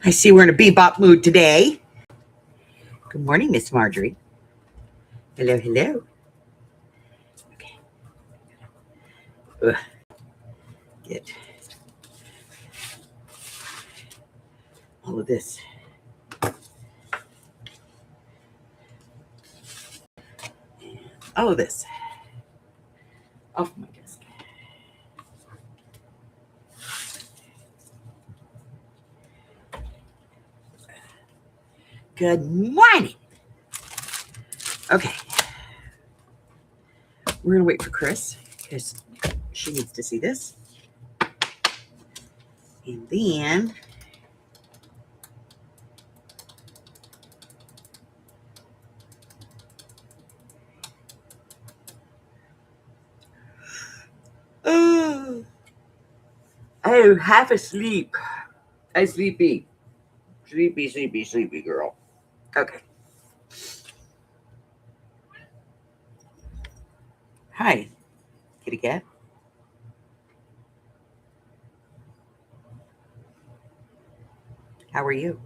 I see we're in a bebop mood today. Good morning, Miss Marjorie. Hello, hello. Okay. Ugh. Get all of this. All of this off my desk. Good morning. Okay. We're going to wait for Chris because she needs to see this. And then I'm half asleep. I'm sleepy. Sleepy girl. Okay. Hi, kitty cat. How are you?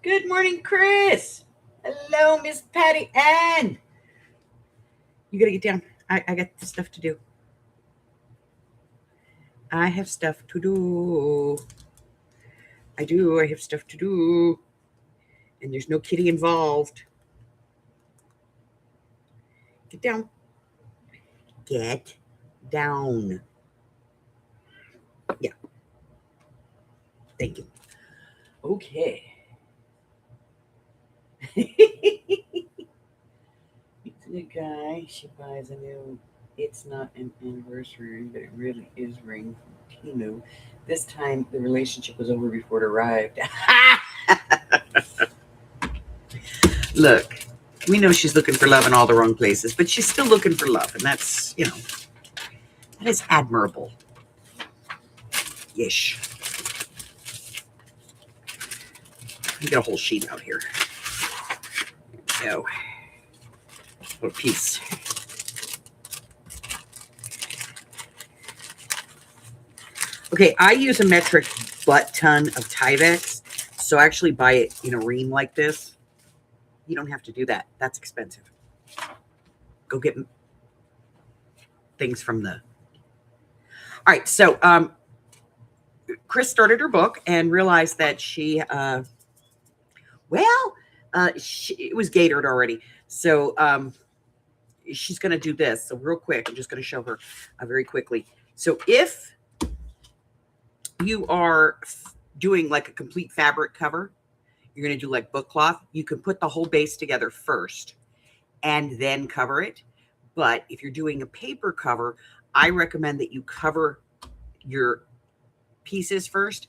Good morning, Chris. Hello, Miss Patty Ann. You gotta get down. I got stuff to do. I have stuff to do. I have stuff to do. And there's no kitty involved. Get down. Get down. Yeah. Thank you. Okay. It's a good guy. She buys a new. It's not an anniversary, but it really is ring from Timu. This time the relationship was over before it arrived. Look, we know she's looking for love in all the wrong places, but she's still looking for love, and that's, that is admirable. Ish. Let me get a whole sheet out here. There we go. Little piece. Okay, I use a metric butt ton of Tyvek, so I actually buy it in a ream like this. You don't have to do that. That's expensive. Go get things from the... All right, so Chris started her book and realized that she, it was gatored already. So she's going to do this. So real quick, I'm just going to show her very quickly. So if you are doing like a complete fabric cover, you're going to do like book cloth, you can put the whole base together first and then cover it. But if you're doing a paper cover, I recommend that you cover your pieces first.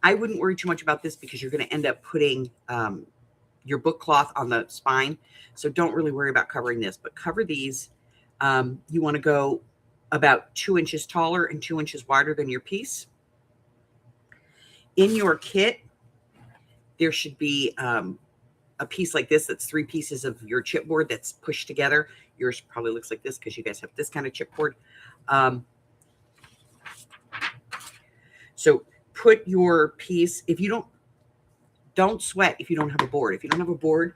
I wouldn't worry too much about this because you're going to end up putting your book cloth on the spine. So don't really worry about covering this, but cover these. You want to go about 2 inches taller and 2 inches wider than your piece. In your kit, there should be a piece like this that's 3 pieces of your chipboard that's pushed together. Yours probably looks like this because you guys have this kind of chipboard. So put your piece, if you don't sweat if you don't have a board. If you don't have a board,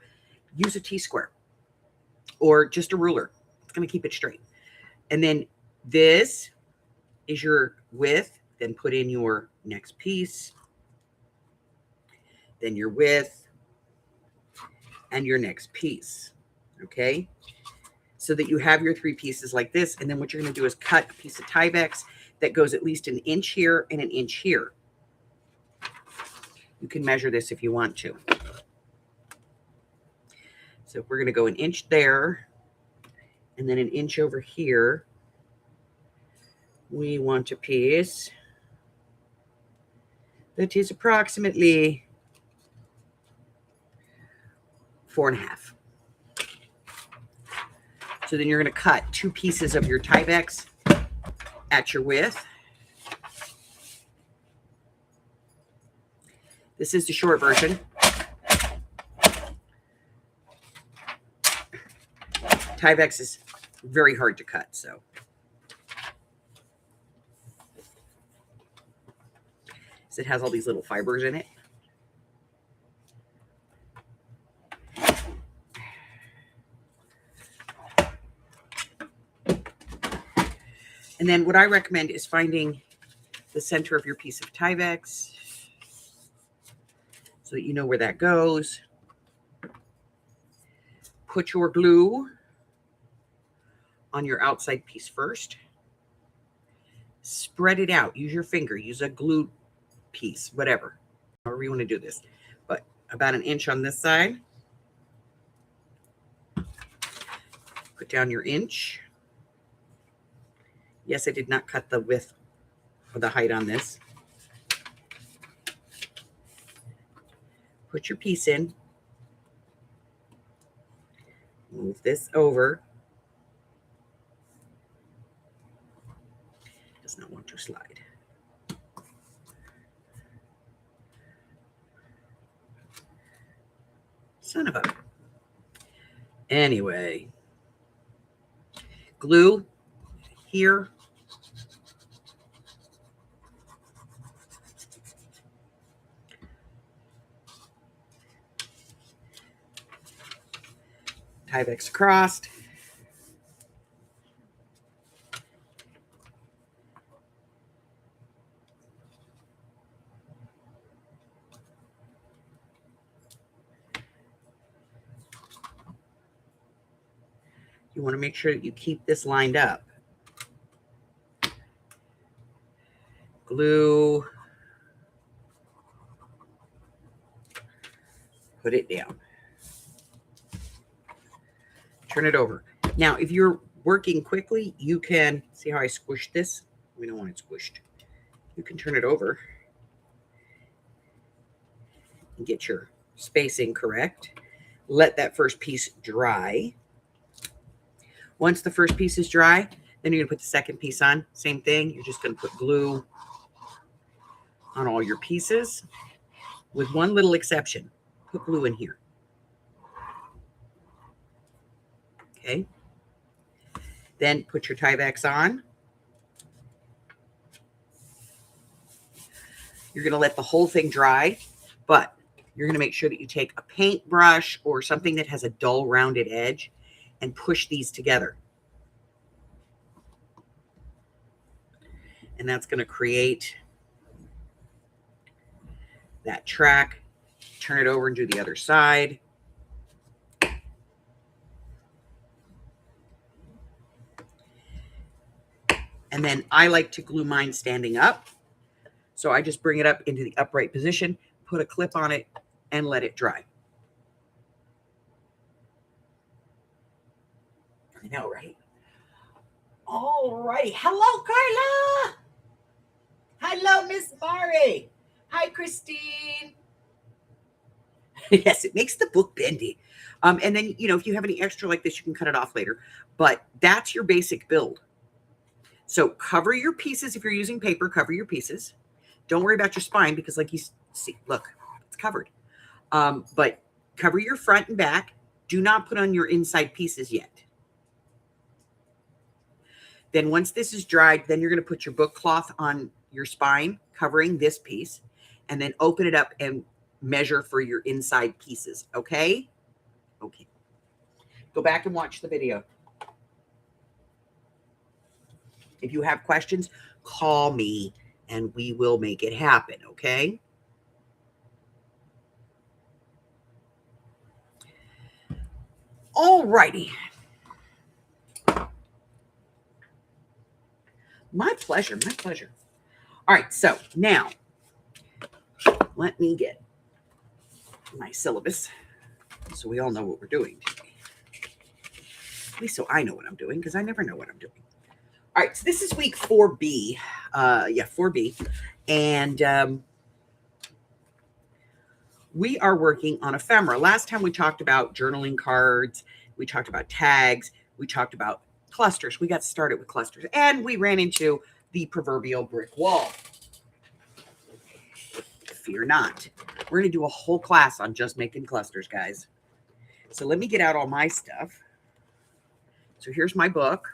use a T-square or just a ruler. It's going to keep it straight. And then this is your width. Then put in your next piece. Then your width and your next piece. Okay. So that you have your 3 pieces like this. And then what you're going to do is cut a piece of Tyvek that goes at least 1 inch here and 1 inch here. You can measure this if you want to. So we're going to go 1 inch there and then 1 inch over here. We want a piece that is approximately 4.5. So then you're going to cut 2 pieces of your Tyvek at your width. This is the short version. Tyvek is very hard to cut, so. because it has all these little fibers in it. And then what I recommend is finding the center of your piece of Tyvek so that you know where that goes. Put your glue on your outside piece first. Spread it out. Use your finger. Use a glue piece, whatever. However you want to do this. But about 1 inch on this side. Put down your inch. Yes, I did not cut the width or the height on this. Put your piece in. Move this over. Does not want to slide. Son of a... Anyway. Glue here. Tyvek across. You want to make sure that you keep this lined up. Glue. Put it down. Turn it over. Now, if you're working quickly, you can see how I squished this. We don't want it squished. You can turn it over and get your spacing correct. Let that first piece dry. Once the first piece is dry, then you're going to put the second piece on. Same thing. You're just going to put glue on all your pieces with one little exception. Put glue in here. Okay. Then put your Tyvek on. You're going to let the whole thing dry, but you're going to make sure that you take a paintbrush or something that has a dull rounded edge and push these together. And that's going to create that track. Turn it over and do the other side. And then I like to glue mine standing up. So I just bring it up into the upright position, put a clip on it, and let it dry. I know, right? All righty. Hello, Carla. Hello, Miss Mari. Hi, Christine. Yes, it makes the book bendy. And then, you know, if you have any extra like this, you can cut it off later. But that's your basic build. So cover your pieces. If you're using paper, cover your pieces. Don't worry about your spine because like you see, look, it's covered. But cover your front and back. Do not put on your inside pieces yet. Then once this is dried, then you're going to put your book cloth on your spine, covering this piece, and then open it up and measure for your inside pieces. Okay? Okay. Go back and watch the video. If you have questions, call me and we will make it happen. Okay? All righty. My pleasure. My pleasure. All right. So now let me get my syllabus so we all know what we're doing today. At least so I know what I'm doing because I never know what I'm doing. All right. So this is week 4B. 4B. And we are working on ephemera. Last time we talked about journaling cards. We talked about tags. We talked about clusters. We got started with clusters and we ran into the proverbial brick wall. Fear not. We're going to do a whole class on just making clusters, guys. So let me get out all my stuff. So here's my book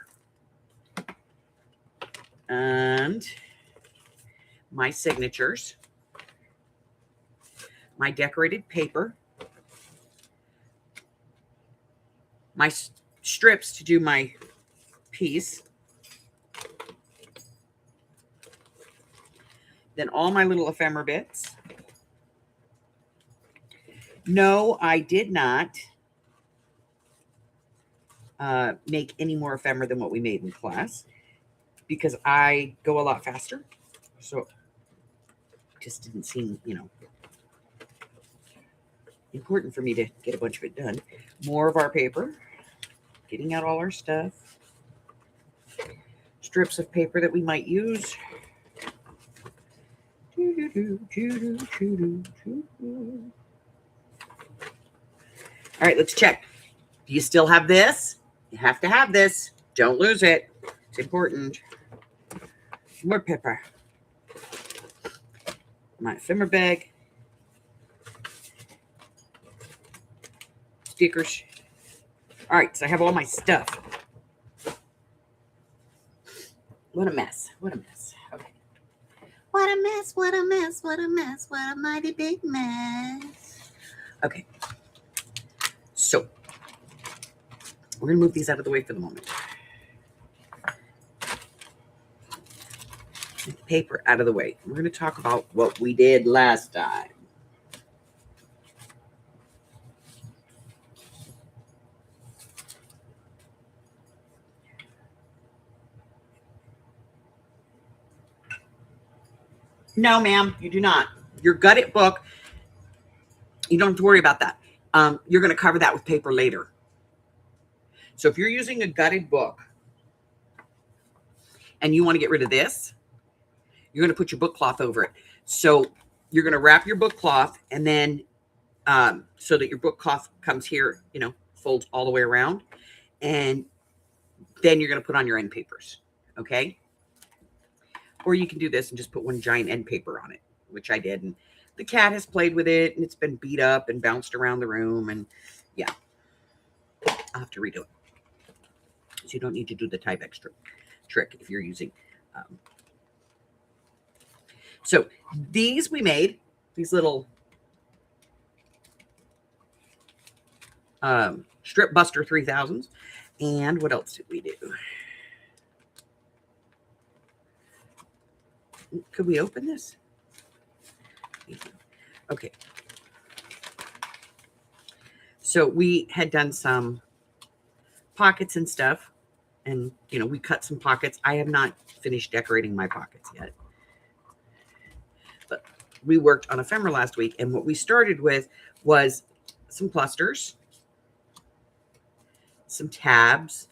and my signatures. my decorated paper, my strips to do my piece, then all my little ephemera bits. No, I did not make any more ephemera than what we made in class because I go a lot faster. So it just didn't seem, important for me to get a bunch of it done. More of our paper, getting out all our stuff. Strips of paper that we might use. All right, let's check. Do you still have this? You have to have this. Don't lose it. It's important. More paper. My ephemera bag. Stickers. All right, so I have all my stuff. What a mess. What a mess. Okay. What a mess, what a mess, what a mess, what a mighty big mess. Okay. So, we're going to move these out of the way for the moment. Get the paper out of the way. We're going to talk about what we did last time. No, ma'am, you do not. Your gutted book, you don't have to worry about that. You're going to cover that with paper later. So if you're using a gutted book and you want to get rid of this, you're going to put your book cloth over it. So you're going to wrap your book cloth and then so that your book cloth comes here, folds all the way around. And then you're going to put on your end papers. Okay. Or you can do this and just put one giant end paper on it, which I did. And the cat has played with it and it's been beat up and bounced around the room. And yeah, I'll have to redo it. So you don't need to do the Tyvek trick if you're using. So these we made, these little Strip Buster 3000s. And what else did we do? Could we open this? Okay. So we had done some pockets and stuff. And, we cut some pockets. I have not finished decorating my pockets yet. But we worked on ephemera last week. And what we started with was some clusters, some tabs.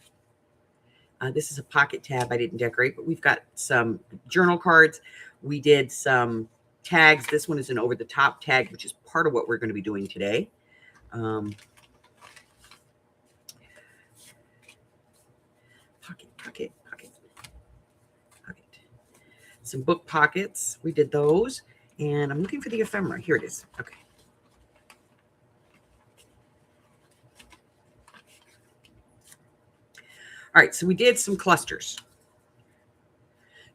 This is a pocket tab I didn't decorate, but we've got some journal cards. We did some tags. This one is an over-the-top tag, which is part of what we're going to be doing today. Pocket. Some book pockets. We did those. And I'm looking for the ephemera. Here it is. Okay. All right, so we did some clusters.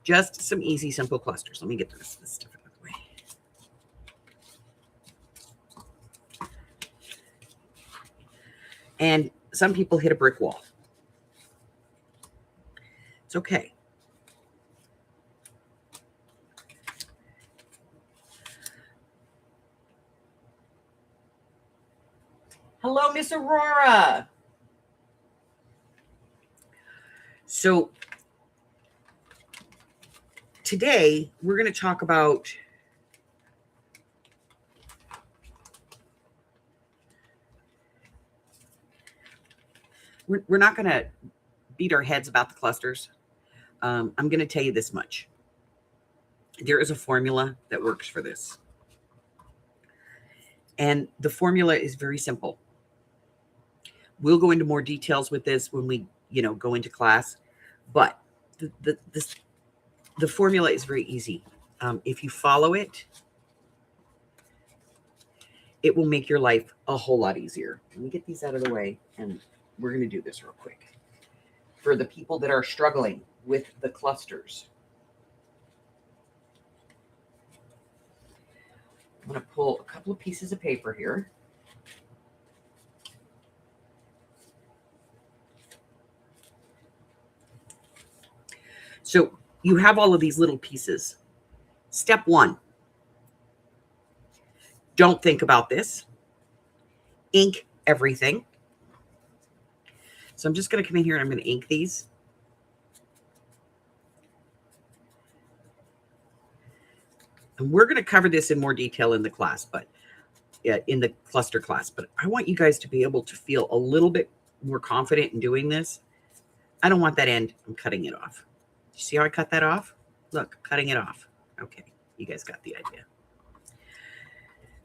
Just some easy, simple clusters. Let me get this stuff out of the way. And some people hit a brick wall. It's okay. Hello, Miss Aurora. So today we're going to talk about we're not going to beat our heads about the clusters. I'm going to tell you this much. There is a formula that works for this. And the formula is very simple. We'll go into more details with this when we, go into class. But the formula is very easy. If you follow it, it will make your life a whole lot easier. Let me get these out of the way, and we're going to do this real quick. For the people that are struggling with the clusters, I'm going to pull a couple of pieces of paper here. So you have all of these little pieces. Step one, don't think about this. Ink everything. So I'm just going to come in here and I'm going to ink these. And we're going to cover this in more detail in the class, but in the cluster class. But I want you guys to be able to feel a little bit more confident in doing this. I don't want that end. I'm cutting it off. You see how I cut that off? Look, cutting it off. Okay, you guys got the idea.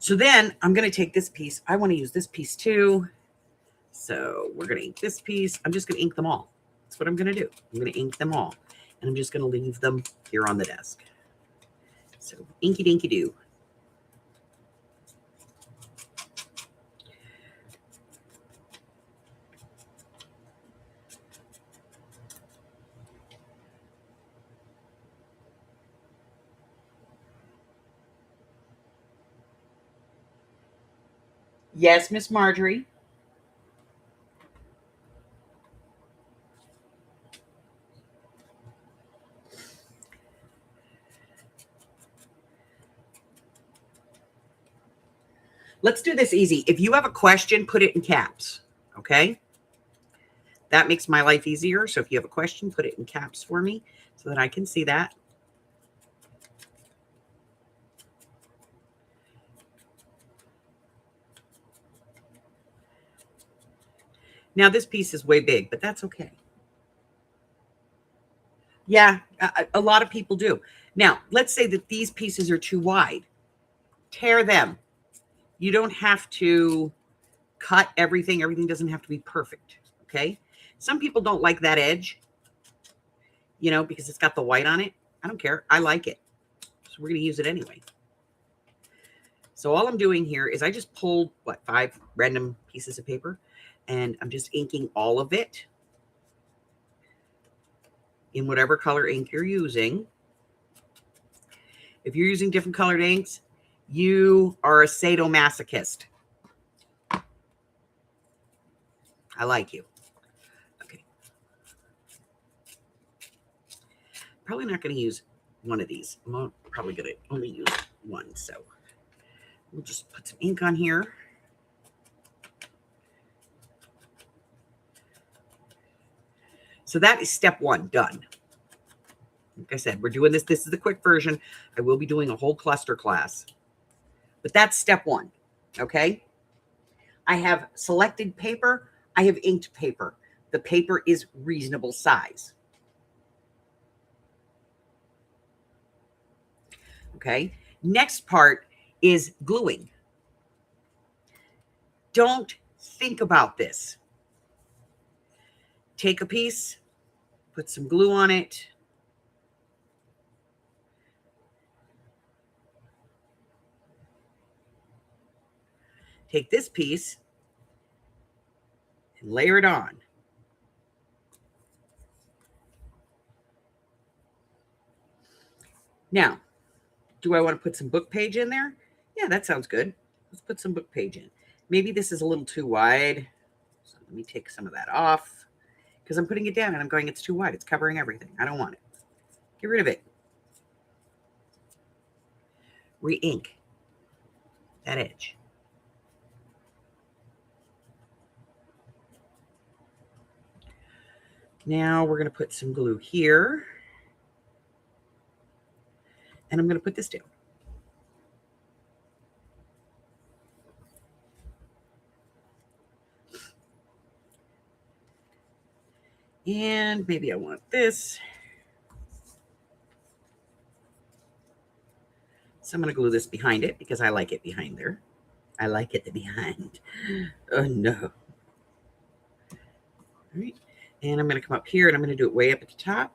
So then I'm going to take this piece. I want to use this piece too. So we're going to ink this piece. I'm just going to ink them all. That's what I'm going to do. I'm going to ink them all. And I'm just going to leave them here on the desk. So inky dinky doo. Yes, Miss Marjorie. Let's do this easy. If you have a question, put it in caps, okay? That makes my life easier. So if you have a question, put it in caps for me so that I can see that. Now this piece is way big, but that's okay. Yeah, a lot of people do. Now, let's say that these pieces are too wide. Tear them. You don't have to cut everything. Everything doesn't have to be perfect, okay? Some people don't like that edge, you know, because it's got the white on it. I don't care. I like it. So we're going to use it anyway. So all I'm doing here is I just pulled, 5 random pieces of paper, and I'm just inking all of it in whatever color ink you're using. If you're using different colored inks, you are a sadomasochist. I like you. Okay. Probably not going to use one of these. I'm probably going to only use one. So we'll just put some ink on here. So that is step one, done. Like I said, we're doing this. This is the quick version. I will be doing a whole cluster class. But that's step one, okay? I have selected paper. I have inked paper. The paper is reasonable size. Okay? Next part is gluing. Don't think about this. Take a piece, put some glue on it. Take this piece and layer it on. Now, do I want to put some book page in there? Yeah, that sounds good. Let's put some book page in. Maybe this is a little too wide. So let me take some of that off because I'm putting it down and I'm going, it's too wide. It's covering everything. I don't want it. Get rid of it. Re-ink that edge. Now we're going to put some glue here. And I'm going to put this down. And maybe I want this. So I'm going to glue this behind it because I like it behind there. I like it behind. Oh, no. All right. And I'm going to come up here and I'm going to do it way up at the top.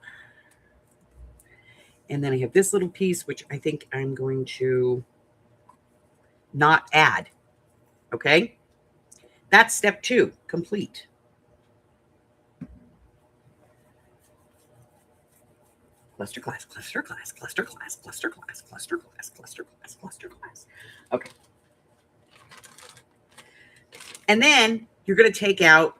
And then I have this little piece, which I think I'm going to not add. Okay. That's step 2, complete. Cluster class, cluster class, cluster class, cluster class, cluster class, cluster class, cluster class. Okay. And then you're going to take out,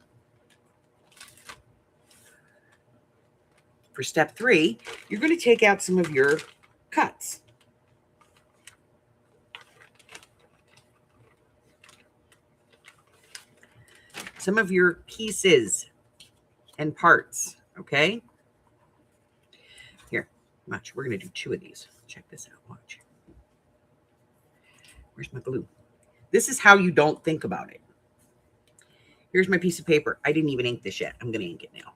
for step 3, you're going to take out some of your cuts. Some of your pieces and parts, okay? Here, watch. We're going to do 2 of these. Check this out. Watch. Where's my glue? This is how you don't think about it. Here's my piece of paper. I didn't even ink this yet. I'm going to ink it now.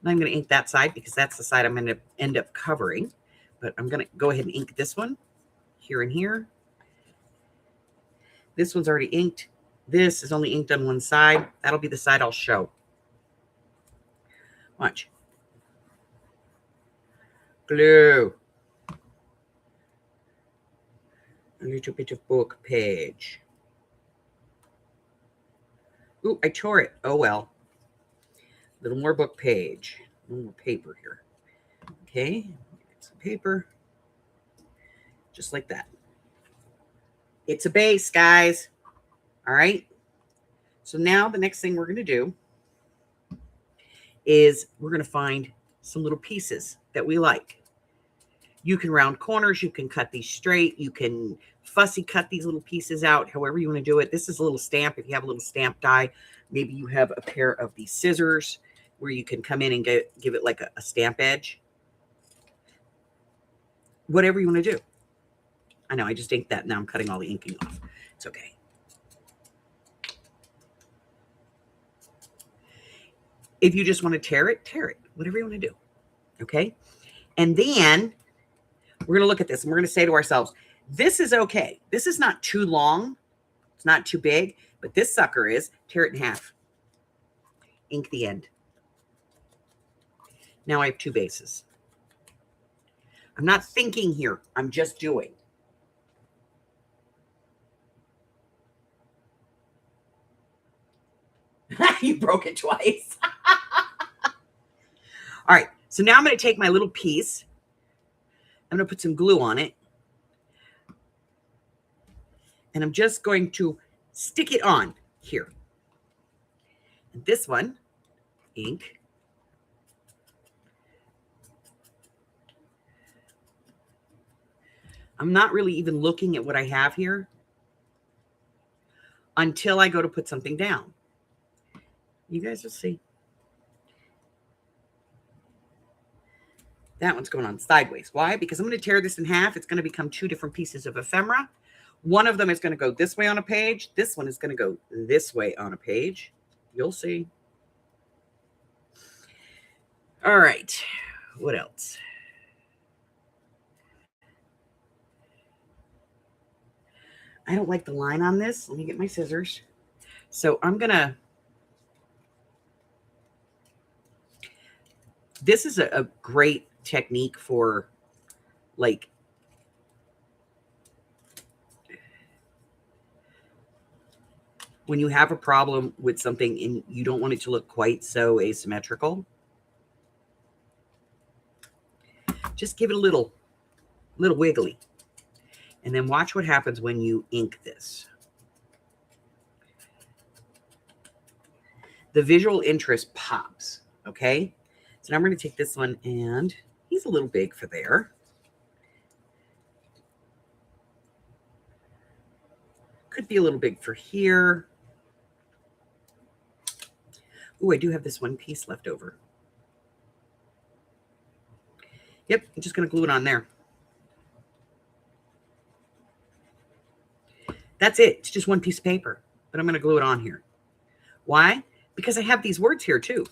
And I'm going to ink that side because that's the side I'm going to end up covering. But I'm going to go ahead and ink this one here and here. This one's already inked. This is only inked on one side. That'll be the side I'll show. Watch. Glue. A little bit of book page. Ooh, I tore it. Oh, well. A little more book page. A little more paper here. Okay. Get some paper. Just like that. It's a base, guys. All right. So now the next thing we're going to do is we're going to find some little pieces that we like. You can round corners. You can cut these straight. You can fussy cut these little pieces out, however you want to do it. This is a little stamp. If you have a little stamp die, maybe you have a pair of these scissors where you can come in and give it like a stamp edge. Whatever you want to do. I know I just inked that. Now I'm cutting all the inking off. It's okay. If you just want to tear it, whatever you want to do. Okay. And then we're going to look at this and we're going to say to ourselves, this is okay. This is not too long. It's not too big, but this sucker is. Tear it in half. Ink the end. Now I have 2 bases. I'm not thinking here. I'm just doing. You broke it twice. All right. So now I'm going to take my little piece. I'm going to put some glue on it. And I'm just going to stick it on here. And this one, ink. I'm not really even looking at what I have here until I go to put something down. You guys will see. That one's going on sideways. Why? Because I'm going to tear this in half. It's going to become 2 different pieces of ephemera. One of them is going to go this way on a page. This one is going to go this way on a page. You'll see. All right. What else? I don't like the line on this. Let me get my scissors. So I'm going to... This is a great technique for, like, when you have a problem with something and you don't want it to look quite so asymmetrical. Just give it a little wiggly. And then watch what happens when you ink this. The visual interest pops, okay? So now I'm going to take this one, and he's a little big for there. Could be a little big for here. Oh, I do have this one piece left over. Yep, I'm just going to glue it on there. That's it. It's just one piece of paper, but I'm going to glue it on here. Why? Because I have these words here too.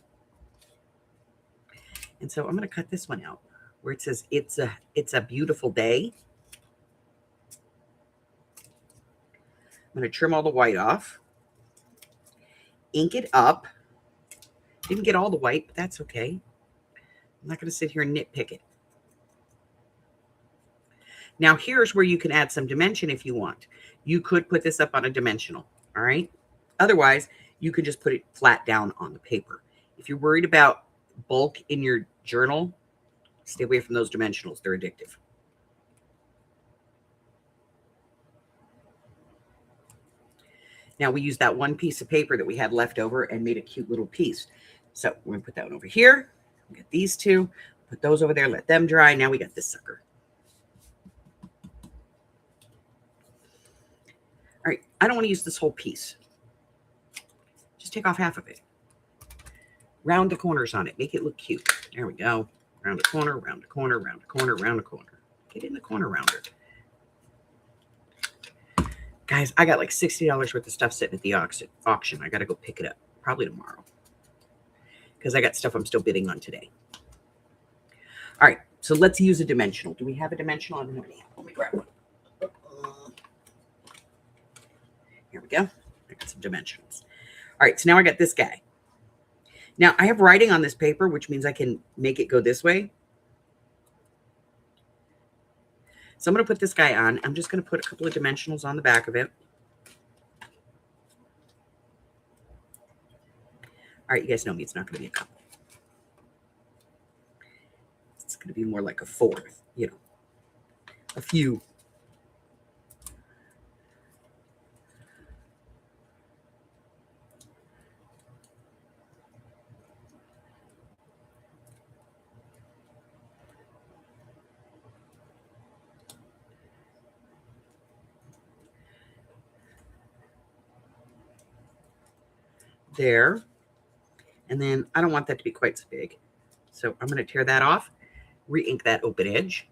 And so I'm going to cut this one out where it says it's a beautiful day. I'm going to trim all the white off. Ink it up. Didn't get all the white, but that's okay. I'm not going to sit here and nitpick it. Now here's where you can add some dimension if you want. You could put this up on a dimensional, all right? Otherwise, you could just put it flat down on the paper. If you're worried about bulk in your journal, Stay away from those dimensionals. They're addictive. Now we used that one piece of paper that we had left over and made a cute little piece. So we're going to put that one over here. We got these two. Put those over there. Let them dry. Now we got this sucker. All right. I don't want to use this whole piece. Just take off half of it. Round the corners on it. Make it look cute. There we go. Round a corner, round a corner, round a corner, round a corner. Get in the corner rounder. Guys, I got like $60 worth of stuff sitting at the auction. I got to go pick it up. Probably tomorrow. Because I got stuff I'm still bidding on today. All right. So let's use a dimensional. Do we have a dimensional? I don't know any. Let me grab one. Here we go. I got some dimensionals. All right. So now I got this guy. Now, I have writing on this paper, which means I can make it go this way. So I'm going to put this guy on. I'm just going to put a couple of dimensionals on the back of it. All right, you guys know me. It's not going to be a couple. It's going to be more like a fourth, you know, a few. There. And then I don't want that to be quite so big. So I'm going to tear that off, re-ink that open edge.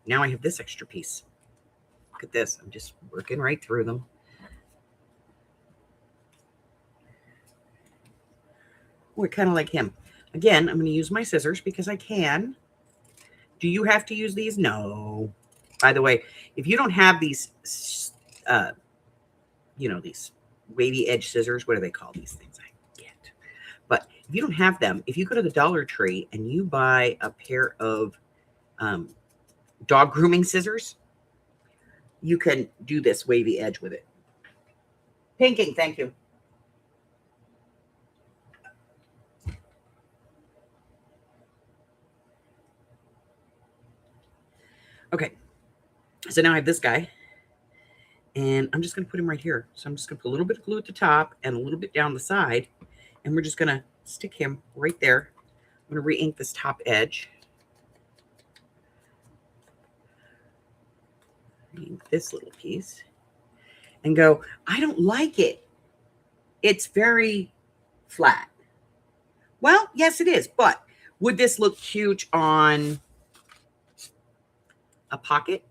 Now I have this extra piece. Look at this. I'm just working right through them. We're kind of like him. Again, I'm going to use my scissors because I can. Do you have to use these? No. By the way, if you don't have these, these wavy edge scissors, what do they call these things? I get. But if you don't have them, if you go to the Dollar Tree and you buy a pair of dog grooming scissors, you can do this wavy edge with it. Pinking, thank you. Okay, so now I have this guy, and I'm just going to put him right here. So I'm just going to put a little bit of glue at the top and a little bit down the side, and we're just going to stick him right there. I'm going to re-ink this top edge. Re-ink this little piece, and go, I don't like it. It's very flat. Well, yes, it is, but would this look cute on a pocket?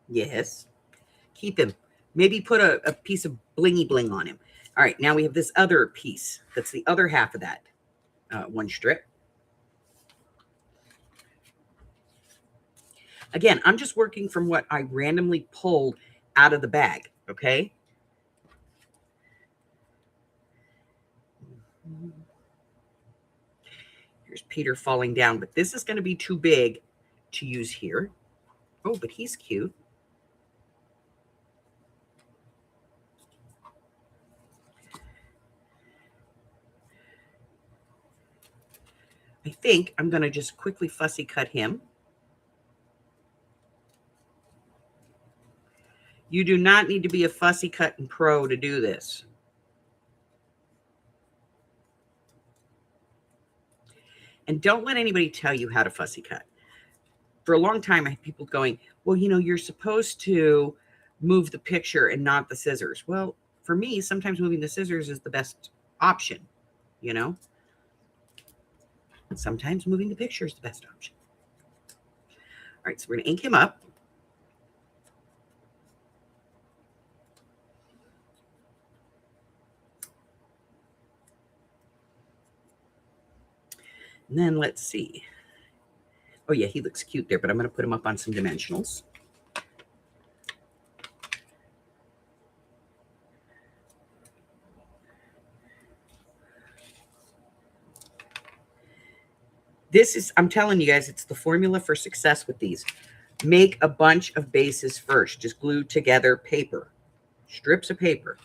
Yes. Keep him. Maybe put a piece of blingy bling on him. All right, now we have this other piece. That's the other half of that one strip. Again, I'm just working from what I randomly pulled out of the bag, okay? Here's Peter falling down, but this is going to be too big to use here. Oh, but he's cute. I think I'm going to just quickly fussy cut him. You do not need to be a fussy cutting pro to do this. And don't let anybody tell you how to fussy cut. For a long time, I had people going, well, you know, you're supposed to move the picture and not the scissors. Well, for me, sometimes moving the scissors is the best option, you know? Sometimes moving the picture is the best option. All right, so we're going to ink him up. And then let's see. Oh, yeah, he looks cute there, but I'm going to put him up on some dimensionals. This is, I'm telling you guys, it's the formula for success with these. Make a bunch of bases first. Just glue together paper, strips of paper.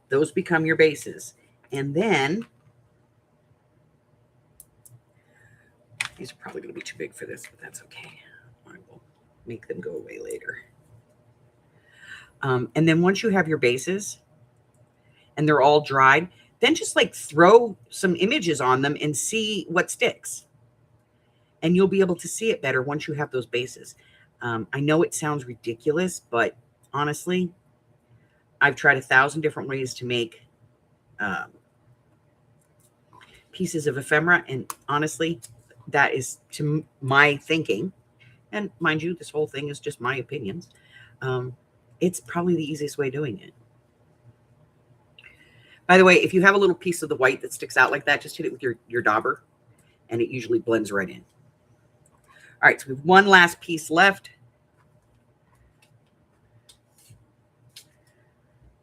Those become your bases. And then These are probably going to be too big for this, but that's okay. I will make them go away later. And then once you have your bases and they're all dried, then just like throw some images on them and see what sticks. And you'll be able to see it better once you have those bases. I know it sounds ridiculous, but honestly, I've tried 1,000 different ways to make pieces of ephemera. And honestly, that is to my thinking. And mind you, this whole thing is just my opinions. It's probably the easiest way of doing it. By the way, if you have a little piece of the white that sticks out like that, just hit it with your dauber, and it usually blends right in. All right, so we have one last piece left.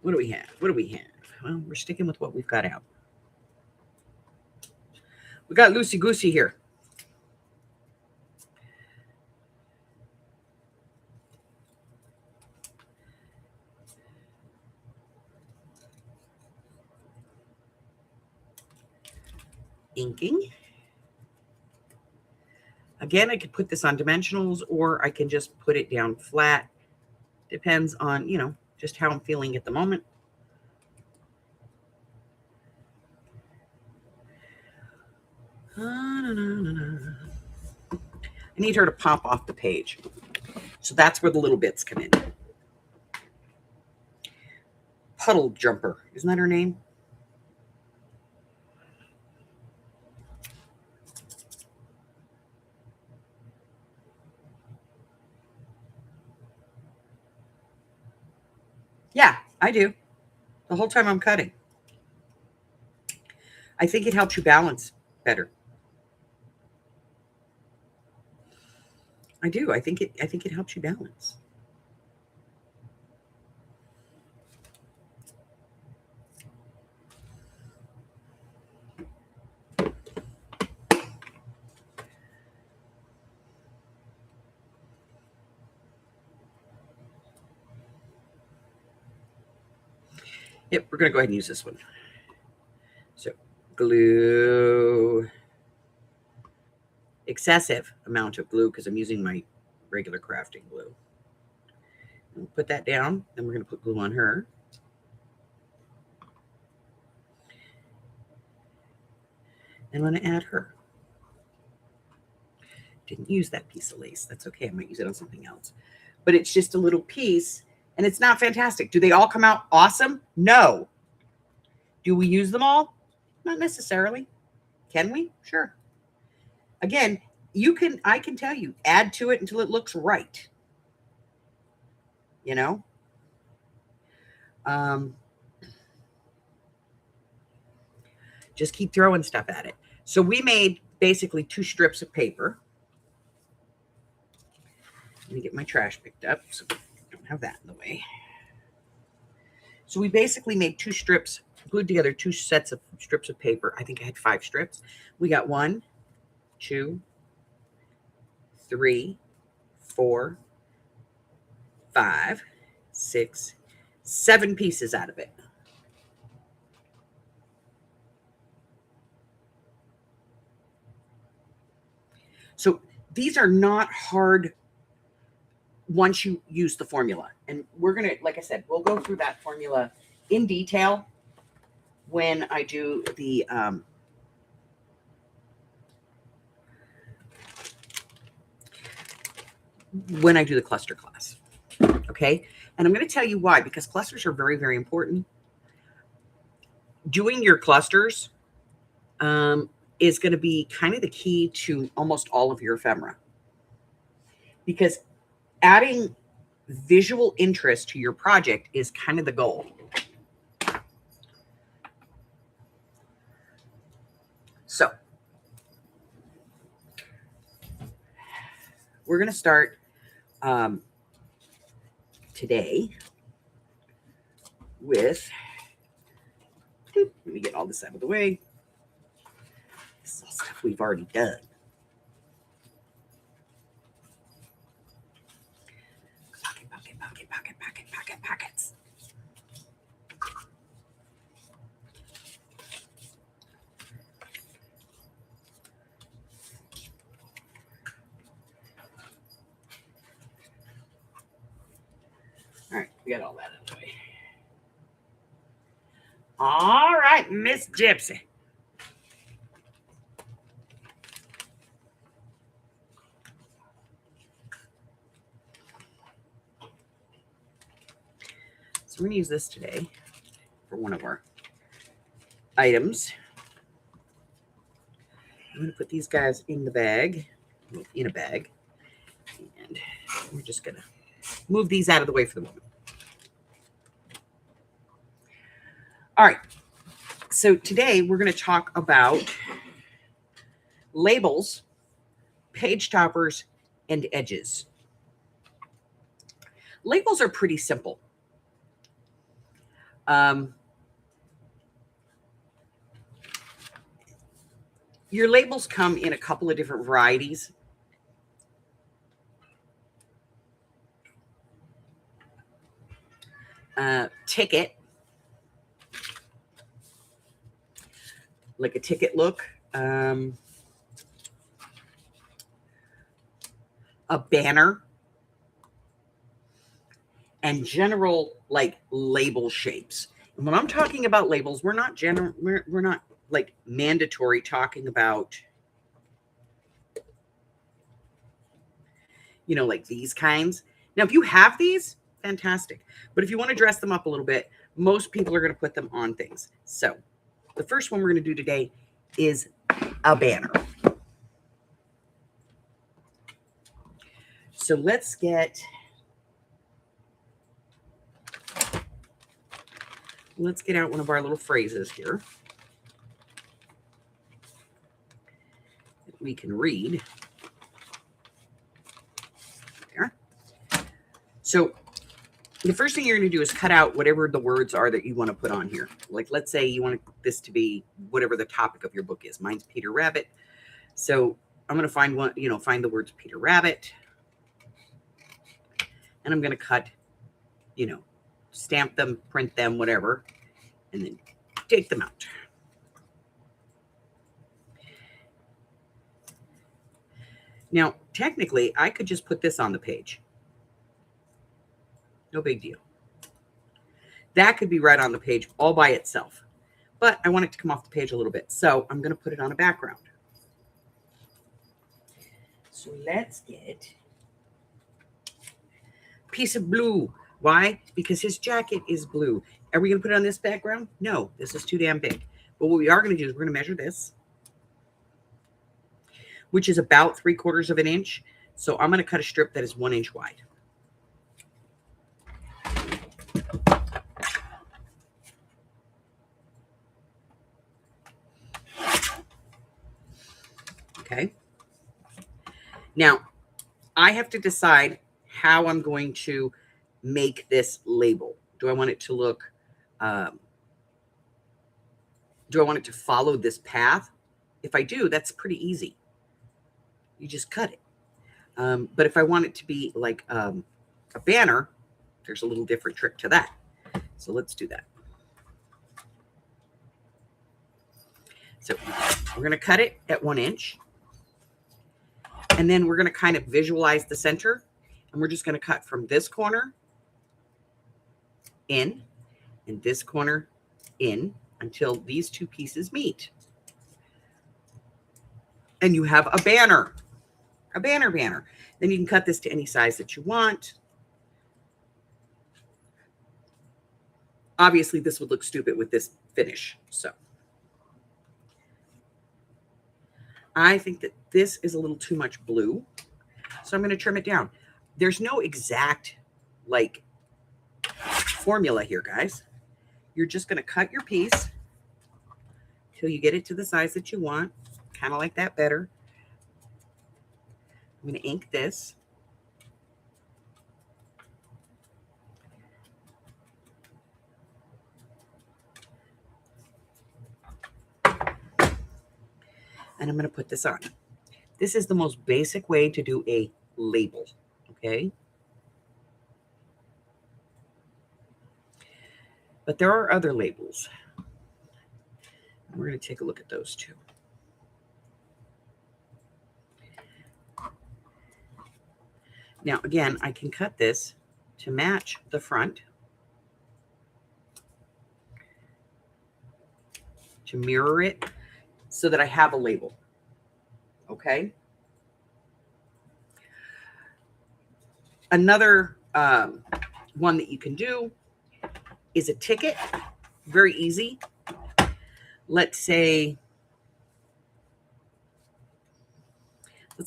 What do we have? What do we have? Well, we're sticking with what we've got out. We got loosey-goosey here. Inking. Again, I could put this on dimensionals, or I can just put it down flat. Depends on, you know, just how I'm feeling at the moment. I need her to pop off the page. So that's where the little bits come in. Puddle Jumper. Isn't that her name? Yeah, I do. The whole time I'm cutting. I think it helps you balance better. I do. I think it helps you balance. Yep, we're going to go ahead and use this one. So glue. Excessive amount of glue because I'm using my regular crafting glue. We'll put that down. Then we're going to put glue on her. And I'm going to add her. Didn't use that piece of lace. That's okay. I might use it on something else. But it's just a little piece, and it's not fantastic. Do they all come out awesome? No. Do we use them all? Not necessarily. Can we? Sure. Again, I can tell you, add to it until it looks right. You know? Just keep throwing stuff at it. So we made basically 2 strips of paper. Let me get my trash picked up so we don't have that in the way. So we basically made 2 strips, glued together 2 sets of strips of paper. I think I had 5 strips. We got 1, 2, 3, 4, 5, 6, 7 pieces out of it. So these are not hard once you use the formula. And we're going to, like I said, we'll go through that formula in detail when I do the cluster class. Okay. And I'm going to tell you why, because clusters are very, very important. Doing your clusters is going to be kind of the key to almost all of your ephemera, because adding visual interest to your project is kind of the goal. So we're going to start today with, let me get all this out of the way. This is all stuff we've already done. Pockets. We got all that out of the way. All right, Miss Gypsy. So we're going to use this today for one of our items. I'm going to put these guys in the bag, in a bag, and we're just going to move these out of the way for the moment. All right, so today we're going to talk about labels, page toppers, and edges. Labels are pretty simple. Your labels come in a couple of different varieties. Ticket, like a ticket look. A banner. And general like label shapes. And when I'm talking about labels, we're not like mandatory talking about, you know, like these kinds. Now, if you have these, fantastic. But if you want to dress them up a little bit, most people are going to put them on things. So the first one we're going to do today is a banner. So let's get out one of our little phrases here that we can read. There. So the first thing you're going to do is cut out whatever the words are that you want to put on here. Like, let's say you want this to be whatever the topic of your book is. Mine's Peter Rabbit. So I'm going to find one, find the words Peter Rabbit. And I'm going to cut, stamp them, print them, whatever, and then take them out. Now, technically, I could just put this on the page. No big deal. That could be right on the page all by itself. But I want it to come off the page a little bit. So I'm going to put it on a background. So let's get a piece of blue. Why? Because his jacket is blue. Are we going to put it on this background? No, this is too damn big. But what we are going to do is we're going to measure this, which is about 3/4 of an inch. So I'm going to cut a strip that is 1 inch wide. Okay. Now, I have to decide how I'm going to make this label. Do I want it to look, do I want it to follow this path? If I do, that's pretty easy. You just cut it. But if I want it to be like a banner, there's a little different trick to that. So let's do that. So we're going to cut it at 1 inch. And then we're going to kind of visualize the center. And we're just going to cut from this corner in and this corner in until these two pieces meet. And you have a banner. A banner. Then you can cut this to any size that you want. Obviously, this would look stupid with this finish. So I think that this is a little too much blue. So I'm going to trim it down. There's no exact like formula here, guys. You're just going to cut your piece till you get it to the size that you want. Kind of like that better. I'm going to ink this. And I'm going to put this on. This is the most basic way to do a label, okay? But there are other labels. We're going to take a look at those too. Now, again, I can cut this to match the front. to mirror it so that I have a label. Okay. Another one that you can do is a ticket. Very easy. Let's say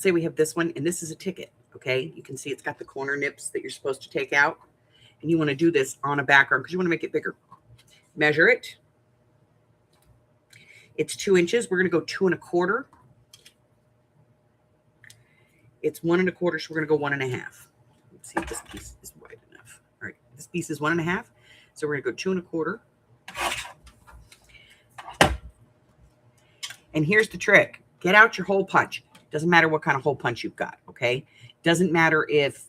we have this one, and this is a ticket. Okay. You can see it's got the corner nips that you're supposed to take out. And you want to do this on a background because you want to make it bigger. Measure it. It's 2 inches. We're going to go 2 1/4. It's 1 1/4, so we're going to go 1 1/2. Let's see if this piece is wide enough. All right, this piece is 1 1/2, so we're going to go 2 1/4. And here's the trick: get out your hole punch. Doesn't matter what kind of hole punch you've got. Okay, doesn't matter if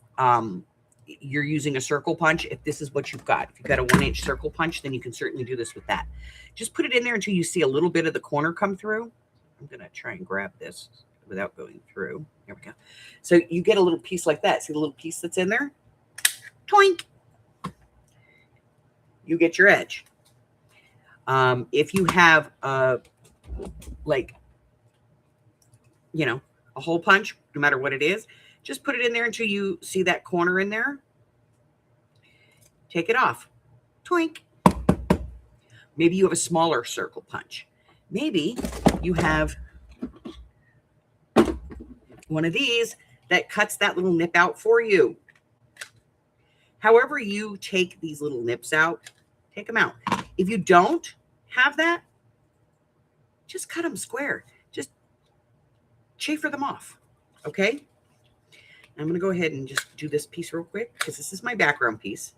you're using a circle punch. If this is what you've got, if you've got a 1-inch circle punch, then you can certainly do this with that. Just put it in there until you see a little bit of the corner come through. I'm going to try and grab this without going through. There we go. So you get a little piece like that. See the little piece that's in there? Toink. You get your edge. If you have like, you know, a hole punch, no matter what it is, just put it in there until you see that corner in there. Take it off. Twink. Maybe you have a smaller circle punch. Maybe you have one of these that cuts that little nip out for you. However you take these little nips out, take them out. If you don't have that, just cut them square. Just chamfer them off. Okay? I'm going to go ahead and just do this piece real quick because this is my background piece.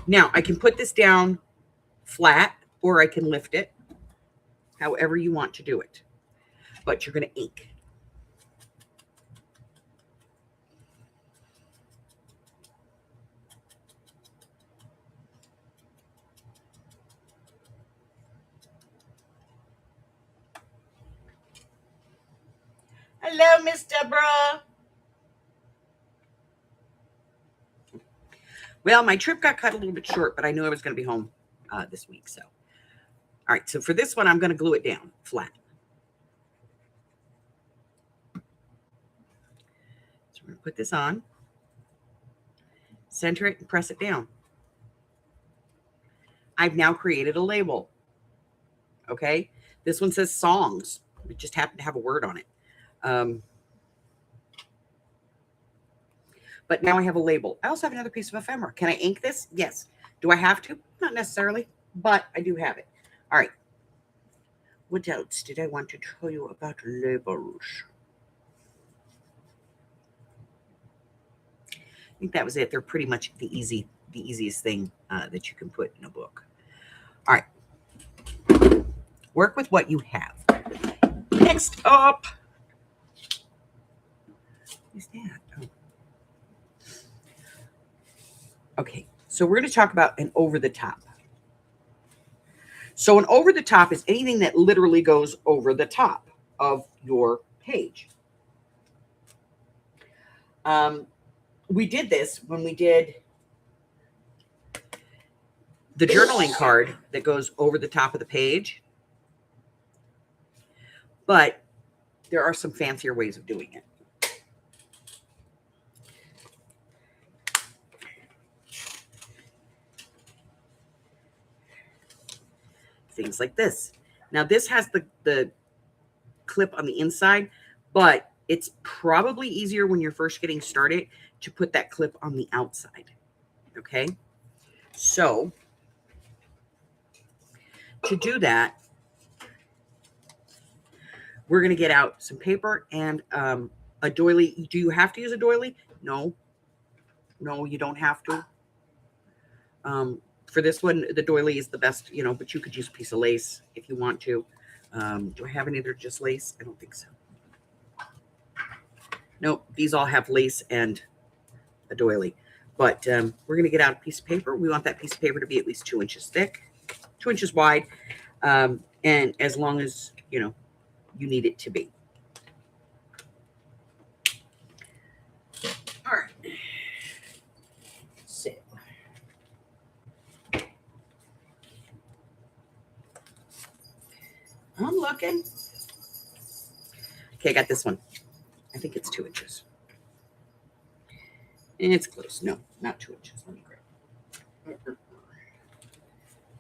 Now, I can put this down flat or I can lift it, however you want to do it. But you're going to ink. Hello, Mr. Bra. Well, my trip got cut a little bit short, but I knew I was going to be home this week. So, all right. So for this one, I'm going to glue it down flat. So we're going to put this on, center it, and press it down. I've now created a label. Okay. This one says songs. It just happened to have a word on it. But now I have a label. I also have another piece of ephemera. Can I ink this? Yes. Do I have to? Not necessarily, but I do have it. All right. What else did I want to tell you about labels? I think that was it. They're pretty much the easiest thing that you can put in a book. All right. Work with what you have. Next up. What is that? Oh. Okay, so we're going to talk about an over the top. So an over the top is anything that literally goes over the top of your page. We did this when we did the journaling card that goes over the top of the page. But there are some fancier ways of doing it. Things like this. Now this has the clip on the inside, but it's probably easier when you're first getting started to put that clip on the outside. Okay. So to do that, we're going to get out some paper and a doily. Do you have to use a doily? No, you don't have to. For this one, the doily is the best, but you could use a piece of lace if you want to. Do I have any that are just lace? I don't think so. Nope, these all have lace and a doily. But we're going to get out a piece of paper. We want that piece of paper to be at least 2 inches thick, 2 inches wide, and as long as, you need it to be. All right. So I'm looking. Okay, I got this one. I think it's 2 inches. And it's close. No, not 2 inches. Let me grab.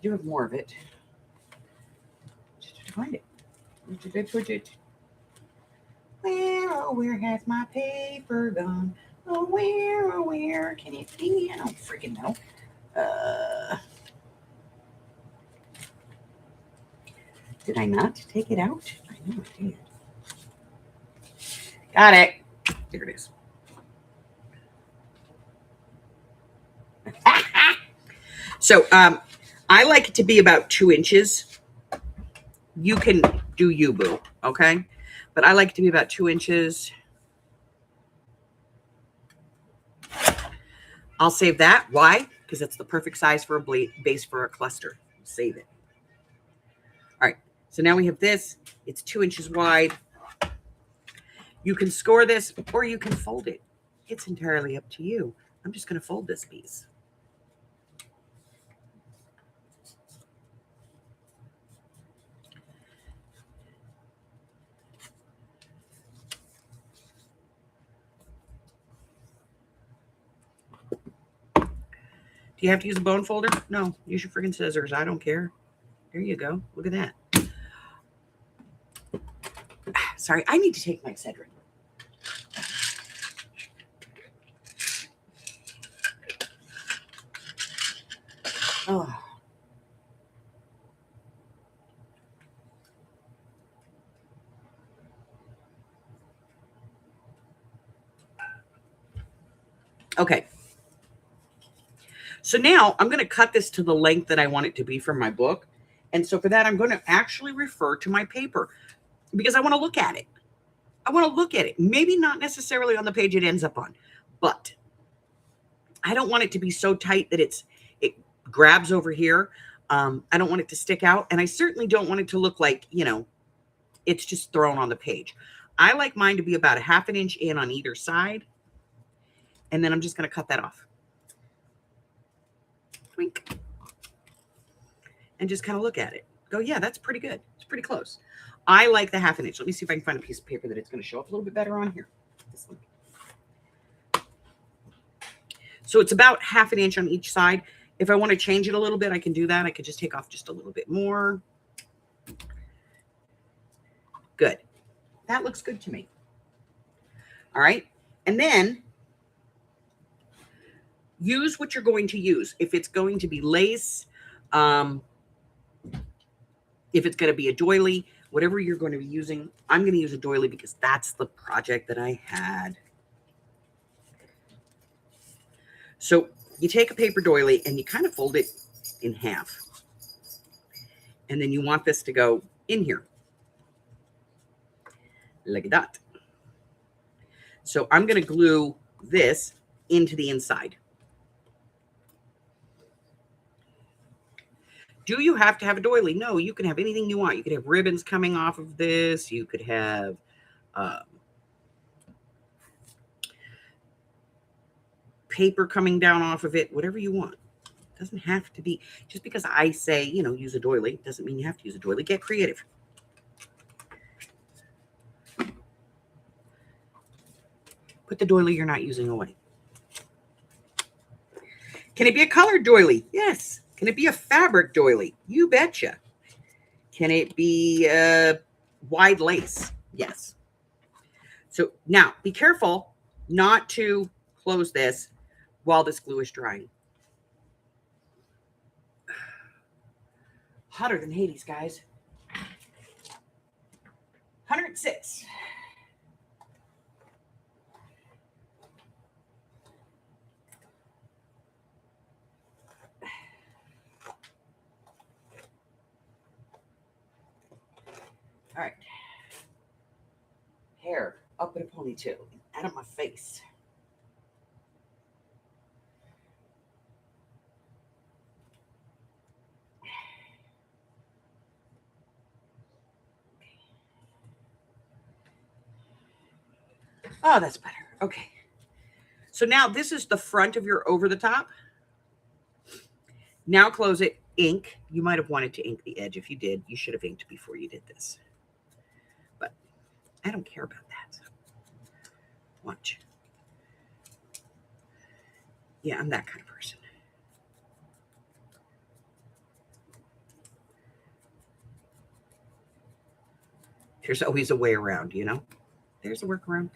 You have more of it. Did I find it? Where did I put it? Where, oh, where has my paper gone? Oh, where can it be? I don't freaking know. Did I not take it out? I know I did. Got it. There it is. So I like it to be about 2 inches. You can do you, boo, okay? But I like it to be about 2 inches. I'll save that. Why? Because it's the perfect size for a base for a cluster. Save it. All right. So now we have this. It's 2 inches wide. You can score this or you can fold it. It's entirely up to you. I'm just going to fold this piece. Do you have to use a bone folder? No, use your freaking scissors. I don't care. There you go. Look at that. Sorry, I need to take my Excedrin. Oh. Okay. So now I'm going to cut this to the length that I want it to be for my book. And so for that, I'm going to actually refer to my paper because I want to look at it. I want to look at it. Maybe not necessarily on the page it ends up on, but I don't want it to be so tight that it grabs over here. I don't want it to stick out. And I certainly don't want it to look like, it's just thrown on the page. I like mine to be about a 1/2 inch in on either side. And then I'm just going to cut that off. Twink. And just kind of look at it. Go, yeah, that's pretty good. It's pretty close. I like the 1/2 inch. Let me see if I can find a piece of paper that it's going to show up a little bit better on here. This one. So it's about 1/2 inch on each side. If I want to change it a little bit, I can do that. I could just take off just a little bit more. Good. That looks good to me. All right. And then use what you're going to use. If it's going to be lace, if it's going to be a doily, whatever you're going to be using, I'm going to use a doily because that's the project that I had. So you take a paper doily and you kind of fold it in half. And then you want this to go in here. Like that. So I'm going to glue this into the inside. Do you have to have a doily? No, you can have anything you want. You could have ribbons coming off of this. You could have paper coming down off of it, whatever you want. It doesn't have to be. Just because I say, use a doily, doesn't mean you have to use a doily. Get creative. Put the doily you're not using away. Can it be a colored doily? Yes. Can it be a fabric doily? You betcha. Can it be wide lace? Yes. So now be careful not to close this while this glue is drying. Hotter than Hades, guys. 106. All right. Hair up in a ponytail, out of my face. Oh, that's better. Okay. So now this is the front of your over the top. Now close it ink. You might have wanted to ink the edge. If you did, you should have inked before you did this. But I don't care about that. Watch. Yeah, I'm that kind of person. There's always a way around, you know? There's a workaround.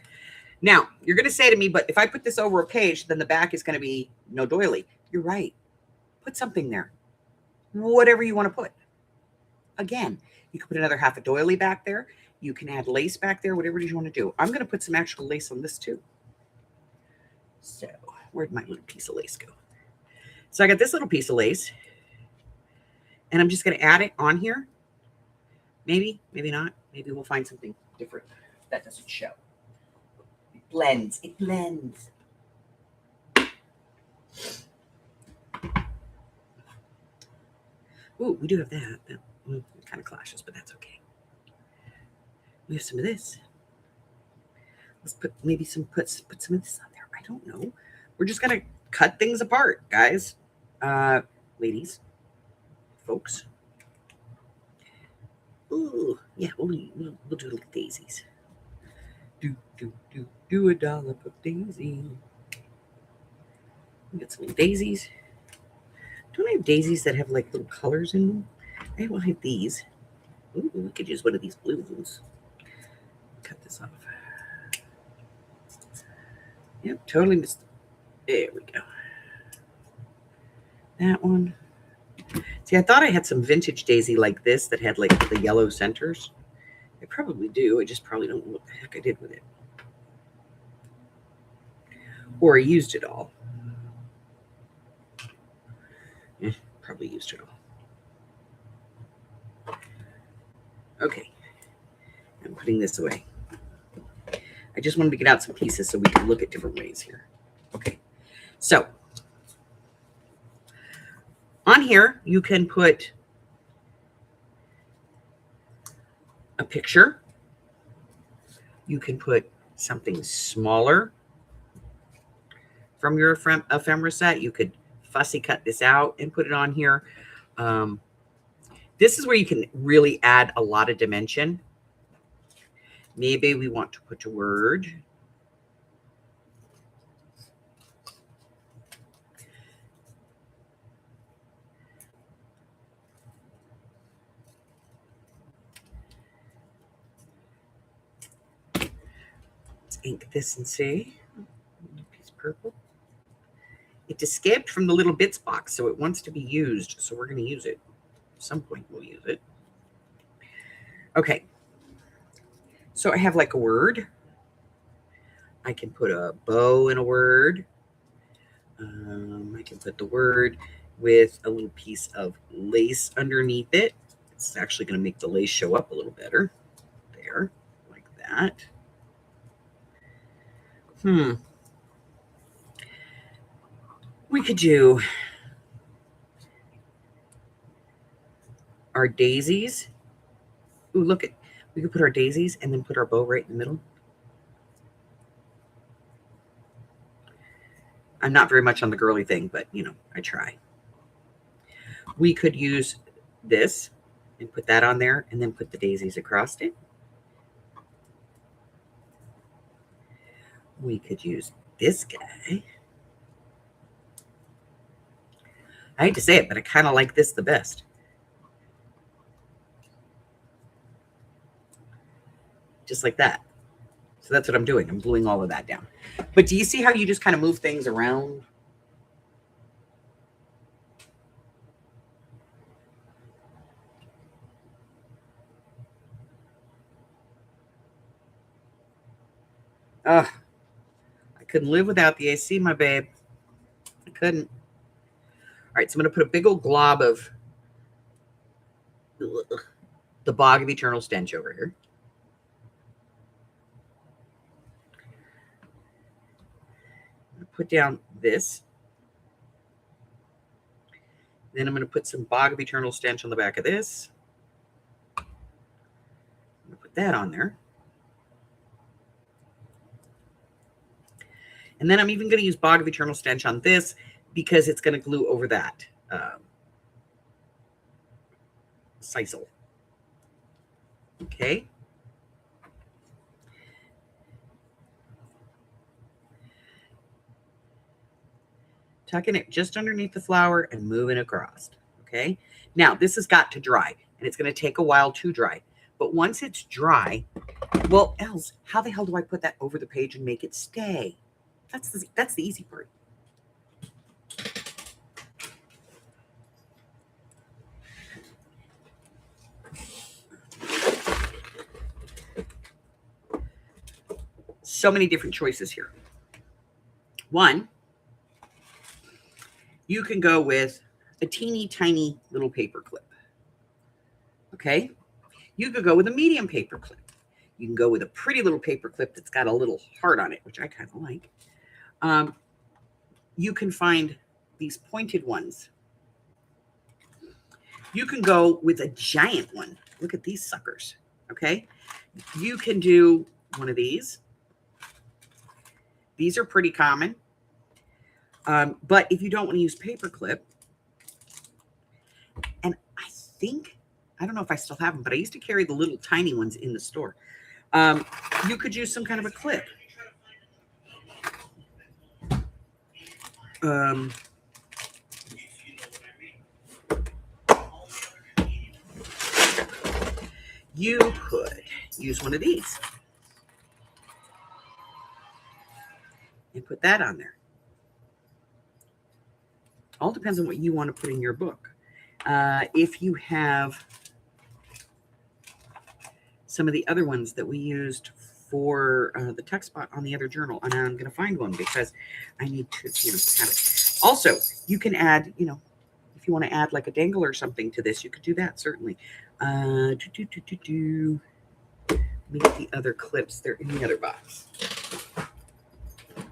Now, you're going to say to me, but if I put this over a page, then the back is going to be no doily. You're right. Put something there. Whatever you want to put. Again, you can put another half a doily back there. You can add lace back there, whatever it is you want to do. I'm going to put some actual lace on this too. So where'd my little piece of lace go? So I got this little piece of lace. And I'm just going to add it on here. Maybe, maybe not. Maybe we'll find something different that doesn't show. It blends. It blends. Ooh, we do have that. That kind of clashes, but that's okay. We have some of this. Let's put maybe put some of this on there. I don't know. We're just gonna cut things apart, guys, ladies, folks. Ooh, yeah, we'll do like daisies. Do a dollop of daisy. We got some daisies. Don't I have daisies that have like little colors in them? I will have these. Ooh, we could use one of these blue ones. Cut this off. Yep, totally missed it. There we go. That one. See, I thought I had some vintage daisy like this that had like the yellow centers. I probably do. I just probably don't know what the heck I did with it. Or I used it all. Probably used it all. Okay. I'm putting this away. I just wanted to get out some pieces so we can look at different ways here. Okay. So on here, you can put a picture. You can put something smaller from your ephemera set. You could fussy cut this out and put it on here. This is where you can really add a lot of dimension. Maybe we want to put a word. Let's ink this and see. Piece of purple. It escaped from the little bits box, so it wants to be used. So we're going to use it. At some point we'll use it. Okay. So I have like a word. I can put a bow in a word. I can put the word with a little piece of lace underneath it. It's actually going to make the lace show up a little better. There, like that. We could do our daisies. Ooh, look at, we could put our daisies and then put our bow right in the middle. I'm not very much on the girly thing, but you know, I try. We could use this and put that on there and then put the daisies across it. We could use this guy. I hate to say it, but I kind of like this the best. Just like that. So that's what I'm doing. I'm gluing all of that down. But do you see how you just kind of move things around? I couldn't live without the AC, my babe. I couldn't. All right, so I'm going to put a big old glob of the Bog of Eternal Stench over here. I'm going to put down this. Then I'm going to put some Bog of Eternal Stench on the back of this. I'm going to put that on there. And then I'm even going to use Bog of Eternal Stench on this because it's going to glue over that. sisal. Okay. Tucking it just underneath the flower and moving across. Okay. Now this has got to dry, and it's going to take a while to dry. But once it's dry, well, else, how the hell do I put that over the page and make it stay? That's the easy part. So many different choices here. One, you can go with a teeny tiny little paper clip. Okay. You could go with a medium paper clip. You can go with a pretty little paper clip that's got a little heart on it, which I kind of like. You can find these pointed ones. You can go with a giant one. Look at these suckers. Okay. You can do one of these. These are pretty common. But if you don't want to use paper clip, and I don't know if I still have them, but I used to carry the little tiny ones in the store. You could use some kind of a clip. You could use one of these and put that on there. All depends on what you want to put in your book. If you have some of the other ones that we used for the text spot on the other journal, and I'm going to find one because I need to, have it. Also, you can add, if you want to add like a dangle or something to this, you could do that, certainly. Let me get the other clips. They're in the other box.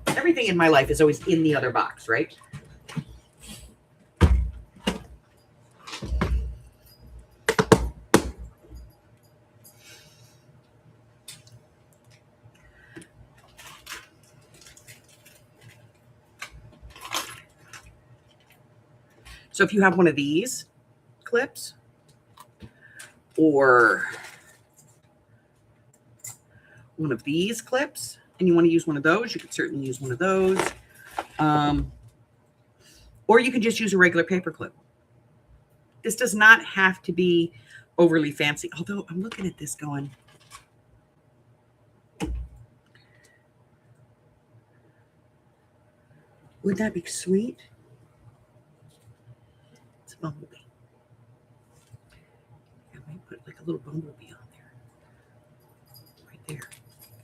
Everything in my life is always in the other box, right? So if you have one of these clips or one of these clips and you want to use one of those, you could certainly use one of those. Or you can just use a regular paper clip. This does not have to be overly fancy, although I'm looking at this going, would that be sweet? It's a bumblebee. I might put like a little bumblebee on there. Right there.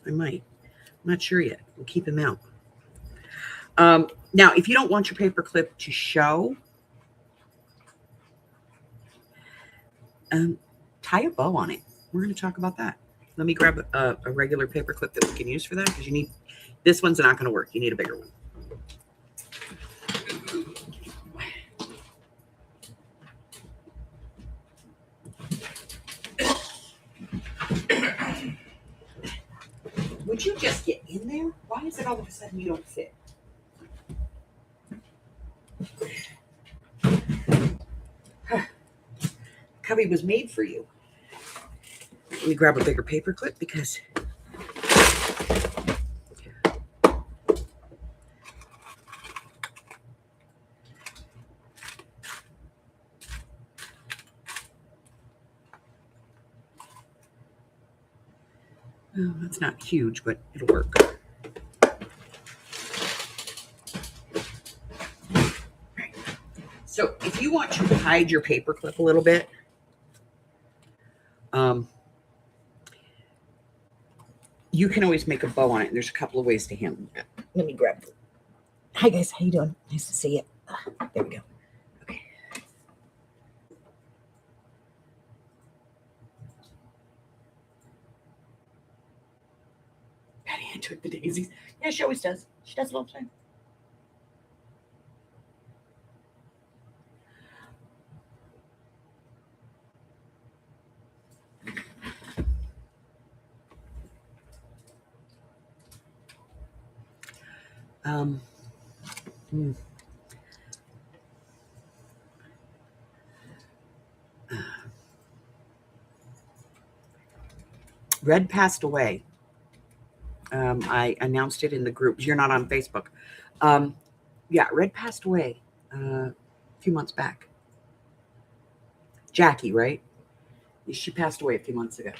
I might. I'm not sure yet. We'll keep him out. Now, if you don't want your paper clip to show, tie a bow on it. We're going to talk about that. Let me grab a regular paper clip that we can use for that, because this one's not going to work. You need a bigger one. Would you just get in there? Why is it all of a sudden you don't fit? Cubby was made for you. Let me grab a bigger paper clip because it's not huge, but it'll work. Right. So if you want to hide your paper clip a little bit, you can always make a bow on it. There's a couple of ways to handle that. Let me grab it. Hi guys, how you doing? Nice to see you. There we go. Okay. Patty Ann took the daisies. Yeah, she always does. She does it all the time. Red passed away. I announced it in the group. You're not on Facebook. Yeah, Red passed away a few months back. Jackie, right? She passed away a few months ago.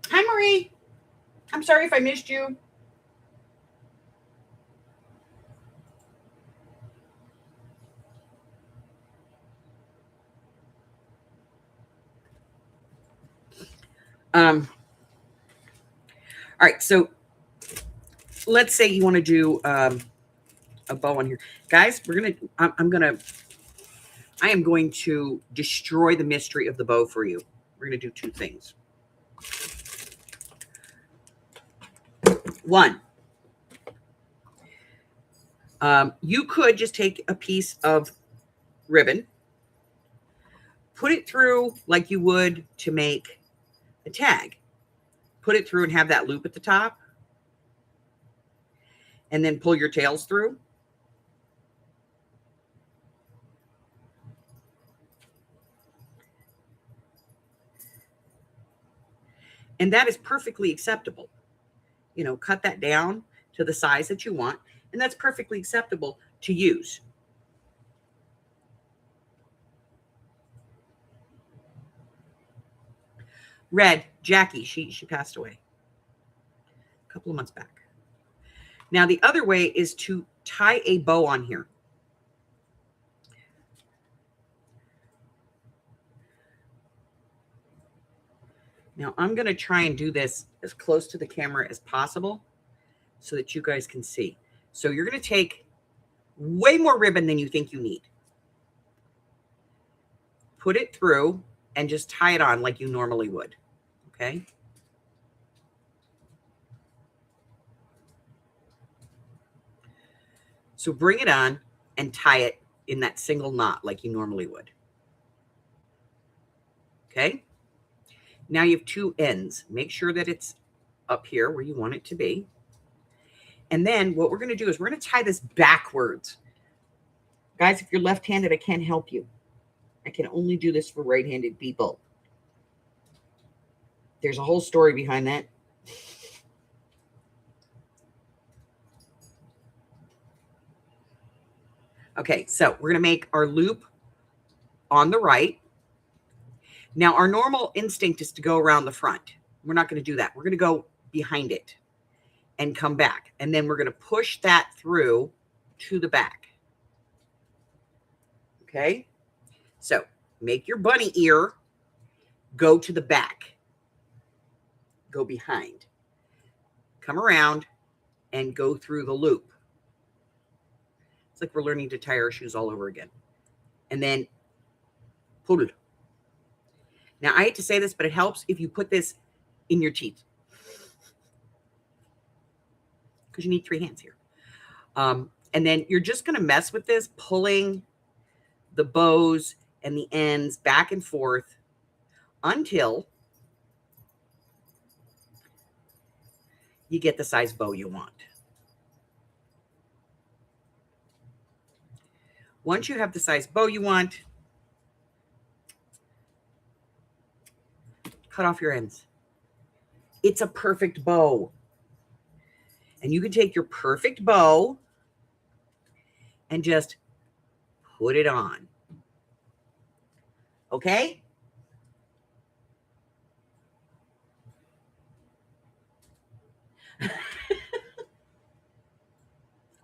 Hi, Marie. I'm sorry if I missed you. All right, so let's say you want to do a bow on here. Guys, I am going to destroy the mystery of the bow for you. We're going to do two things. One, you could just take a piece of ribbon, put it through like you would to make a tag. Put it through and have that loop at the top, and then pull your tails through. And that is perfectly acceptable. You know, cut that down to the size that you want, and that's perfectly acceptable to use. Red, Jackie, she passed away a couple of months back. Now, the other way is to tie a bow on here. Now, I'm going to try and do this as close to the camera as possible so that you guys can see. So you're going to take way more ribbon than you think you need. Put it through and just tie it on like you normally would, okay? So bring it on and tie it in that single knot like you normally would. Okay? Now you have two ends. Make sure that it's up here where you want it to be. And then what we're going to do is we're going to tie this backwards. Guys, if you're left-handed, I can't help you. I can only do this for right-handed people. There's a whole story behind that. Okay, so we're going to make our loop on the right. Now, our normal instinct is to go around the front. We're not going to do that. We're going to go behind it and come back. And then we're going to push that through to the back. Okay? So make your bunny ear go to the back. Go behind. Come around and go through the loop. It's like we're learning to tie our shoes all over again. And then pull it. Now, I hate to say this, but it helps if you put this in your teeth. Because you need 3 hands here. And then you're just going to mess with this, pulling the bows and the ends back and forth until you get the size bow you want. Once you have the size bow you want, cut off your ends. It's a perfect bow. And you can take your perfect bow and just put it on. Okay?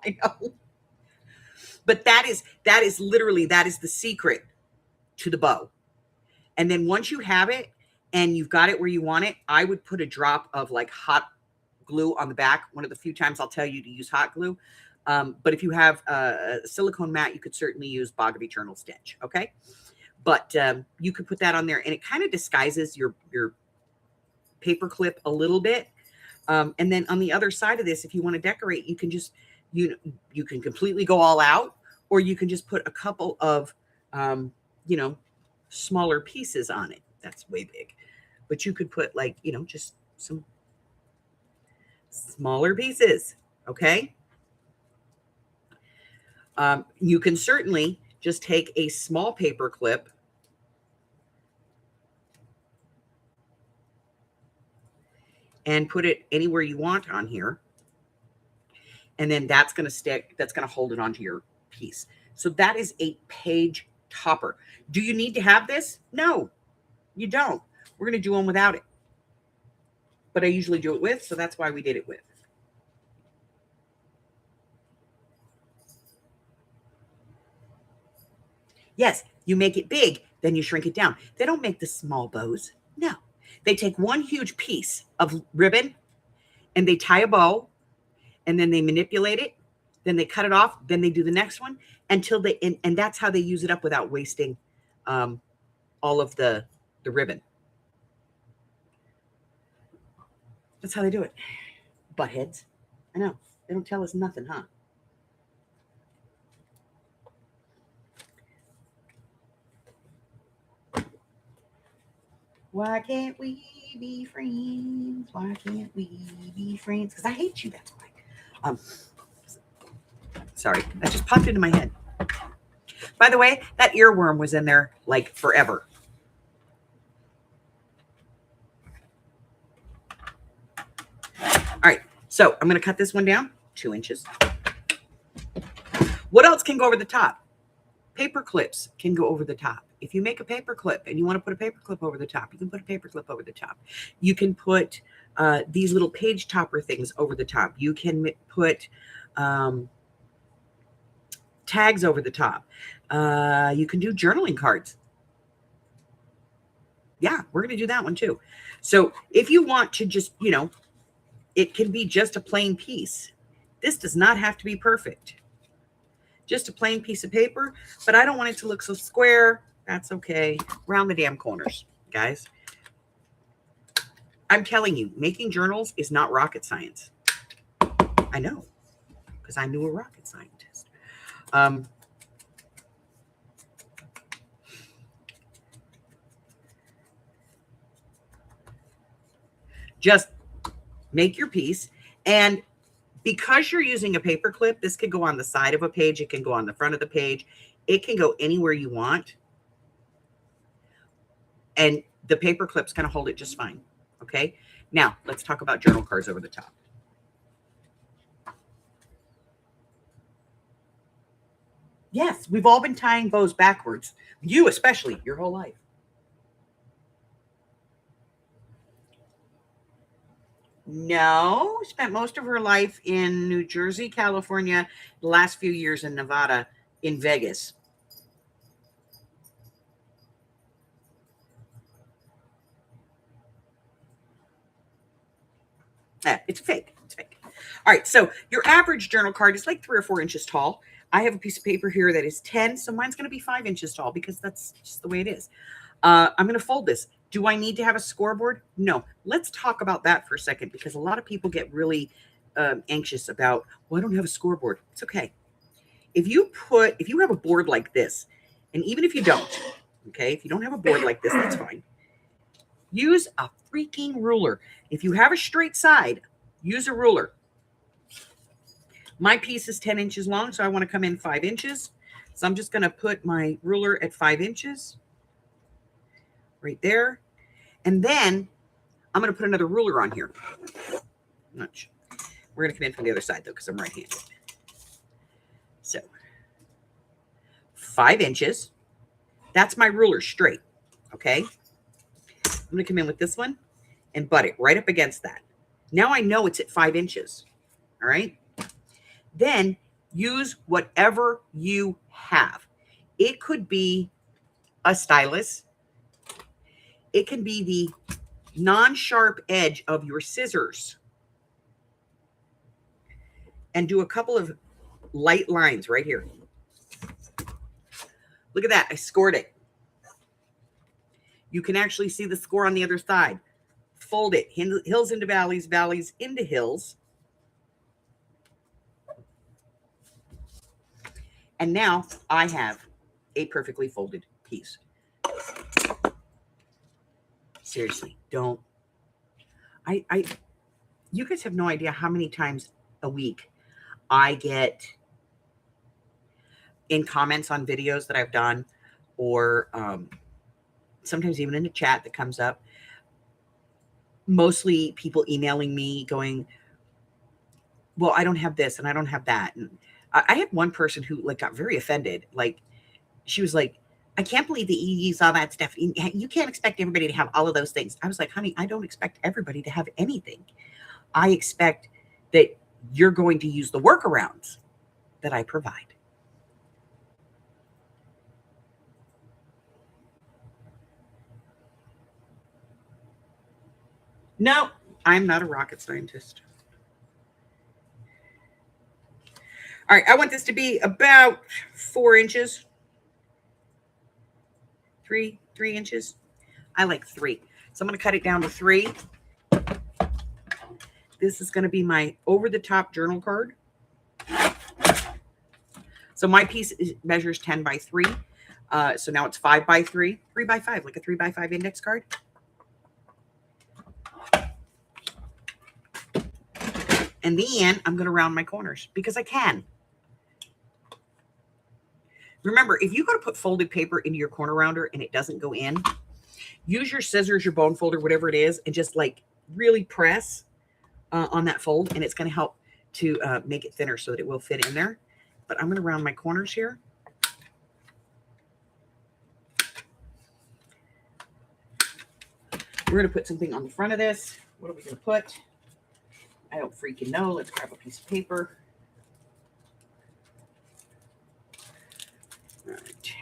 I know. But that is literally the secret to the bow. And then once you have it and you've got it where you want it, I would put a drop of like hot glue on the back. One of the few times I'll tell you to use hot glue. But if you have a silicone mat, you could certainly use Bog of Eternal Stench. Okay. But you could put that on there and it kind of disguises your paper clip a little bit. And then on the other side of this, if you want to decorate, you can just, you can completely go all out, or you can just put a couple of, smaller pieces on it. That's way big. But you could put like, just some smaller pieces. Okay. You can certainly just take a small paper clip and put it anywhere you want on here. And then that's going to stick, that's going to hold it onto your piece. So that is a page topper. Do you need to have this? No, you don't. We're going to do one without it. But I usually do it with, so that's why we did it with. Yes, you make it big, then you shrink it down. They don't make the small bows. No. They take one huge piece of ribbon and they tie a bow, and then they manipulate it, then they cut it off, then they do the next one until they, and that's how they use it up without wasting all of the ribbon. That's how they do it. Buttheads. I know. They don't tell us nothing, huh? Why can't we be friends? Why can't we be friends? Because I hate you, that's why. Sorry, that just popped into my head. By the way, that earworm was in there like forever. All right, so I'm going to cut this one down 2 inches. What else can go over the top? Paper clips can go over the top. If you make a paper clip and you want to put a paper clip over the top, you can put a paper clip over the top. You can put these little page topper things over the top. You can put tags over the top. You can do journaling cards. Yeah, we're going to do that one too. So if you want to just, you know, it can be just a plain piece. This does not have to be perfect. Just a plain piece of paper, but I don't want it to look so square. That's okay. Round the damn corners, guys. I'm telling you, making journals is not rocket science. I know, because I knew a rocket scientist. Just make your piece, and because you're using a paper clip, this could go on the side of a page. It can go on the front of the page. It can go anywhere you want. And the paper clip's going to hold it just fine. Okay. Now let's talk about journal cards over the top. Yes, we've all been tying bows backwards. You especially, your whole life. No, spent most of her life in New Jersey, California, the last few years in Nevada, in Vegas. It's fake. It's fake. All right, so your average journal card is like 3 or 4 inches tall. I have a piece of paper here that is 10, so mine's going to be 5 inches tall because that's just the way it is. I'm going to fold this. Do I need to have a scoreboard? No. Let's talk about that for a second, because a lot of people get really anxious about, well, I don't have a scoreboard. It's okay. If you have a board like this, and even if you don't, okay, if you don't have a board like this, that's fine. Use a freaking ruler. If you have a straight side, use a ruler. My piece is 10 inches long, so I want to come in 5 inches. So I'm just going to put my ruler at 5 inches right there. And then I'm going to put another ruler on here. We're going to come in from the other side, though, because I'm right-handed. So 5 inches. That's my ruler straight, okay? I'm going to come in with this one and butt it right up against that. Now I know it's at 5 inches, all right? Then use whatever you have. It could be a stylus. It can be the non-sharp edge of your scissors. And do a couple of light lines right here. Look at that. I scored it. You can actually see the score on the other side. Fold it. Hills into valleys, valleys into hills. And now I have a perfectly folded piece. Seriously, don't. You guys have no idea how many times a week I get in comments on videos that I've done, or sometimes even in the chat that comes up. Mostly people emailing me going, well, I don't have this and I don't have that. And I had one person who like got very offended. Like, she was like, I can't believe that you use all that stuff. You can't expect everybody to have all of those things. I was like, honey, I don't expect everybody to have anything. I expect that you're going to use the workarounds that I provide. No, I'm not a rocket scientist. All right, I want this to be about 4 inches. 3 inches. I like 3. So I'm going to cut it down to 3. This is going to be my over-the-top journal card. So my piece measures 10 by 3. So now it's 5 by 3, 3 by 5, like a 3 by 5 index card. And then I'm going to round my corners because I can. Remember, if you go to put folded paper into your corner rounder and it doesn't go in, use your scissors, your bone folder, whatever it is, and just like really press on that fold, and it's going to help to make it thinner so that it will fit in there. But I'm going to round my corners here. We're going to put something on the front of this. What are we going to put? I don't freaking know. Let's grab a piece of paper. All right.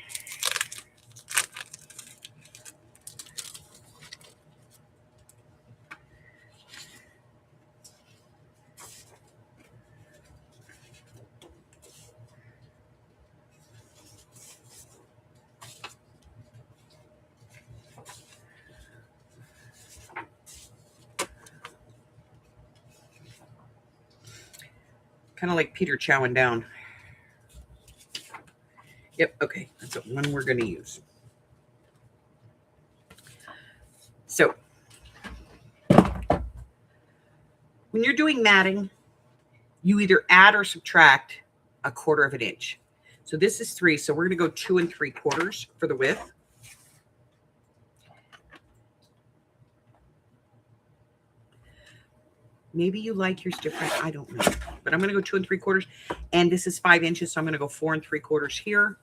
Kind of like Peter chowing down. Yep, okay, that's the one we're going to use. So, when you're doing matting, you either add or subtract 1/4 of an inch. So this is 3, so we're going to go 2 3/4 for the width. Maybe you like yours different. I don't know. But I'm going to go 2 3/4. And this is 5 inches, so I'm going to go 4 3/4 here.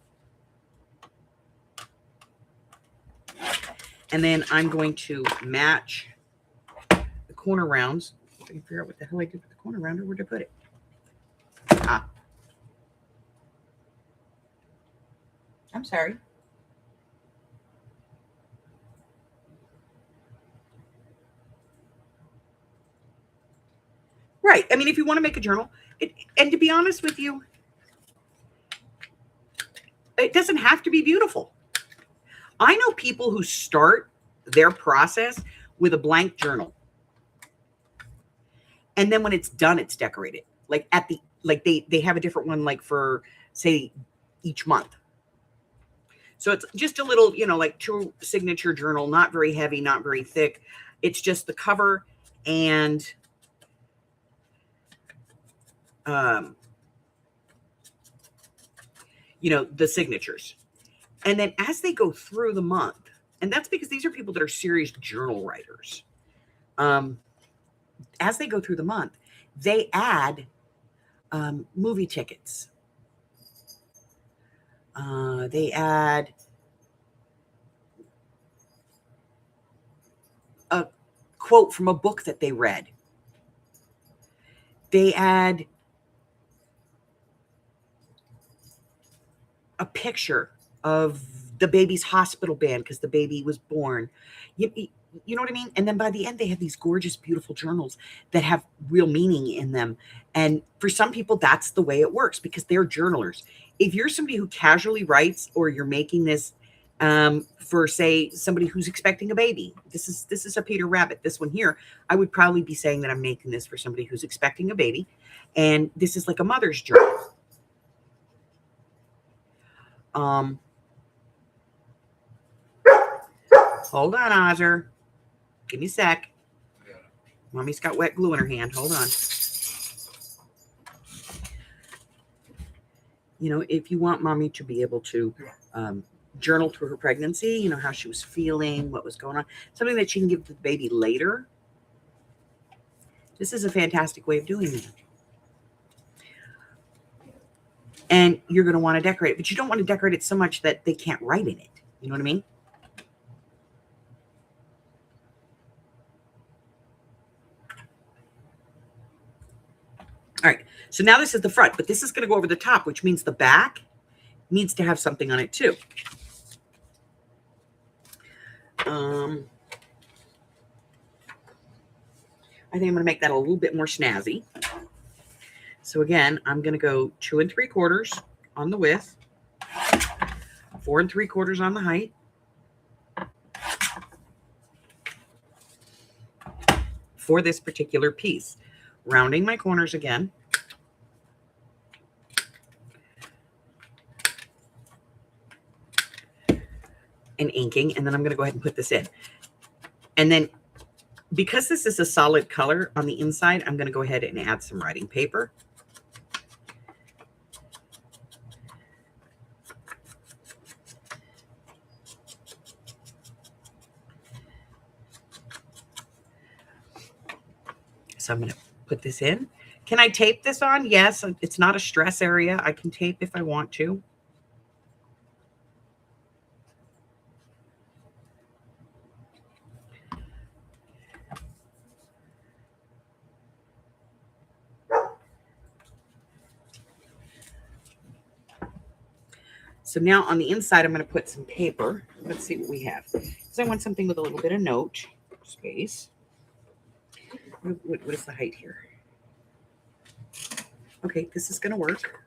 And then I'm going to match the corner rounds. I can figure out what the hell I did with the corner rounder. Where'd I put it? Ah. I'm sorry. Right. I mean, if you want to make a journal, and to be honest with you, it doesn't have to be beautiful. I know people who start their process with a blank journal. And then when it's done, it's decorated. Like they have a different one, like for, say, each month. So it's just a little, like true signature journal, not very heavy, not very thick. It's just the cover and the signatures. And then as they go through the month, and that's because these are people that are serious journal writers. As they go through the month, they add movie tickets. They add a quote from a book that they read. They add a picture of the baby's hospital band because the baby was born. You know what I mean? And then by the end, they have these gorgeous, beautiful journals that have real meaning in them. And for some people, that's the way it works because they're journalers. If you're somebody who casually writes, or you're making this for, say, somebody who's expecting a baby, this is a Peter Rabbit. This one here, I would probably be saying that I'm making this for somebody who's expecting a baby. And this is like a mother's journal. Hold on, Ozer. Give me a sec. Mommy's got wet glue in her hand. Hold on. You know, if you want mommy to be able to journal through her pregnancy, you know, how she was feeling, what was going on, something that she can give to the baby later. This is a fantastic way of doing it. And you're going to want to decorate it, but you don't want to decorate it so much that they can't write in it. You know what I mean? All right. So now this is the front, but this is going to go over the top, which means the back needs to have something on it too. I think I'm going to make that a little bit more snazzy. So again, I'm going to go 2 3/4 on the width, 4 3/4 on the height. For this particular piece, rounding my corners again. And inking, and then I'm going to go ahead and put this in. And then because this is a solid color on the inside, I'm going to go ahead and add some writing paper. So I'm going to put this in. Can I tape this on? Yes, it's not a stress area. I can tape if I want to. So now on the inside, I'm going to put some paper. Let's see what we have. So I want something with a little bit of note space. What is the height here? Okay, this is going to work.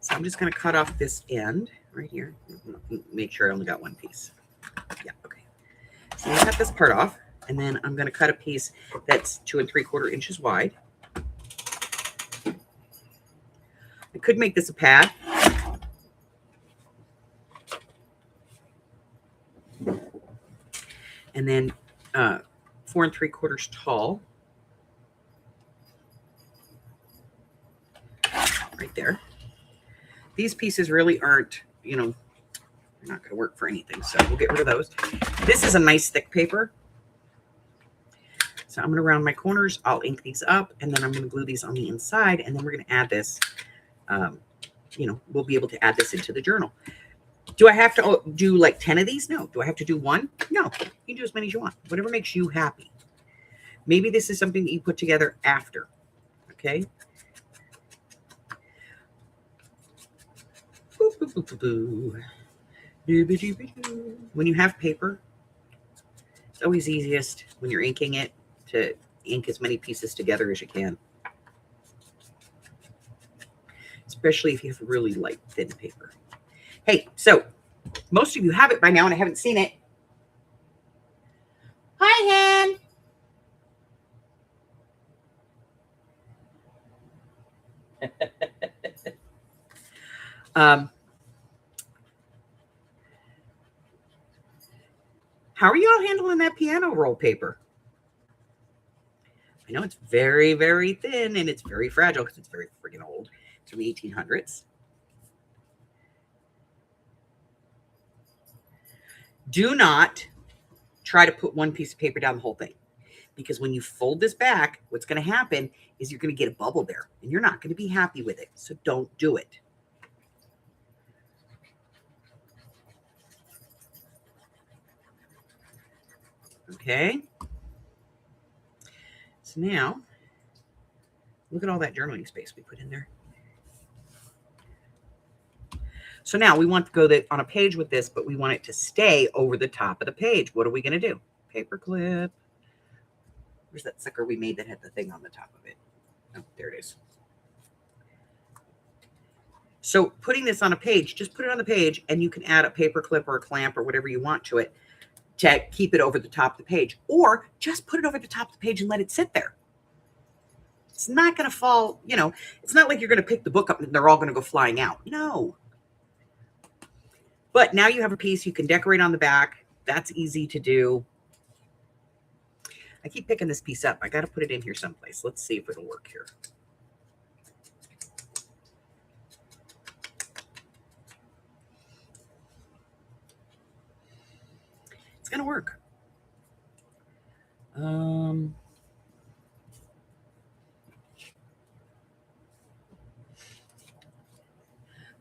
So I'm just going to cut off this end right here. Make sure I only got one piece. Yeah, okay. So I'm going to cut this part off, and then I'm going to cut a piece that's 2 3/4 inches wide. I could make this a pad. And then 4 3/4 tall. Right there. These pieces really aren't, you know, they're not going to work for anything. So we'll get rid of those. This is a nice thick paper. So I'm going to round my corners. I'll ink these up, and then I'm going to glue these on the inside, and then we're going to add this. You know, we'll be able to add this into the journal. Do I have to do like 10 of these? No. Do I have to do one? No. You can do as many as you want. Whatever makes you happy. Maybe this is something that you put together after. Okay. When you have paper, it's always easiest when you're inking it to ink as many pieces together as you can. Especially if you have really light, thin paper. Hey, so most of you have it by now and I haven't seen it. Hi, Hen. How are y'all handling that piano roll paper? I know it's very, very thin and it's very fragile because it's very friggin' old. It's from the 1800s. Do not try to put one piece of paper down the whole thing, because when you fold this back, what's going to happen is you're going to get a bubble there and you're not going to be happy with it. So don't do it. Okay. So now, look at all that journaling space we put in there. So now we want to go on a page with this, but we want it to stay over the top of the page. What are we going to do? Paper clip. Where's that sucker we made that had the thing on the top of it? Oh, there it is. So putting this on a page, just put it on the page and you can add a paper clip or a clamp or whatever you want to it to keep it over the top of the page. Or just put it over the top of the page and let it sit there. It's not going to fall, you know, it's not like you're going to pick the book up and they're all going to go flying out. No. But now you have a piece you can decorate on the back. That's easy to do. I keep picking this piece up. I got to put it in here someplace. Let's see if it'll work here. going to work.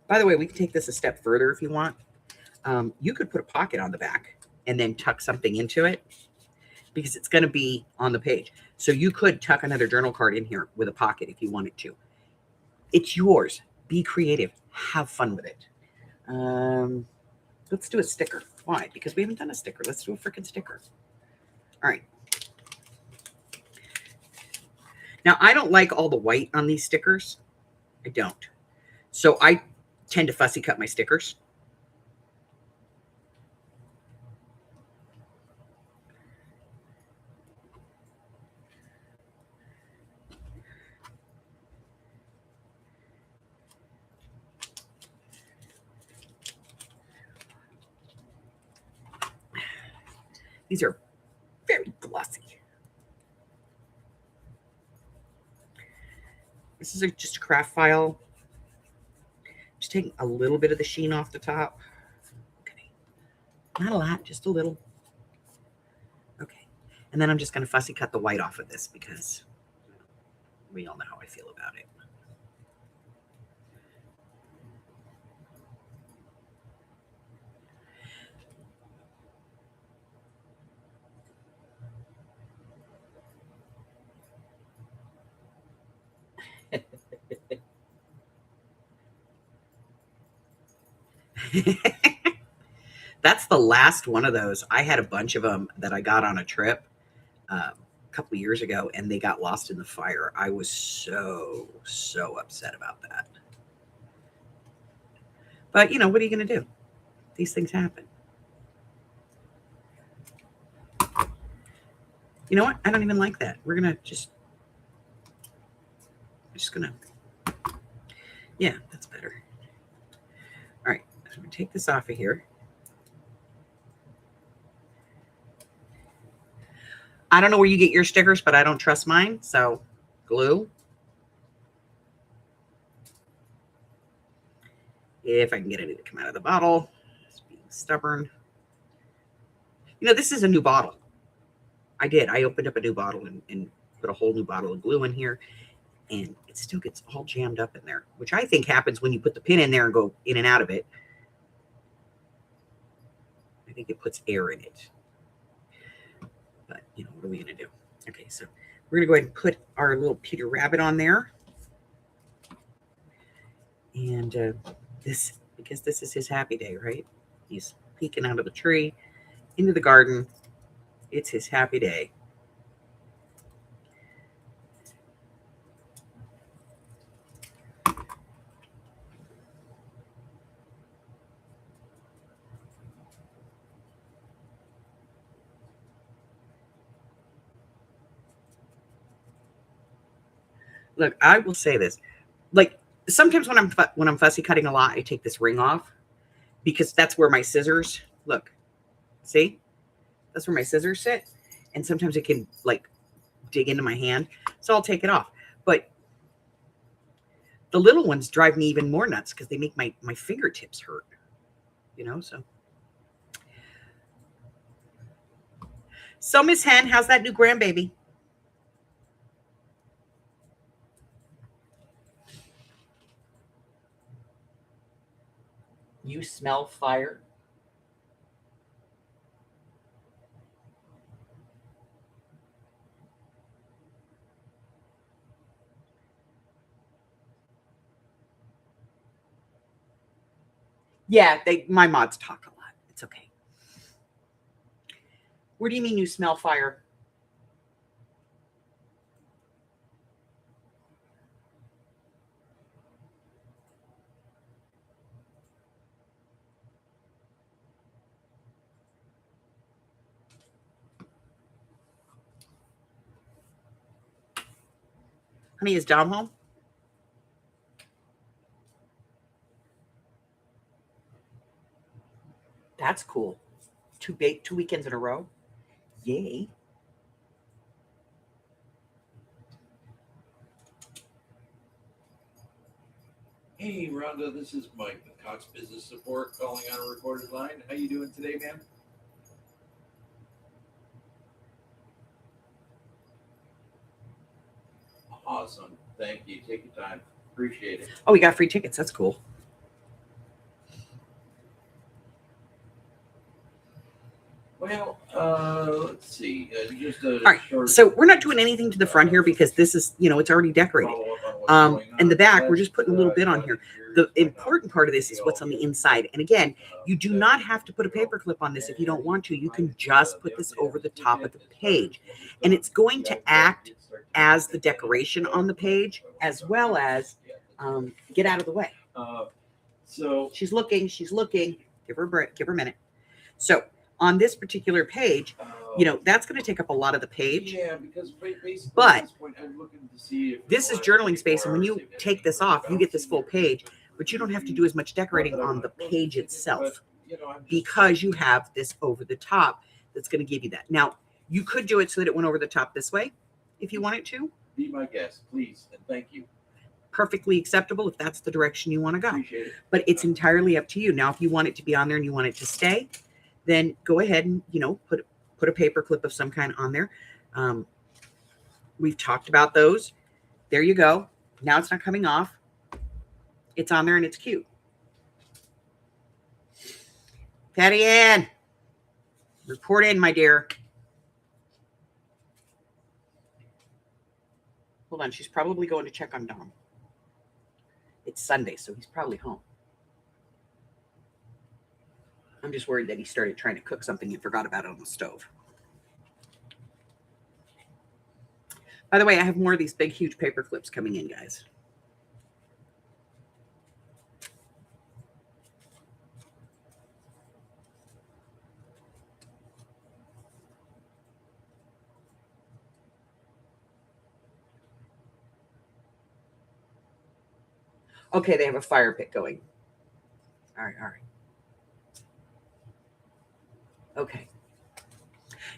By the way, we can take this a step further if you want. You could put a pocket on the back and then tuck something into it because it's going to be on the page. So you could tuck another journal card in here with a pocket if you wanted to. It's yours. Be creative. Have fun with it. Let's do a sticker. Why? Because we haven't done a sticker. Let's do a freaking sticker. All right. Now, I don't like all the white on these stickers. I don't. So I tend to fussy cut my stickers. These are very glossy. This is just a craft file. Just taking a little bit of the sheen off the top. Okay. Not a lot, just a little. Okay. And then I'm just going to fussy cut the white off of this because we all know how I feel about it. That's the last one of those. I had a bunch of them that I got on a trip a couple of years ago, and they got lost in the fire. I was so upset about that. But, you know, what are you going to do? These things happen. You know what? I don't even like that. We're going to just going to, yeah, that's better. All right, I'm going to take this off of here. I don't know where you get your stickers, but I don't trust mine. So glue. If I can get it to come out of the bottle. It's being stubborn. You know, this is a new bottle. I did. I opened up a new bottle and put a whole new bottle of glue in here. And it still gets all jammed up in there, which I think happens when you put the pin in there and go in and out of it. I think it puts air in it. But, you know, what are we going to do? Okay, so we're going to go ahead and put our little Peter Rabbit on there. And this, because this is his happy day, right? He's peeking out of the tree into the garden. It's his happy day. Look, I will say this. Like, sometimes when I'm fussy cutting a lot, I take this ring off because that's where my scissors, look, see? That's where my scissors sit. And sometimes it can, like, dig into my hand. So I'll take it off. But the little ones drive me even more nuts because they make my fingertips hurt. You know, So, Miss Hen, how's that new grandbaby? You smell fire? Yeah, my mods talk a lot. It's okay. Where do you mean you smell fire? Honey, is Dom home? That's cool. 2 weekends in a row. Yay. Hey, Rhonda, this is Mike, the Cox Business Support, calling on a recorded line. How you doing today, ma'am? Thank you. Take your time. Appreciate it. Oh, we got free tickets. That's cool. Well, let's see. Just a All right. short So we're not doing anything to the front here because this is, it's already decorated. follow-up on what's going And the on. back, we're That's, just putting a little bit on here. The here's important part of this is what's on the inside. And again, you do not have to put a paper clip on this if you don't want to. You can just put this over the top of the page. And it's going to act as the decoration on the page, as well as get out of the way. So She's looking. Give her a minute. So on this particular page, that's going to take up a lot of the page. yeah, because basically But at this point, I'm looking to see if this is journaling space. And when you take this off, you get this full page, but you don't have to do as much decorating on the page itself because you have this over the top that's going to give you that. Now, you could do it so that it went over the top this way if you wanted to. Be my guest, please, and thank you. Perfectly acceptable if that's the direction you want to go. Appreciate it. But it's entirely up to you. Now, if you want it to be on there and you want it to stay, then go ahead and, put a paper clip of some kind on there. We've talked about those. There you go. Now it's not coming off. It's on there and it's cute. Patty Ann, report in, my dear. Hold on. She's probably going to check on Dom. It's Sunday, so he's probably home. I'm just worried that he started trying to cook something and forgot about it on the stove. By the way, I have more of these big, huge paper clips coming in, guys. Okay, they have a fire pit going. All right. Okay.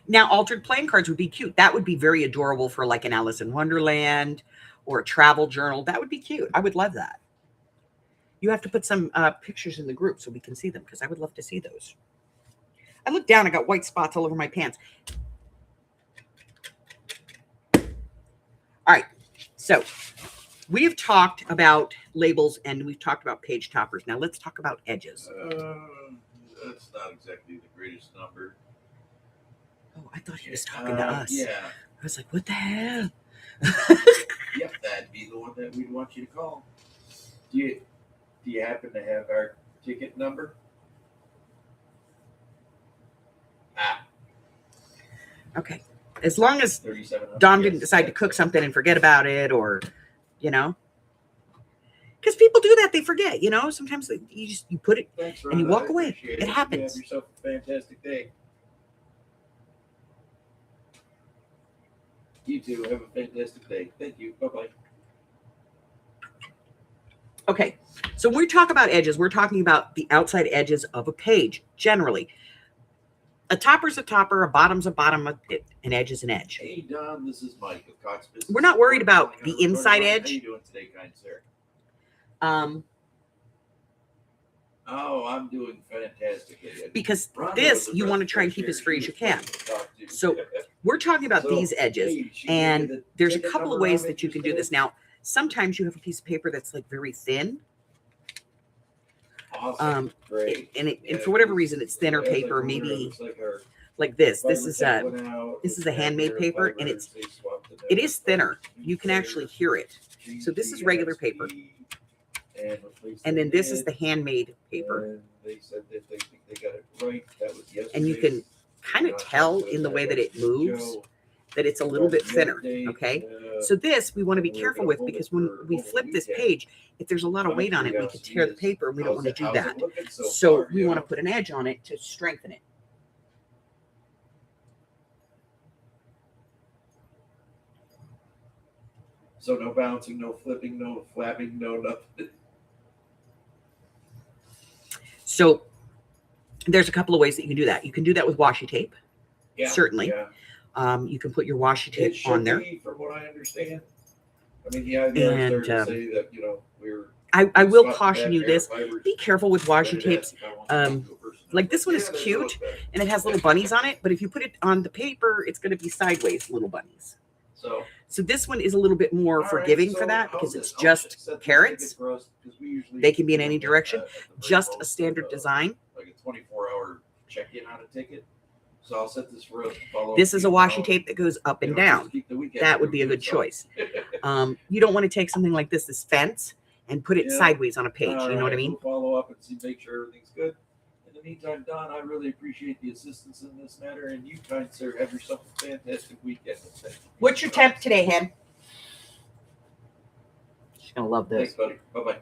Now, altered playing cards would be cute. That would be very adorable for like an Alice in Wonderland or a travel journal. That would be cute. I would love that. You have to put some pictures in the group so we can see them because I would love to see those. I looked down. I got white spots all over my pants. All right. So we have talked about labels and we've talked about page toppers. Now let's talk about edges. That's not exactly the greatest number. Oh, I thought he was talking to us. Yeah. I was like, what the hell? Yep, that'd be the one that we'd want you to call. Do you happen to have our ticket number? Okay. As long as 3700. Dom didn't decide to cook something and forget about it or, because people do that. They forget, sometimes you put it Thanks, and you Rhonda. walk I away. appreciate It happens. You have yourself a fantastic day. You too. Have a fantastic day. Thank you. Bye-bye. Okay. So when we talk about edges, we're talking about the outside edges of a page, generally. A topper's a topper, a bottom's a bottom, an edge is an edge. Hey, Don, this is Mike of Cox Business. We're not worried about the inside How edge. you doing today, kind sir? Oh, I'm doing fantastically. Because Rhonda this, was the you best want to try and keep as cashier. free as She you was can. fun to talk to. So we're talking about So, these edges, hey, she and gave you the there's a ticket couple of number ways on that you it can do this. today? Now, sometimes you have a piece of paper that's like very thin, Awesome. Great. and for whatever reason, it's thinner As I paper, told her, maybe it looks like our like this. This fiber is tech a went out. this is a It's handmade fiber, paper, fiber, and it's they swapped it it out. is thinner. You can actually hear it. So this is regular paper, and then this is the handmade paper, And they said that they think they got it right. That was yesterday. and you can kind of tell in the way that it moves that it's a little bit thinner. Okay. So this we want to be careful with because when we flip this page, if there's a lot of weight on it, we could tear the paper and we don't want to do that. So we want to put an edge on it to strengthen it. So no bouncing, no flipping, no flapping, no nothing. So there's a couple of ways that you can do that. You can do that with washi tape. Yeah, Certainly. Yeah. You can put your washi It tape should on there. be, from what I understand. I mean, yeah, they're And, starting to say that, we're. I will swapping caution back you air this. fibers. Be careful with washi But it tapes. has to go on Um, to a person. like this one is Yeah, that's cute, what that- and it has little bunnies on it. But if you put it on the paper, it's going to be sideways little bunnies. So So this one is a little bit more forgiving for that because it's just carrots. They can be in any direction. Just a standard design. Like a 24-hour check-in on a ticket. So I'll set this for us to follow. This is a washi tape that goes up and down. That would be a good choice. You don't want to take something like this fence, and put it sideways on a page. You know what I mean? We'll follow up and make sure everything's good. In the meantime, Don, I really appreciate the assistance in this matter, and you, kind sir, have yourself a fantastic weekend. What's your temp today, Hen? She's gonna love this. Thanks, buddy. Bye-bye.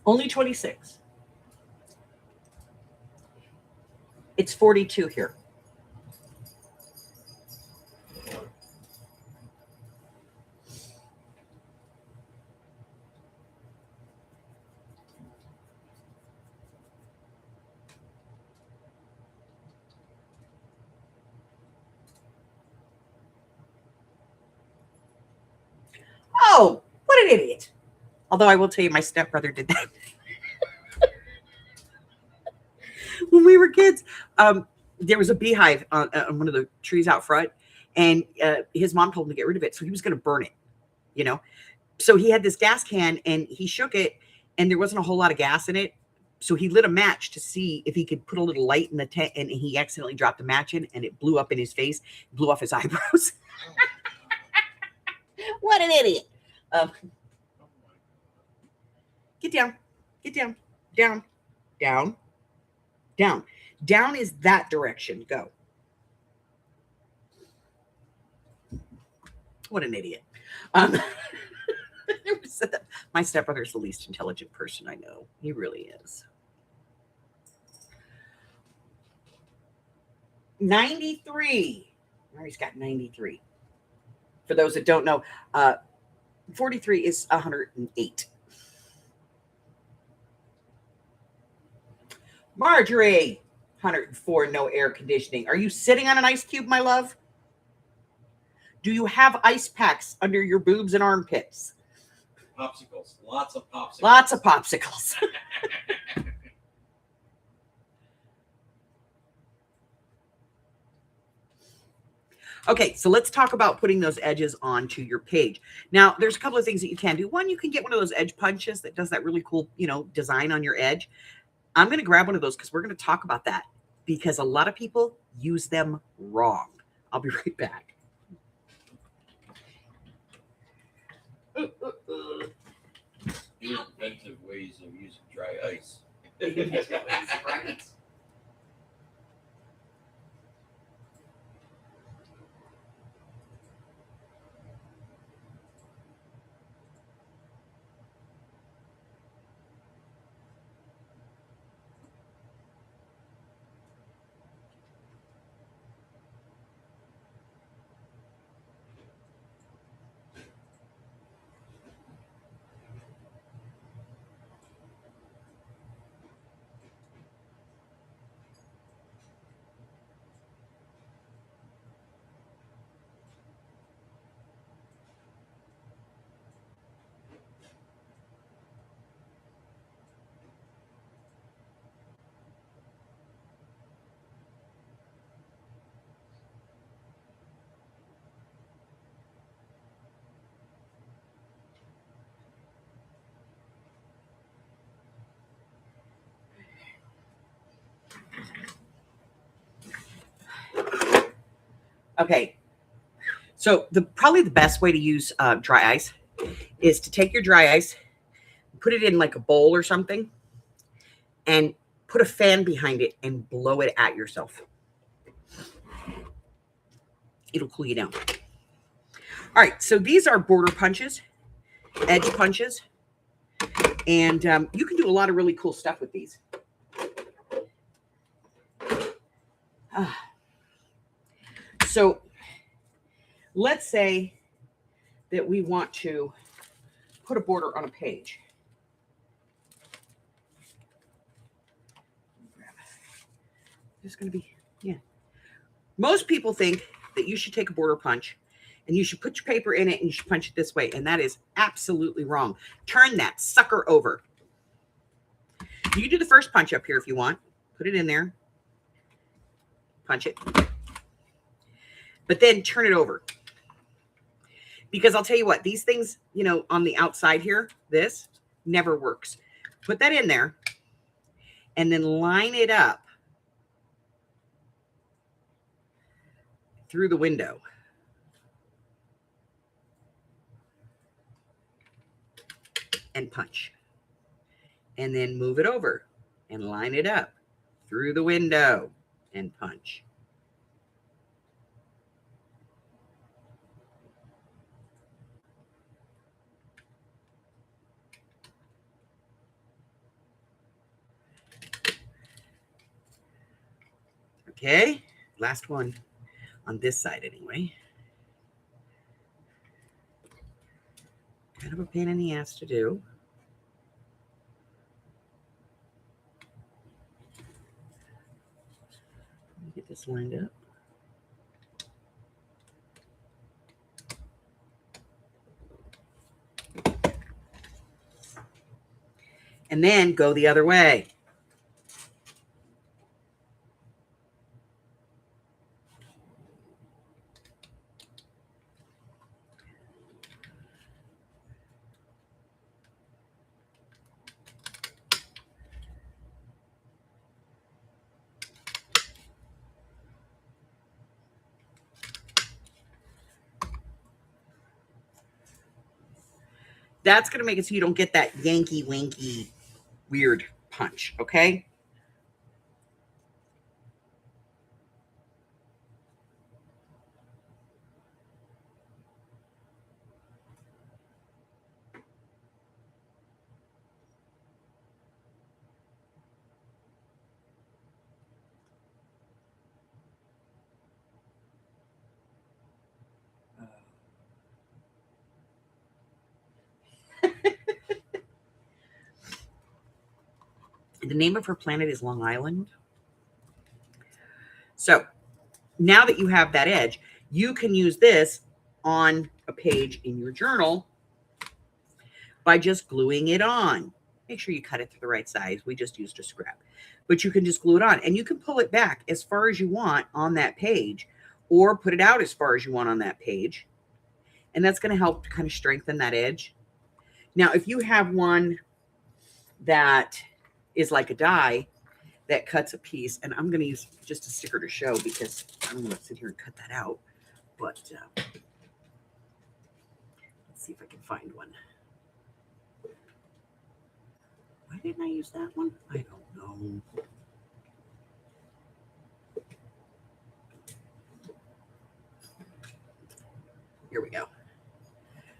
Only 26. It's 42 here. Oh, what an idiot. Although I will tell you, my stepbrother did that. When we were kids, there was a beehive on one of the trees out front, and his mom told him to get rid of it, so he was going to burn it, you know. So he had this gas can, and he shook it, and there wasn't a whole lot of gas in it. So he lit a match to see if he could put a little light in the tent, and he accidentally dropped the match in, and it blew up in his face, blew off his eyebrows. What an idiot. Get down, get down, down, down, down. Down is that direction. Go. What an idiot. My stepbrother is the least intelligent person I know. He really is. 93. Mary's got 93. For those that don't know, 43 is 108. Marjorie, 104, no air conditioning. Are you sitting on an ice cube, my love? Do you have ice packs under your boobs and armpits? Popsicles. Lots of popsicles. Lots of popsicles. Okay, so let's talk about putting those edges onto your page. Now, there's a couple of things that you can do. One, you can get one of those edge punches that does that really cool, design on your edge. I'm going to grab one of those because we're going to talk about that because a lot of people use them wrong. I'll be right back. Inventive ways of using dry ice. Okay, so probably the best way to use dry ice is to take your dry ice, put it in like a bowl or something, and put a fan behind it and blow it at yourself. It'll cool you down. All right, so these are border punches, edge punches. And you can do a lot of really cool stuff with these. So let's say that we want to put a border on a page. There's going to be, yeah. Most people think that you should take a border punch and you should put your paper in it and you should punch it this way. And that is absolutely wrong. Turn that sucker over. You can do the first punch up here if you want. Put it in there. Punch it. But then turn it over. Because I'll tell you what, these things, you know, on the outside here, this never works. Put that in there and then line it up through the window. And punch. And then move it over and line it up through the window and punch. Okay, last one on this side anyway. Kind of a pain in the ass to do. Let me get this lined up. And then go the other way. That's going to make it so you don't get that Yankee wanky weird punch, okay? The name of her planet is Long Island. So now that you have that edge, you can use this on a page in your journal by just gluing it on. Make sure you cut it to the right size. We just used a scrap. But you can just glue it on. And you can pull it back as far as you want on that page or put it out as far as you want on that page. And that's going to help to kind of strengthen that edge. Now, if you have one that is like a die that cuts a piece, and I'm going to use just a sticker to show because I'm going to sit here and cut that out. But let's see if I can find one. Why didn't I use that one? I don't know. Here we go.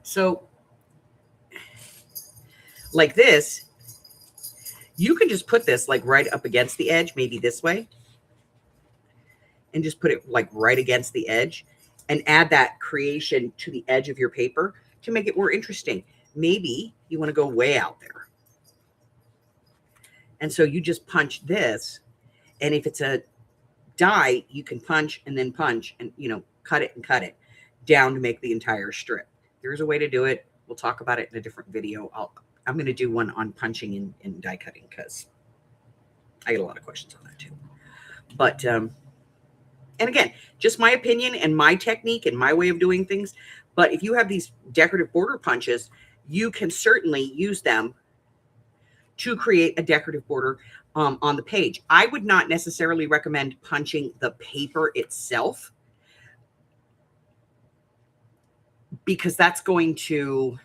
So, like this, you can just put this like right up against the edge, maybe this way, and just put it like right against the edge and add that creation to the edge of your paper to make it more interesting. Maybe you want to go way out there. And so you just punch this, and if it's a die, you can punch and then punch and, you know, cut it down to make the entire strip. There's a way to do it. We'll talk about it in a different video. I'm going to do one on punching and die cutting because I get a lot of questions on that too. But, and again, just my opinion and my technique and my way of doing things. But if you have these decorative border punches, you can certainly use them to create a decorative border on the page. I would not necessarily recommend punching the paper itself because that's going to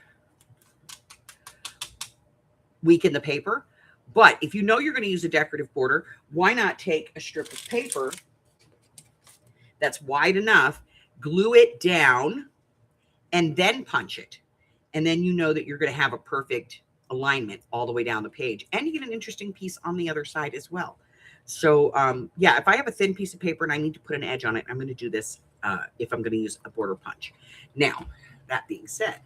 weaken the paper. But if you know you're going to use a decorative border, why not take a strip of paper that's wide enough, glue it down, and then punch it. And then you know that you're going to have a perfect alignment all the way down the page. And you get an interesting piece on the other side as well. So yeah, if I have a thin piece of paper and I need to put an edge on it, I'm going to do this if I'm going to use a border punch. Now, that being said,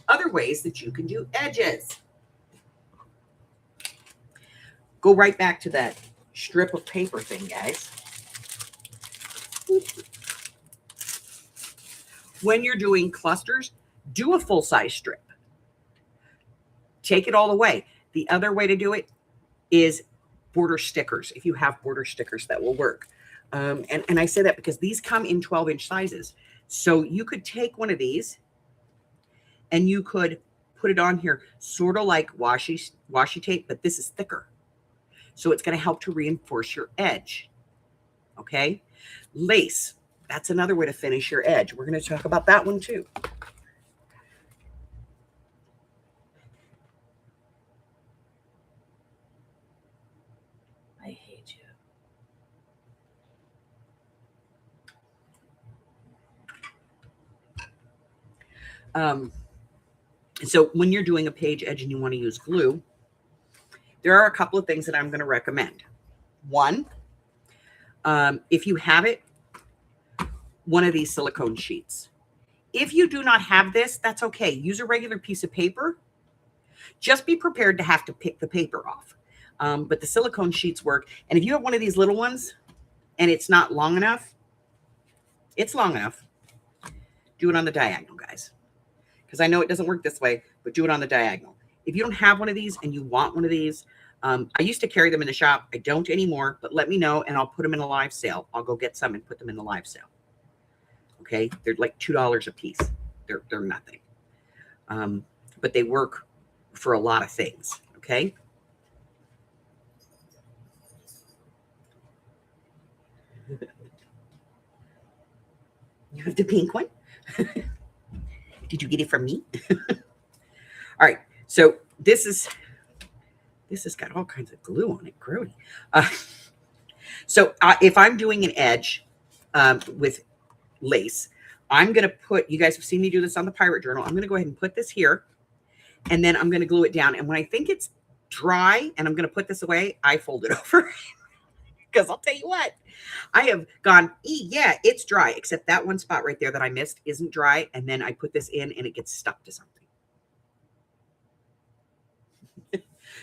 other ways that you can do edges. Go right back to that strip of paper thing, guys. When you're doing clusters, do a full-size strip. Take it all the way. The other way to do it is border stickers. If you have border stickers, that will work. And I say that because these come in 12-inch sizes. So you could take one of these and you could put it on here, sort of like washi tape, but this is thicker. So it's going to help to reinforce your edge. Okay? Lace. That's another way to finish your edge. We're going to talk about that one too. I hate you. So when you're doing a page edge and you want to use glue, there are a couple of things that I'm going to recommend. One, if you have it, one of these silicone sheets. If you do not have this, that's okay. Use a regular piece of paper. Just be prepared to have to pick the paper off. But the silicone sheets work. And if you have one of these little ones and it's not long enough, it's long enough. Do it on the diagonal, guys. Because I know it doesn't work this way, but do it on the diagonal. If you don't have one of these and you want one of these, I used to carry them in the shop. I don't anymore, but let me know and I'll put them in a live sale. I'll go get some and put them in the live sale. Okay, they're like $2 a piece. They're nothing. But they work for a lot of things. Okay. You have the pink one? Did you get it from me? All right. So this has got all kinds of glue on it. Grody. So if I'm doing an edge with lace, I'm going to put, you guys have seen me do this on the Pirate Journal. I'm going to go ahead and put this here and then I'm going to glue it down. And when I think it's dry and I'm going to put this away, I fold it over because I'll tell you what, I have gone, yeah, it's dry, except that one spot right there that I missed isn't dry. And then I put this in and it gets stuck to something.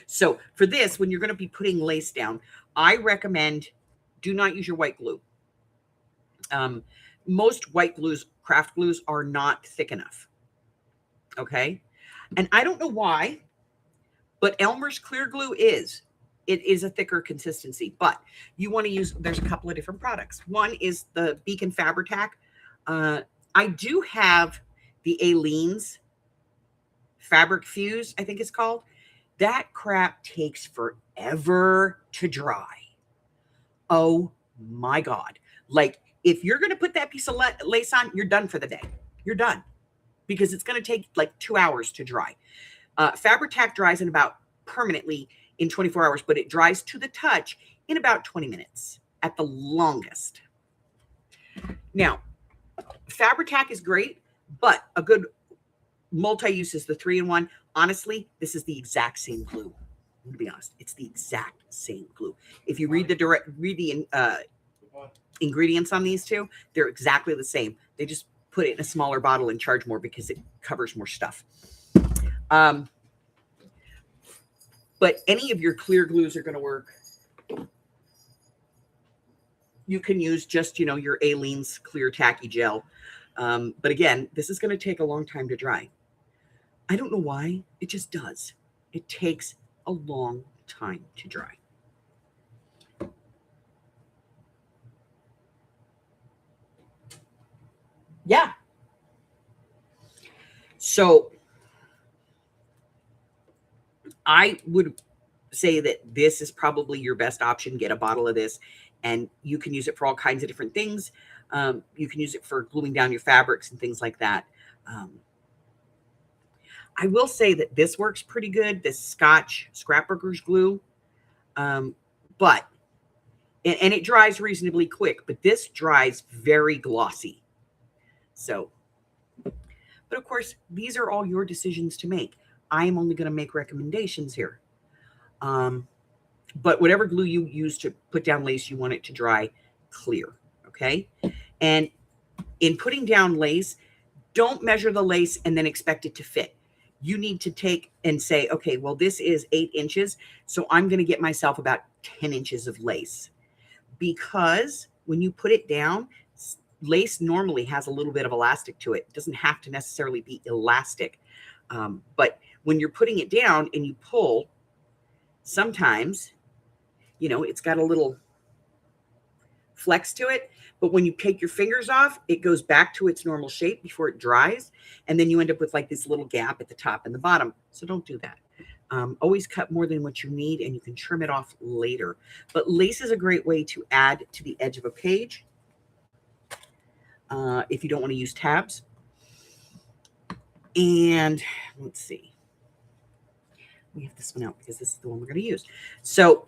So for this, when you're going to be putting lace down, I recommend do not use your white glue. Most white glues, craft glues, are not thick enough. Okay. And I don't know why, but Elmer's clear glue is. It is a thicker consistency, but you want to use, there's a couple of different products. One is the Beacon Fabri-Tac. I do have the Aleene's Fabric Fuse, I think it's called. That crap takes forever to dry. Oh my God. Like, if you're going to put that piece of lace on, you're done for the day. You're done. Because it's going to take like 2 hours to dry. Fabri-Tac dries in about permanently in 24 hours, but it dries to the touch in about 20 minutes at the longest. Now, Fabri-Tac is great, but a good multi-use is the 3-in-1. Honestly, this is the exact same glue. To be honest, it's the exact same glue. If you read the ingredients on these two, they're exactly the same. They just put it in a smaller bottle and charge more because it covers more stuff. But any of your clear glues are going to work. You can use just, your Aleene's clear tacky gel. But again, this is going to take a long time to dry. I don't know why. It just does. It takes a long time to dry. Yeah. So I would say that this is probably your best option. Get a bottle of this and you can use it for all kinds of different things. You can use it for gluing down your fabrics and things like that. I will say that this works pretty good, this Scotch Scrapbooker's glue. But it dries reasonably quick, but this dries very glossy. So, but of course, these are all your decisions to make. I'm only going to make recommendations here. But whatever glue you use to put down lace, you want it to dry clear, okay? And in putting down lace, don't measure the lace and then expect it to fit. You need to take and say, okay, well, this is 8 inches, so I'm going to get myself about 10 inches of lace. Because when you put it down, lace normally has a little bit of elastic to it. It doesn't have to necessarily be elastic. But when you're putting it down and you pull, sometimes, you know, it's got a little flex to it. But when you take your fingers off, it goes back to its normal shape before it dries. And then you end up with like this little gap at the top and the bottom. So don't do that. Always cut more than what you need, and you can trim it off later. But lace is a great way to add to the edge of a page if you don't want to use tabs. And let's see. We have this one out because this is the one we're going to use. So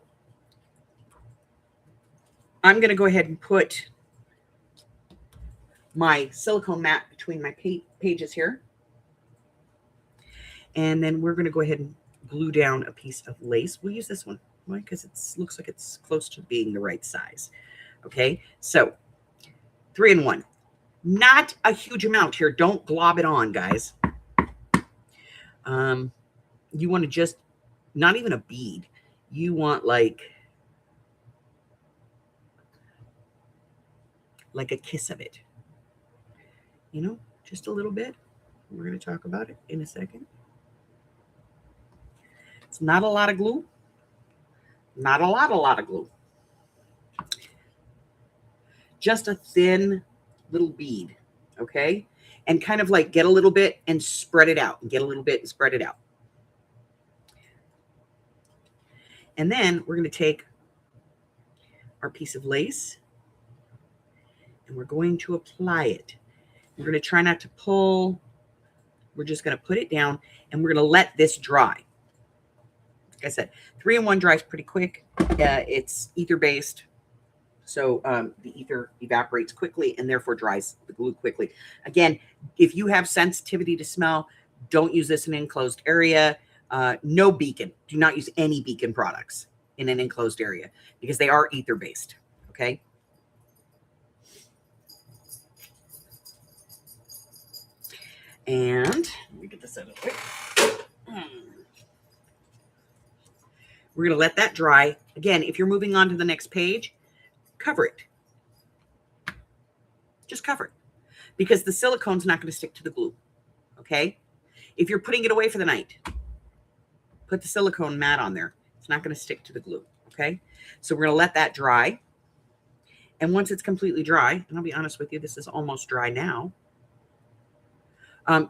I'm going to go ahead and put my silicone mat between my pages here. And then we're going to go ahead and glue down a piece of lace. We'll use this one. Why? Because it looks like it's close to being the right size. Okay, so 3 and 1. Not a huge amount here. Don't glob it on, guys. You want to just, not even a bead. You want like a kiss of it. You know, just a little bit. We're going to talk about it in a second. It's not a lot of glue. Not a lot of glue. Just a thin little bead, okay? And kind of like get a little bit and spread it out. And get a little bit and spread it out. And then we're going to take our piece of lace and we're going to apply it. We're going to try not to pull. We're just going to put it down and we're going to let this dry. Like I said, 3 and 1 dries pretty quick. It's ether based. So the ether evaporates quickly and therefore dries the glue quickly. Again, if you have sensitivity to smell, don't use this in an enclosed area. No beacon. Do not use any beacon products in an enclosed area because they are ether based. Okay. And let me get this out of the way. We're going to let that dry. Again, if you're moving on to the next page, cover it. Just cover it because the silicone's not going to stick to the glue. Okay. If you're putting it away for the night, put the silicone mat on there. It's not going to stick to the glue. Okay. So we're going to let that dry. And once it's completely dry, and I'll be honest with you, this is almost dry now.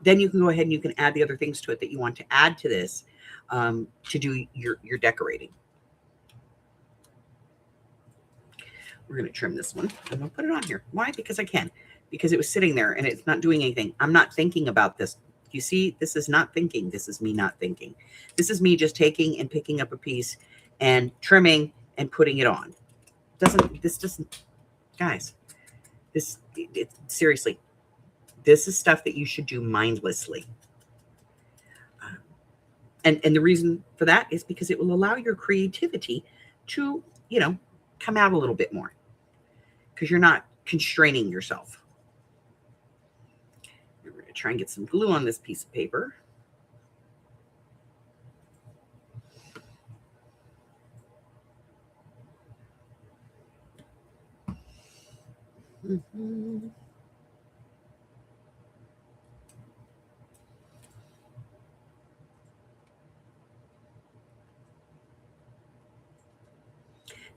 Then you can go ahead and you can add the other things to it that you want to add to this to do your decorating. We're going to trim this one. I'm going to put it on here. Why? Because I can. Because it was sitting there and it's not doing anything. I'm not thinking about this. You see, this is not thinking. This is me not thinking. This is me just taking and picking up a piece and trimming and putting it on. This doesn't, guys, seriously, this is stuff that you should do mindlessly. And the reason for that is because it will allow your creativity to, you know, come out a little bit more because you're not constraining yourself. We're going to try and get some glue on this piece of paper. Mm-hmm.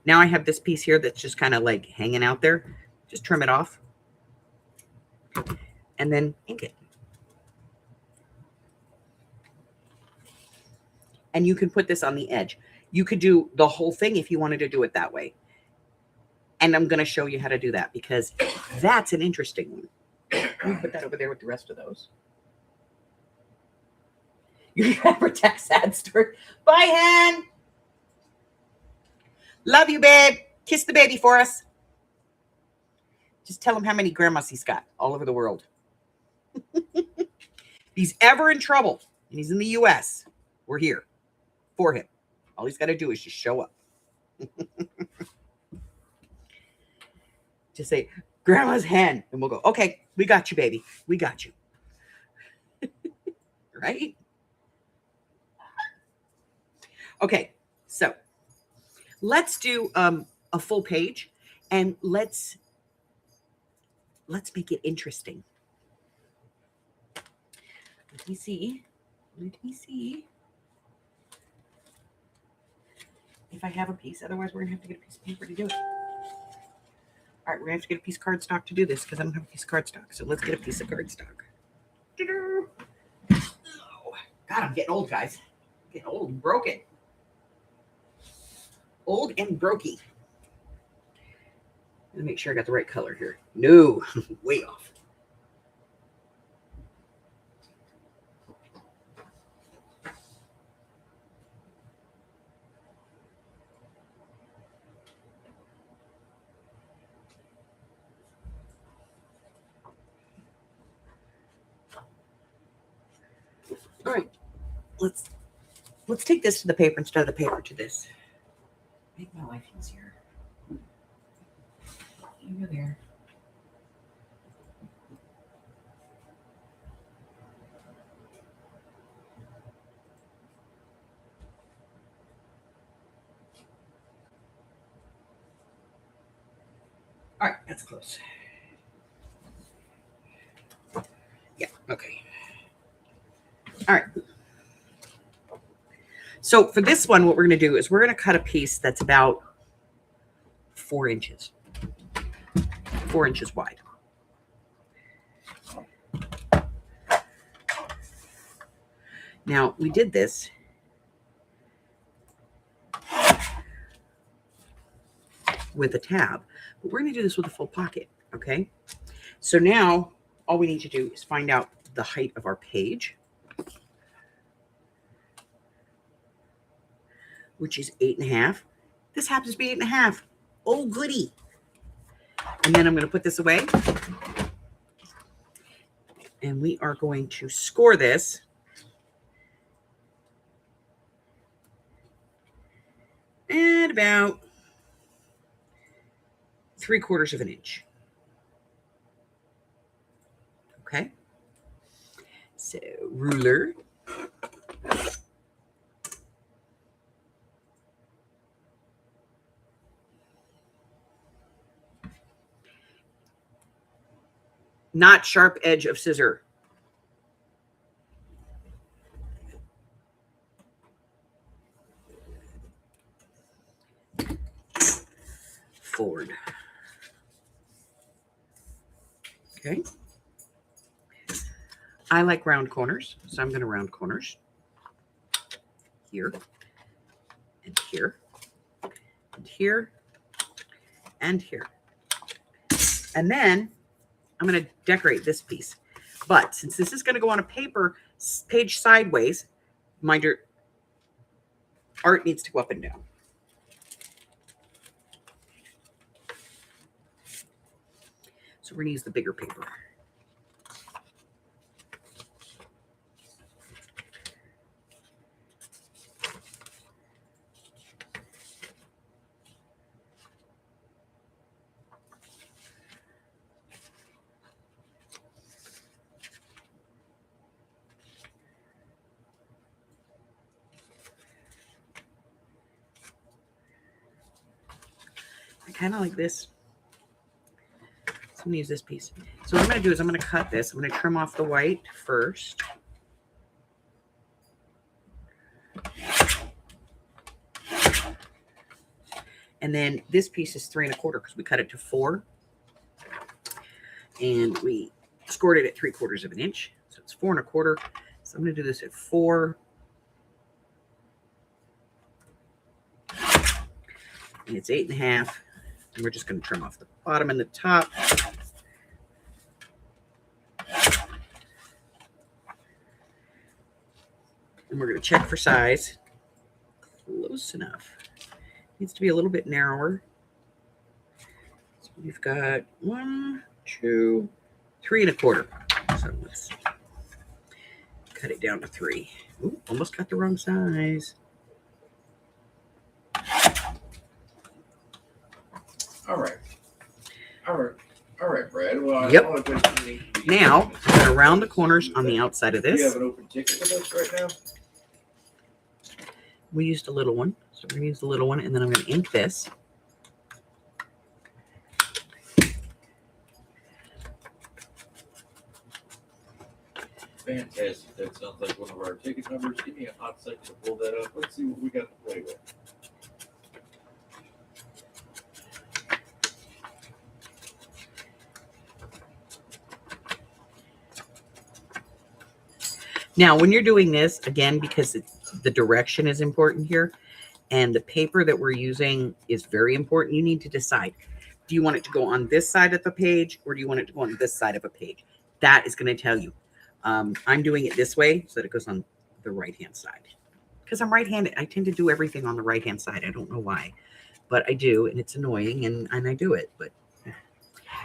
Now I have this piece here that's just kind of like hanging out there. Just trim it off and then ink it. And you can put this on the edge. You could do the whole thing if you wanted to do it that way. And I'm going to show you how to do that because that's an interesting one. Let me put that over there with the rest of those. You can protect sad story. Bye, hen. Love you, babe. Kiss the baby for us. Just tell him how many grandmas he's got all over the world. If he's ever in trouble, and he's in the US, we're here for him. All he's got to do is just show up. Just say, Grandma's hen. And we'll go, okay, we got you, baby. We got you. Right? Okay, so let's do a full page, and let's make it interesting. Let me see. If I have a piece. Otherwise, we're going to have to get a piece of paper to do it. All right, we're going to have to get a piece of cardstock to do this because I don't have a piece of cardstock. So let's get a piece of cardstock. Oh, God, I'm getting old, guys. I'm getting old and broken. Old and brokey. Let me make sure I got the right color here. No, way off. All right, let's take this to the paper instead of the paper to this. Make my life easier. Over there. All right, that's close. Yeah, okay. All right. So for this one, what we're going to do is we're going to cut a piece that's about 4 inches. 4 inches wide. Now, we did this with a tab, but we're going to do this with a full pocket, okay? So now, all we need to do is find out the height of our page, which is 8.5. This happens to be 8.5. Oh, goody. And then I'm going to put this away. And we are going to score this at about 3/4 of an inch. Okay. So ruler. Not sharp edge of scissor. Forward. Okay. I like round corners, so I'm going to round corners here and here and here and here. And then I'm going to decorate this piece. But since this is going to go on a paper page sideways, mind your art needs to go up and down. So we're going to use the bigger paper. I kind of like this. So I'm going to use this piece. So what I'm going to do is I'm going to cut this. I'm going to trim off the white first. And then this piece is 3 1/4 because we cut it to 4. And we scored it at 3/4 of an inch. So it's 4 1/4. So I'm going to do this at 4. And it's 8.5. And we're just going to trim off the bottom and the top. And we're going to check for size. Close enough. Needs to be a little bit narrower. So we've got 1, 2, 3 1/4. So let's cut it down to 3. Ooh, almost got the wrong size. All right, Brad. Well, Yep. I want to Now, I'm going to round the corners on the outside of Do you this. have an open ticket with us right now? We used a little one, so we're going to use the little one, and then I'm going to ink this. Fantastic. That sounds like one of our ticket numbers. Give me a hot second to pull that up. Let's see what we got to play with. Now, when you're doing this, again, because the direction is important here, and the paper that we're using is very important, you need to decide. Do you want it to go on this side of the page, or do you want it to go on this side of a page? That is going to tell you. I'm doing it this way so that it goes on the right-hand side. Because I'm right-handed. I tend to do everything on the right-hand side. I don't know why, but I do, and it's annoying, and I do it. But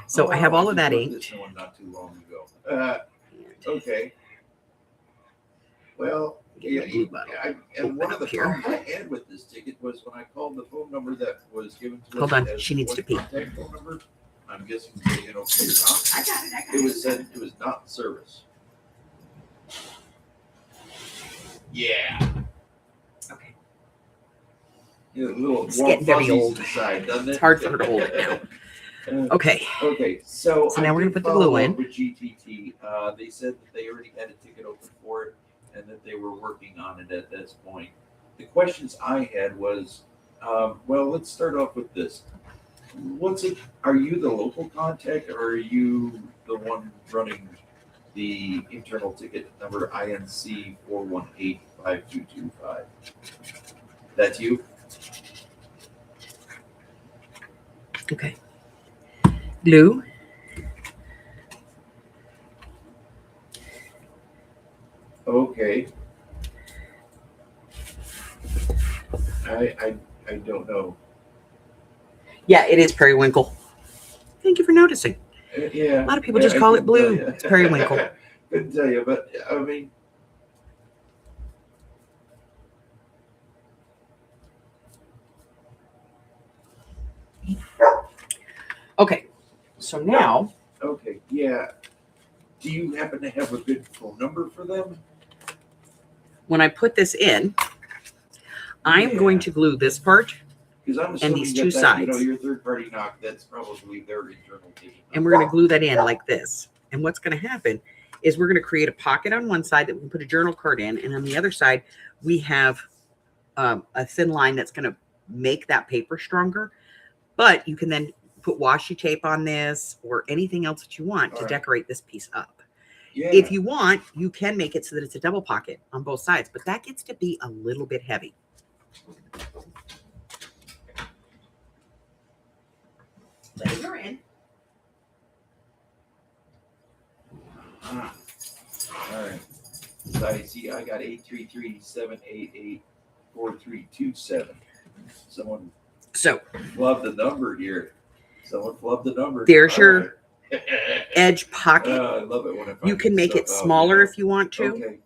so I have all of that inked. This one not too long ago. Okay. Well, yeah, and one of the problems I had with this ticket was when I called the phone number that was given to us. Hold on, she needs to pee. Phone number. I'm guessing okay or not. I got it. It was said it was not in service. Yeah. Okay. Little It's getting very old. Side, doesn't it? It's hard for her to hold it now. Okay. Okay. So now we're gonna put the glue in. With GTT, they said that they already had a ticket open for it, and that they were working on it at this point. The questions I had was, well, let's start off with this. What's it? Are you the local contact, or are you the one running the internal ticket number INC 4185225? That's you. Okay. Glue. Okay. I don't know. Yeah, it is periwinkle. Thank you for noticing. Yeah. A lot of people just call it blue. It's periwinkle. Couldn't tell you, but I mean. Okay. So now. Okay. Yeah. Do you happen to have a good phone number for them? When I put this in, I am going to glue this part and these two sides. You know, your third party knock, that's probably their internal ticket. And we're going to glue that in like this. And what's going to happen is we're going to create a pocket on one side that we can put a journal card in. And on the other side, we have a thin line that's going to make that paper stronger. But you can then put washi tape on this or anything else that you want to decorate this piece up. Yeah. If you want, you can make it so that it's a double pocket on both sides, but that gets to be a little bit heavy. Let her in. All right. So I see I got 833-788-4327. Someone flubbed the number here. Someone flubbed the number. There's your edge pocket. I love it when you can make it smaller if you want to. Okay.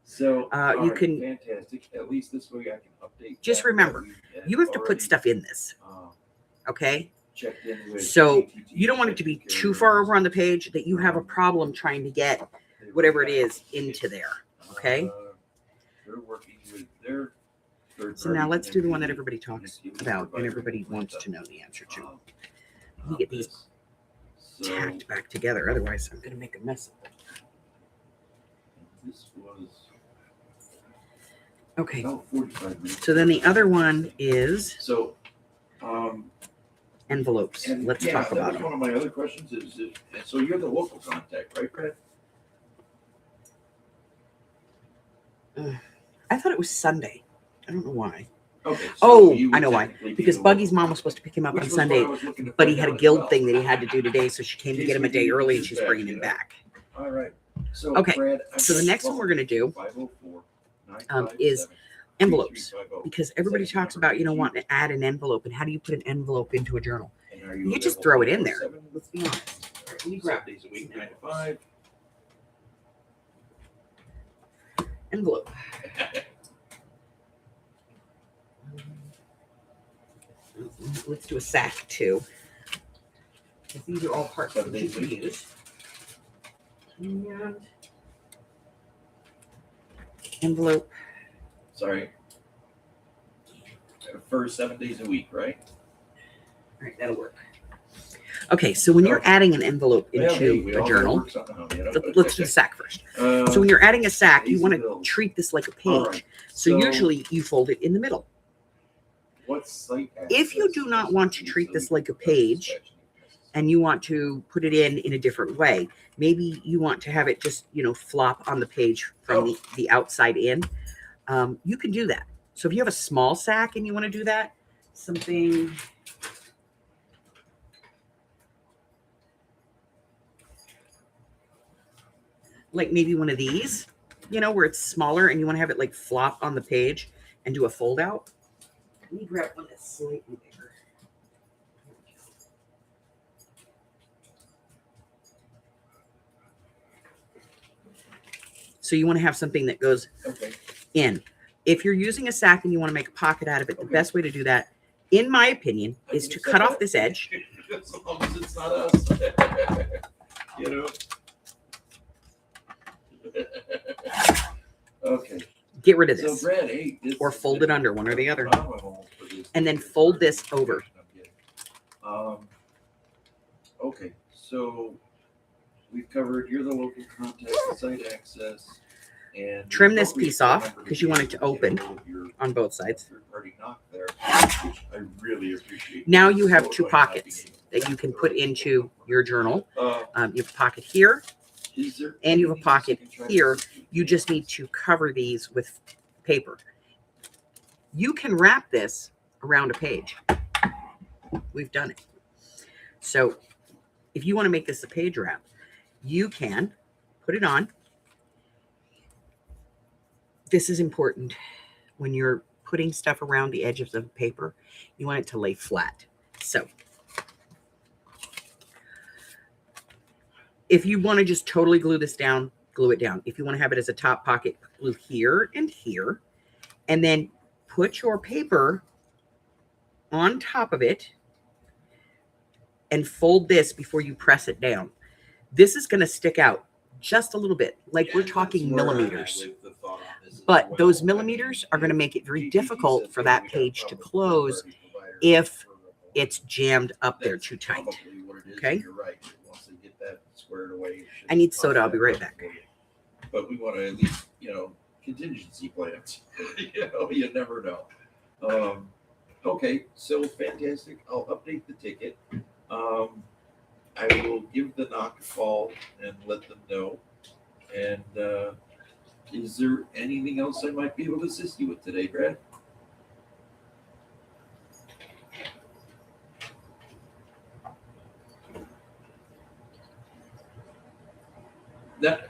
So you can. Fantastic. At least this way I can update. Just remember, you have to put stuff in this. Okay. Checked in with so you don't want it to be too far over on the page that you have a problem trying to get whatever it is into there. Okay. They're working with their third so now let's do the one that everybody talks about and everybody wants to know the answer to. Let me get these tacked back together. Otherwise, I'm going to make a mess of it. This was okay. About 45 minutes. So then the other one is envelopes. And let's talk about them. One of my other questions is, so you're the local contact, right, Brad? I thought it was Sunday. I don't know why. Okay. So I know why. Because Buggy's mom was supposed to pick him up on Sunday, but he had a guild thing that he had to do today, so she came to get him a day early, and she's bringing him back. All right. So okay. Brad, so the next one we're going to do is envelopes, because everybody talks about, wanting to add an envelope, and how do you put an envelope into a journal? You just throw it in there. Let's be honest. Let me grab these a week, 9 to 5. envelope. Let's do a sack too. These are all parts that you can use. And envelope. Sorry. For 7 days a week, right? All right, that'll work. Okay, so when you're adding an envelope into a journal, let's do the sack first. So when you're adding a sack, you want to treat this like a page. Right. So usually you fold it in the middle. If you do not want to treat this like a page and you want to put it in a different way, maybe you want to have it just, flop on the page from the outside in, you can do that. So if you have a small sack and you want to do that, something like maybe one of these, where it's smaller and you want to have it like flop on the page and do a fold out. Let me grab one that's slightly bigger. So you want to have something that goes in. If you're using a sack and you want to make a pocket out of it, the best way to do that, in my opinion, is to cut off this edge. As long as it's not us. Okay. Get rid of this. So Brad, hey, or fold it under, one or the other. And then fold this over. Okay, so we've covered you're the local contact, site access, and trim this piece off because you want it to open on both sides. There, which I really appreciate. Now you have two pockets that you can put into your journal. You have a pocket here, and you have a pocket here. You just need to cover these with paper. You can wrap this around a page. We've done it. So if you want to make this a page wrap, you can put it on. This is important when you're putting stuff around the edges of the paper. You want it to lay flat. So if you want to just totally glue this down, glue it down. If you want to have it as a top pocket, glue here and here, and then put your paper on top of it and fold this before you press it down. This is going to stick out just a little bit, like we're talking millimeters. But those millimeters are going to make it very difficult for that page to close if it's jammed up there too tight. Okay? I need soda. I'll be right back. But we want to at least, contingency plans. You never know. Okay, so fantastic. I'll update the ticket. I will give the knock a call and let them know. And is there anything else I might be able to assist you with today, Brad? That.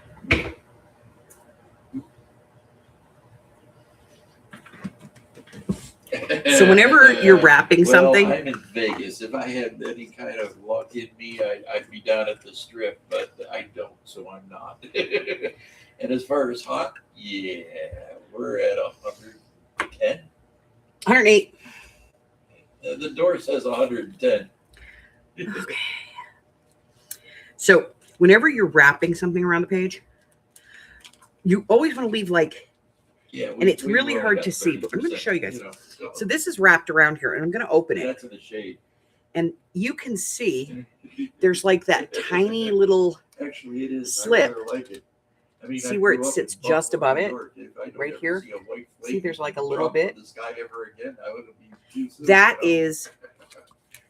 So whenever you're wrapping something, I'm in Vegas. If I had any kind of luck in me, I'd be down at the Strip, but I don't, so I'm not. And as far as hot, yeah, we're at 110. 108. The door says 110. Okay. So whenever you're wrapping something around the page, you always want to leave and it's really hard to see, but I'm going to show you guys. So this is wrapped around here, and I'm going to open it. That's in the shade. And you can see there's that tiny little Actually, it is. slip. I really like it. I mean, see where it sits just above it? Right here? See, there's a little bit.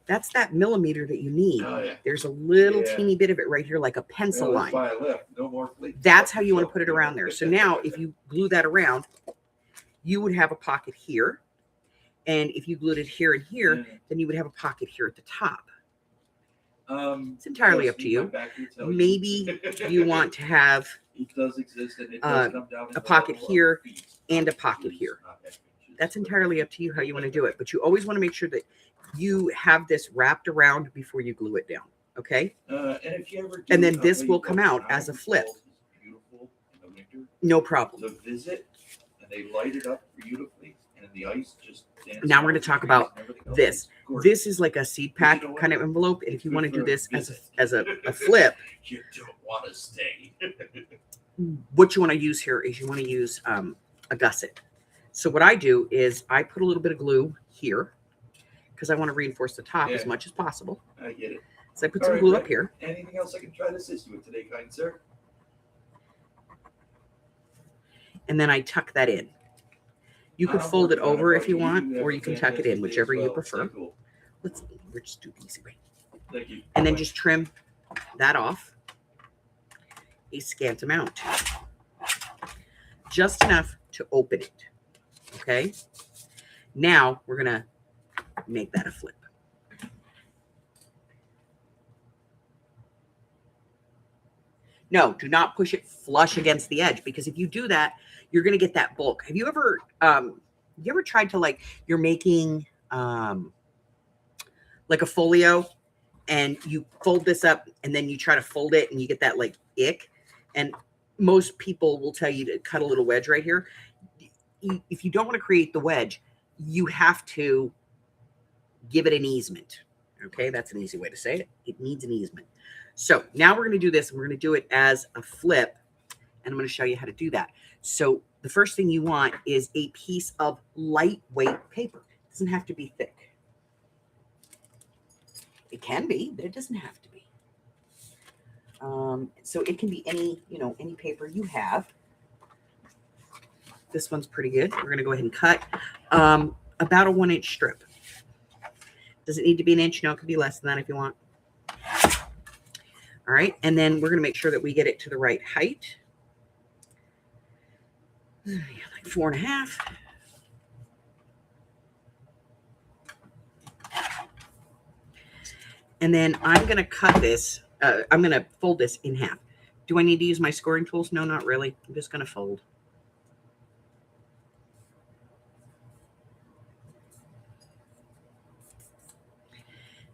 That's that millimeter that you need. Oh, yeah. There's a little teeny bit of it right here, like a pencil line. That's how you want to put it around there. So now if you glue that around, you would have a pocket here. And if you glued it here and here, then you would have a pocket here at the top. It's entirely up to you. Maybe you want to have a pocket here and a pocket here. That's entirely up to you how you want to do it. But you always want to make sure that you have this wrapped around before you glue it down. Okay? And then this will come out as a flip. No problem. to visit, and they light it up beautifully, and the ice just dances. Now we're going to talk about this. This is like a seed But you pack know what? kind of envelope, and if you Good want to for do a this visit. as a flip, You don't want to stay. what you want to use here is you want to use a gusset. So what I do is I put a little bit of glue here because I want to reinforce the top as Yeah. much as possible. I get it. So I put All some right, glue Rick. up here. Anything else I can try to assist you with today, kind sir? And then I tuck that in. You could I'm fold it working on over if buddy. you want, have or a you can tuck it fantastic in, day whichever as you well. prefer. Stay cool. Let's just do the easy way. Thank you. And then Bye. just trim that off a scant amount. Just enough to open it. Okay? Now we're going to make that a flip. No, do not push it flush against the edge, because if you do that, you're going to get that bulk. Have you ever tried to, like, you're making like a folio and you fold this up and then you try to fold it and you get that like ick, and most people will tell you to cut a little wedge right here. If you don't want to create the wedge, you have to give it an easement. Okay, that's an easy way to say it. It needs an easement. So now we're going to do this, and we're going to do it as a flip, and I'm going to show you how to do that. So the first thing you want is a piece of lightweight paper. It doesn't have to be thick. It can be, but it doesn't have to be. So it can be any paper you have. This one's pretty good. We're going to go ahead and cut about a 1-inch strip. Does it need to be an inch? No, it could be less than that if you want. All right, and then we're going to make sure that we get it to the right height. Like 4.5. And then I'm going to cut this. I'm going to fold this in half. Do I need to use my scoring tools? No, not really. I'm just going to fold.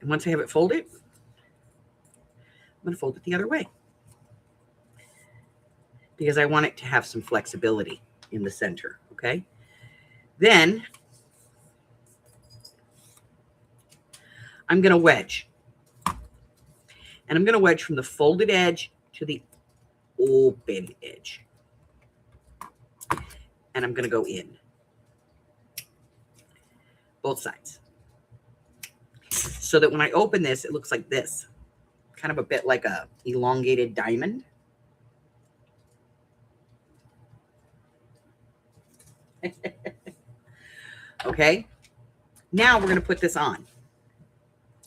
And once I have it folded, I'm going to fold it the other way, because I want it to have some flexibility in the center, okay? Then I'm going to wedge. And I'm going to wedge from the folded edge to the open edge. And I'm going to go in. Both sides. So that when I open this, it looks like this. Kind of a bit like a elongated diamond. Okay. Now we're going to put this on.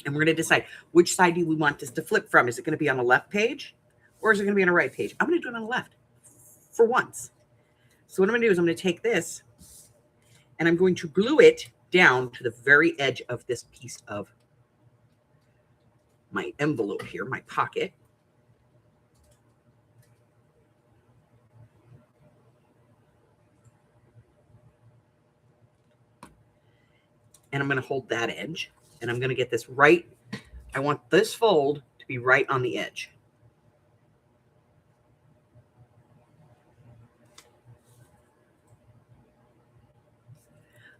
And we're going to decide which side do we want this to flip from. Is it going to be on the left page, or is it going to be on the right page? I'm going to do it on the left for once. So what I'm going to do is I'm going to take this and I'm going to glue it down to the very edge of this piece of my envelope here, my pocket. And I'm going to hold that edge, and I'm going to get this right. I want this fold to be right on the edge.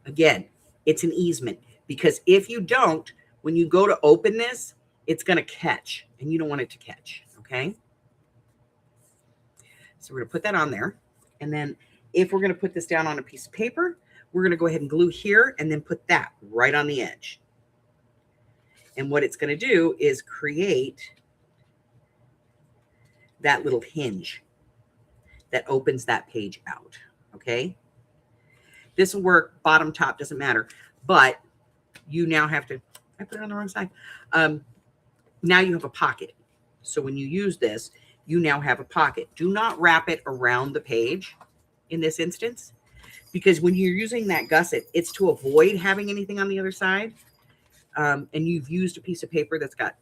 Again, it's an easement, because if you don't, when you go to open this, it's going to catch, and you don't want it to catch, okay? So we're going to put that on there. And then if we're going to put this down on a piece of paper, we're going to go ahead and glue here and then put that right on the edge. And what it's going to do is create that little hinge that opens that page out, okay? This will work bottom, top, doesn't matter. But you now have to, I put it on the wrong side. Now you have a pocket. So when you use this, you now have a pocket. Do not wrap it around the page in this instance, because when you're using that gusset, it's to avoid having anything on the other side. And you've used a piece of paper that's got,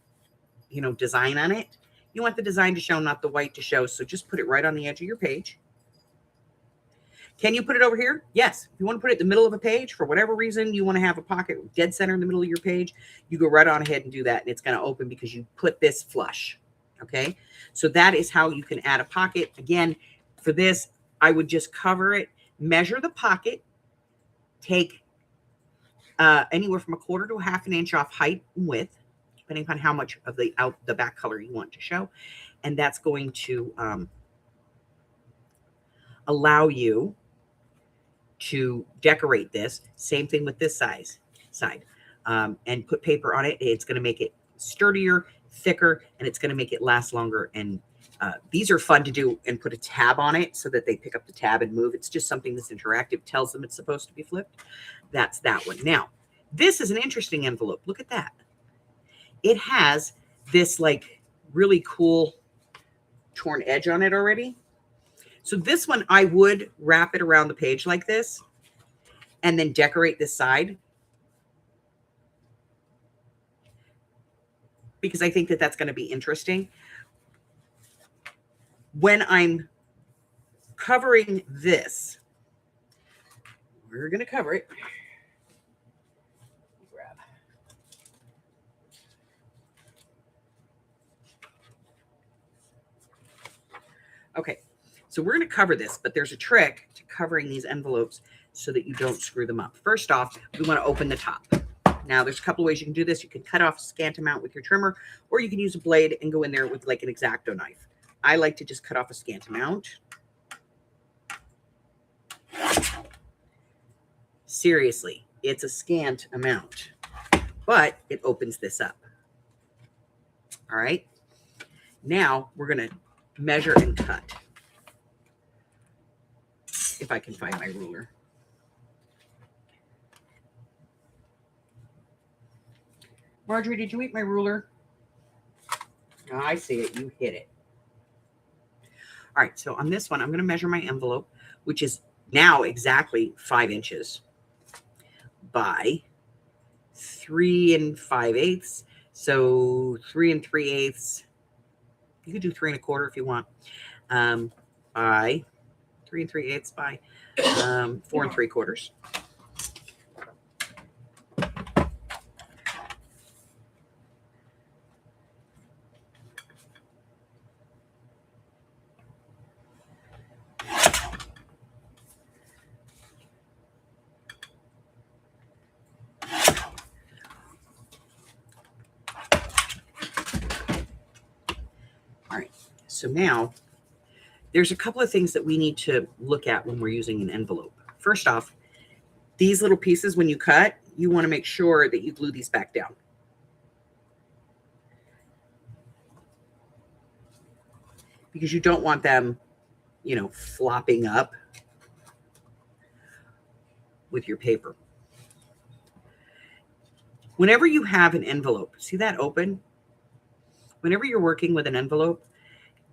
design on it. You want the design to show, not the white to show. So just put it right on the edge of your page. Can you put it over here? Yes. If you want to put it in the middle of a page, for whatever reason, you want to have a pocket dead center in the middle of your page, you go right on ahead and do that. And it's going to open because you put this flush. Okay. So that is how you can add a pocket. Again, for this, I would just cover it, measure the pocket, take anywhere from 1/4 to 1/2 an inch off height and width, depending upon how much of the back color you want to show. And that's going to allow you to decorate this. Same thing with this side. And put paper on it. It's going to make it sturdier, thicker, and it's going to make it last longer. And these are fun to do and put a tab on it so that they pick up the tab and move. It's just something that's interactive, tells them it's supposed to be flipped. That's that one. Now, this is an interesting envelope. Look at that. It has this like really cool torn edge on it already. So this one, I would wrap it around the page like this and then decorate this side, because I think that that's going to be interesting. When I'm covering this, we're going to cover it. Okay, so we're going to cover this, but there's a trick to covering these envelopes so that you don't screw them up. First off, we want to open the top. Now, there's a couple of ways you can do this. You can cut off a scant amount with your trimmer, or you can use a blade and go in there with like an X-Acto knife. I like to just cut off a scant amount. Seriously, it's a scant amount, but it opens this up. All right. Now we're going to measure and cut. If I can find my ruler. Marjorie, did you eat my ruler? No, I see it. You hit it. All right. So on this one, I'm going to measure my envelope, which is now exactly 5 inches by 3 5/8. So 3 3/8. You could do 3 1/4 if you want. By 3 3/8 by 4 3/4. So now there's a couple of things that we need to look at when we're using an envelope. First off, these little pieces, when you cut, you want to make sure that you glue these back down. Because you don't want them, you know, flopping up with your paper. Whenever you have an envelope, see that open? Whenever you're working with an envelope,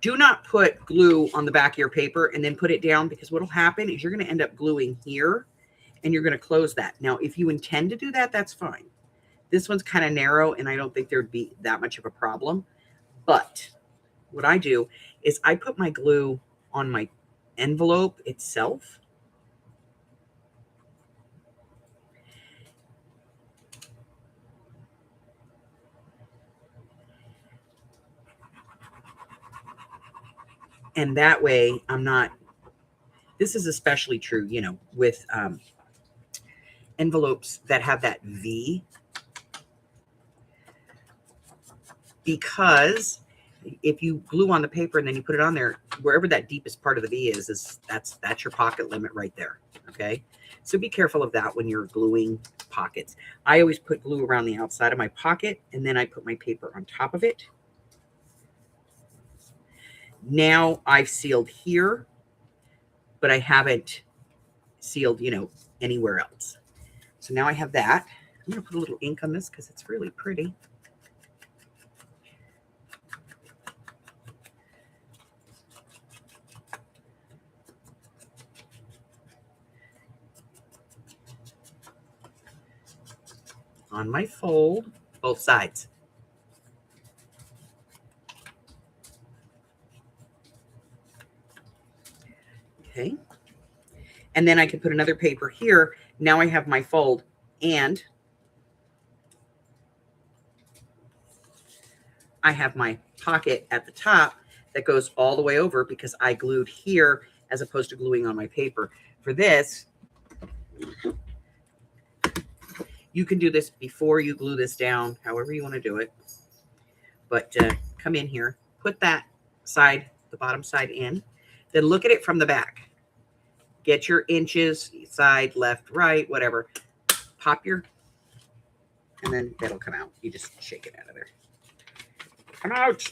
do not put glue on the back of your paper and then put it down, because what will happen is you're going to end up gluing here and you're going to close that. Now, if you intend to do that, that's fine. This one's kind of narrow and I don't think there'd be that much of a problem. But what I do is I put my glue on my envelope itself. And that way I'm not, this is especially true, you know, with envelopes that have that V, because if you glue on the paper and then you put it on there, wherever that deepest part of the V is that's your pocket limit right there. Okay. So be careful of that when you're gluing pockets. I always put glue around the outside of my pocket and then I put my paper on top of it. Now I've sealed here, but I haven't sealed, you know, anywhere else. So now I have that. I'm going to put a little ink on this because it's really pretty. On my fold, both sides. Okay. And then I can put another paper here. Now I have my fold, and I have my pocket at the top that goes all the way over because I glued here as opposed to gluing on my paper. For this, you can do this before you glue this down, however you want to do it. But come in here, put that side, the bottom side in, then look at it from the back. Get your inches, side, left, right, whatever. Pop your, and then that'll come out. You just shake it out of there. Come out.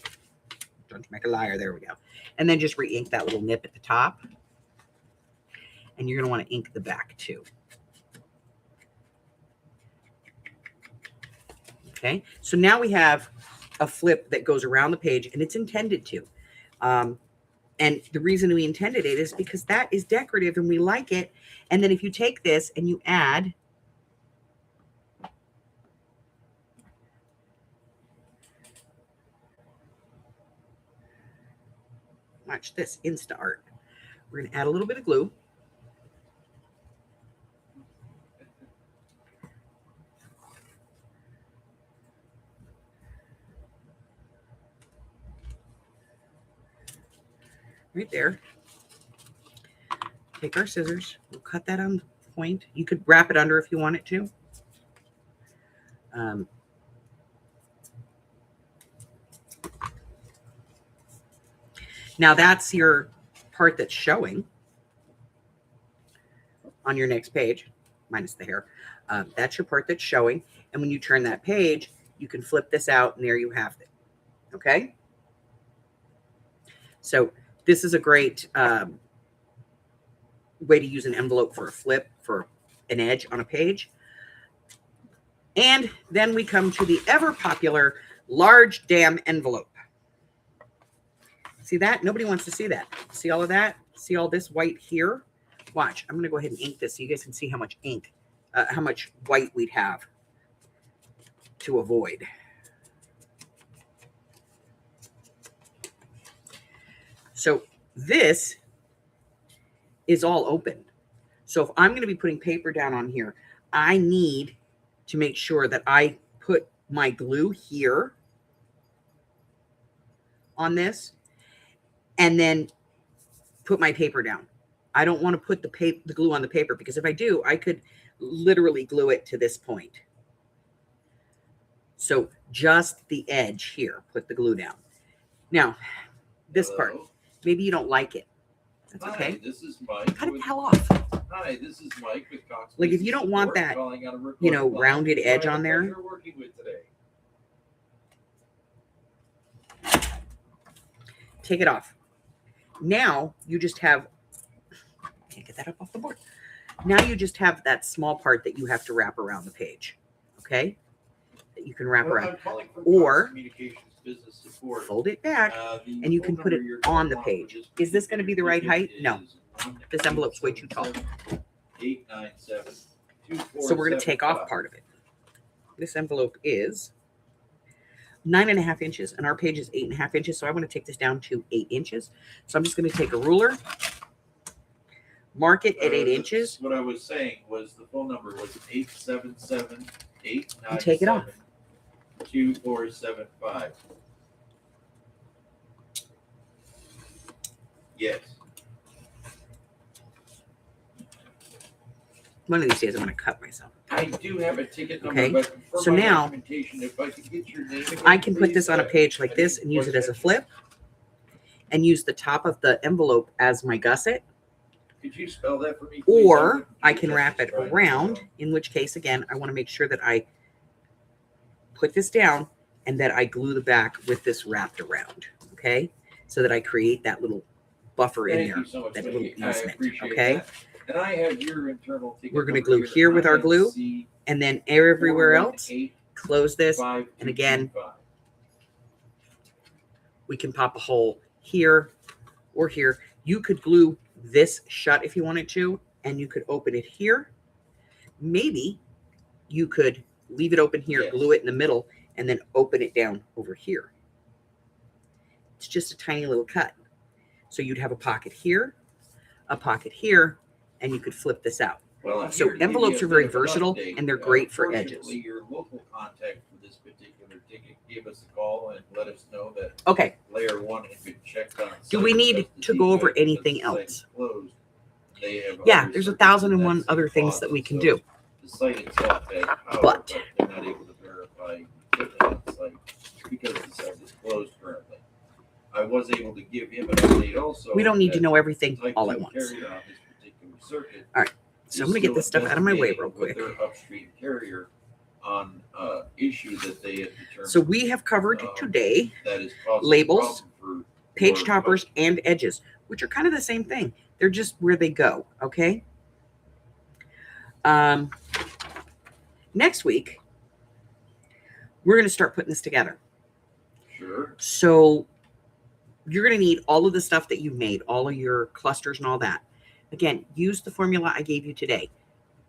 Don't make a liar. There we go. And then just re-ink that little nip at the top. And you're going to want to ink the back too. Okay, so now we have a flip that goes around the page, and it's intended to. And the reason we intended it is because that is decorative and we like it. And then if you take this and you add watch this Insta art. We're going to add a little bit of glue. Right there. Take our scissors. We'll cut that on the point. You could wrap it under if you want it to. Now that's your part that's showing on your next page, minus the hair. That's your part that's showing. And when you turn that page, you can flip this out and there you have it. Okay? So this is a great way to use an envelope for a flip, for an edge on a page. And then we come to the ever popular large damn envelope. See that? Nobody wants to see that. See all of that? See all this white here? Watch. I'm going to go ahead and ink this so you guys can see how much ink, how much white we'd have to avoid. So this is all open. So if I'm going to be putting paper down on here, I need to make sure that I put my glue here on this and then put my paper down. I don't want to put the glue on the paper because if I do, I could literally glue it to this point. So just the edge here, put the glue down. Now, this part, maybe you don't like it. That's okay. Hi, this is Mike. Cut it the hell off. Hi, this is Mike with Cox. Like if you don't want that, you know, rounded edge on there. You're working with today. Take it off. Now you just have, can't get that up off the board. Now you just have that small part that you have to wrap around the page. Okay? That you can wrap around. Or business support. Fold it back and you can put it on the page. Is this going to be the right height? No. This envelope's way too tall. 897 So we're going to take off part of it. This envelope is 9.5 inches and our page is 8.5 inches. So I want to take this down to 8 inches. So I'm just going to take a ruler, mark it at 8 inches. What I was saying was the phone number was 877 897 take it off. 2475. Yes. One of these days I'm going to cut myself. I do have a ticket number, Okay. but for So my now documentation, if I could get your name again, I can put please, this on a page like this and use it as a flip and use the top of the envelope as my gusset. Could you spell that for me, please? Or I can wrap it around, in which case, again, I want to make sure that I put this down and that I glue the back with this wrapped around, okay? So that I create that little buffer in there, so much, that little I easement, appreciate okay? that. And I have your internal ticket. We're going to number glue here with our glue, INC and then everywhere else, 418 close this, and again, 5225. we can pop a hole here or here. You could glue this shut if you wanted to, and you could open it here. Maybe you could leave it open here, Yes. glue it in the middle, and then open it down over here. It's just a tiny little cut. So you'd have a pocket here, and you could flip this out. Well, I'm So here to give envelopes you are a very bit of an versatile, update. and they're great for Fortunately, edges. Your local contact for this particular ticket gave us a call and let us know that Okay, layer one had been checked on. do we site need because the to go over defect was anything the site else? closed. they have Yeah, other there's circuits, 1,001 that's other the things that closet. we can So do. the site itself has power, But- they're not able to verify equipment on site because the site is closed currently. I was able to give him an update also. We don't need to that know everything Type all 2 at once. carrier on this particular circuit All right, so I'm going to get this stuff out of my way real quick. with their upstream carrier on issue that they have determined. So we have covered today that is causing labels, a problem for page your toppers, and edges, which are kind of the same thing. They're just where they go, okay? Next week, we're going to start putting this together. Sure. So you're going to need all of the stuff that you made, all of your clusters and all that. Again, use the formula I gave you today.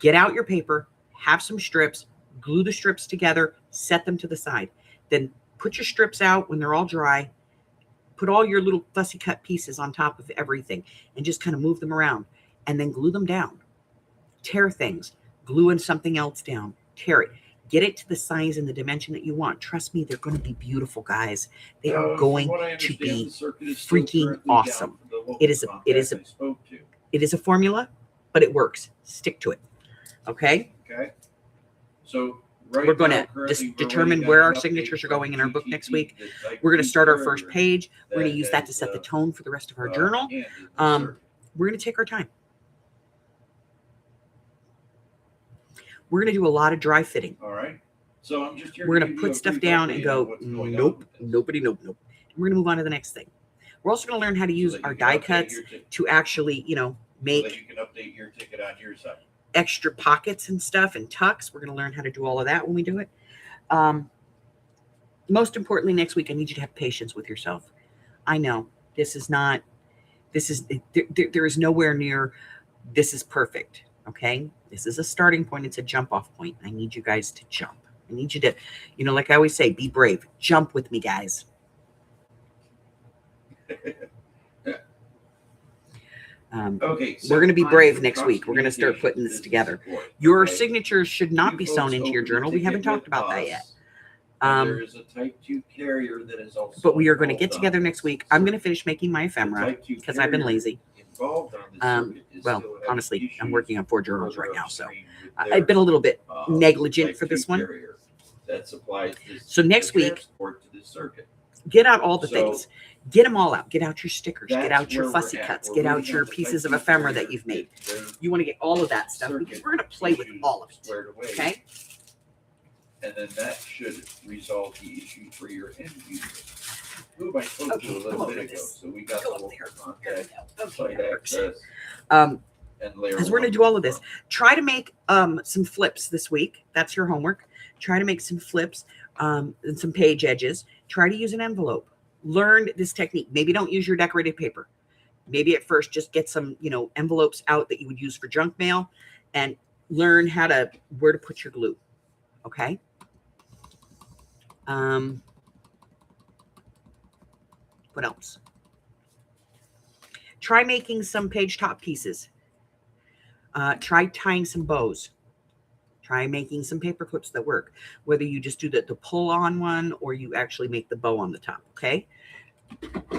Get out your paper, have some strips, glue the strips together, set them to the side. Then put your strips out when they're all dry. Put all your little fussy cut pieces on top of everything and just kind of move them around and then glue them down. Tear things, glue in something else down, tear it. Get it to the size and the dimension that you want. Trust me, they're going to be beautiful, guys. They are going to be freaking awesome. It is a formula, but it works. Stick to it. Okay? Okay. So we're going to determine where our signatures are going in our book next week. We're going to start our first page. We're going to use that to set the tone for the rest of our journal. We're going to take our time. We're going to do a lot of dry fitting. All right. So I'm just here we're going to put stuff down and go, nope. We're going to move on to the next thing. We're also going to learn how to use our die cuts to actually, make so that you can update your ticket on your side. Extra pockets and stuff and tucks. We're going to learn how to do all of that when we do it. Most importantly, next week, I need you to have patience with yourself. I know there is nowhere near, this is perfect. Okay. This is a starting point. It's a jump off point. I need you guys to jump. I need you to, like I always say, be brave. Jump with me, guys. Okay, we're going to be brave next week. We're going to start putting this together. Your signatures should not be sewn into your journal. We haven't talked about that yet. There is a type 2 carrier that is also but we are going to get together next week. I'm going to finish making my ephemera because I've been lazy. Well, honestly, I'm working on 4 journals right now, so I've been a little bit negligent for this one. So next week, get out all the things. Get them all out. Get out your stickers. Get out your fussy cuts. Get out your pieces of ephemera that you've made. You want to get all of that stuff because we're going to play with all of it. Okay? And then that should resolve the issue for your end user. Who I spoke to a little bit ago. So we got the local contact, site access, and layer. Because we're going to do all of this. Try to make some flips this week. That's your homework. Try to make some flips and some page edges. Try to use an envelope. Learn this technique. Maybe don't use your decorated paper. Maybe at first just get some, envelopes out that you would use for junk mail and learn where to put your glue. Okay? What else? Try making some page top pieces. Try tying some bows. Try making some paper clips that work, whether you just do the pull on one or you actually make the bow on the top, okay?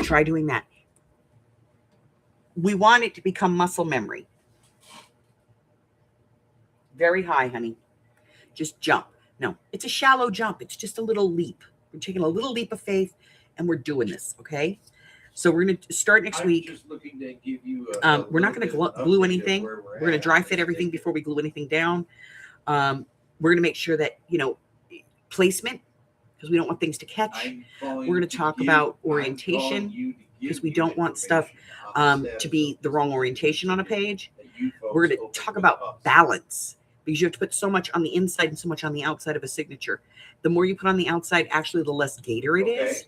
Try doing that. We want it to become muscle memory. Very high, honey. Just jump. No, it's a shallow jump. It's just a little leap. We're taking a little leap of faith and we're doing this, okay? So we're going to start next week. Just looking to give you we're not going to glue anything. We're going to dry fit everything before we glue anything down. We're going to make sure that, placement, because we don't want things to catch. We're going to talk about orientation because we don't want stuff to be the wrong orientation on a page. We're going to talk about balance because you have to put so much on the inside and so much on the outside of a signature. The more you put on the outside, actually, the less gator it is.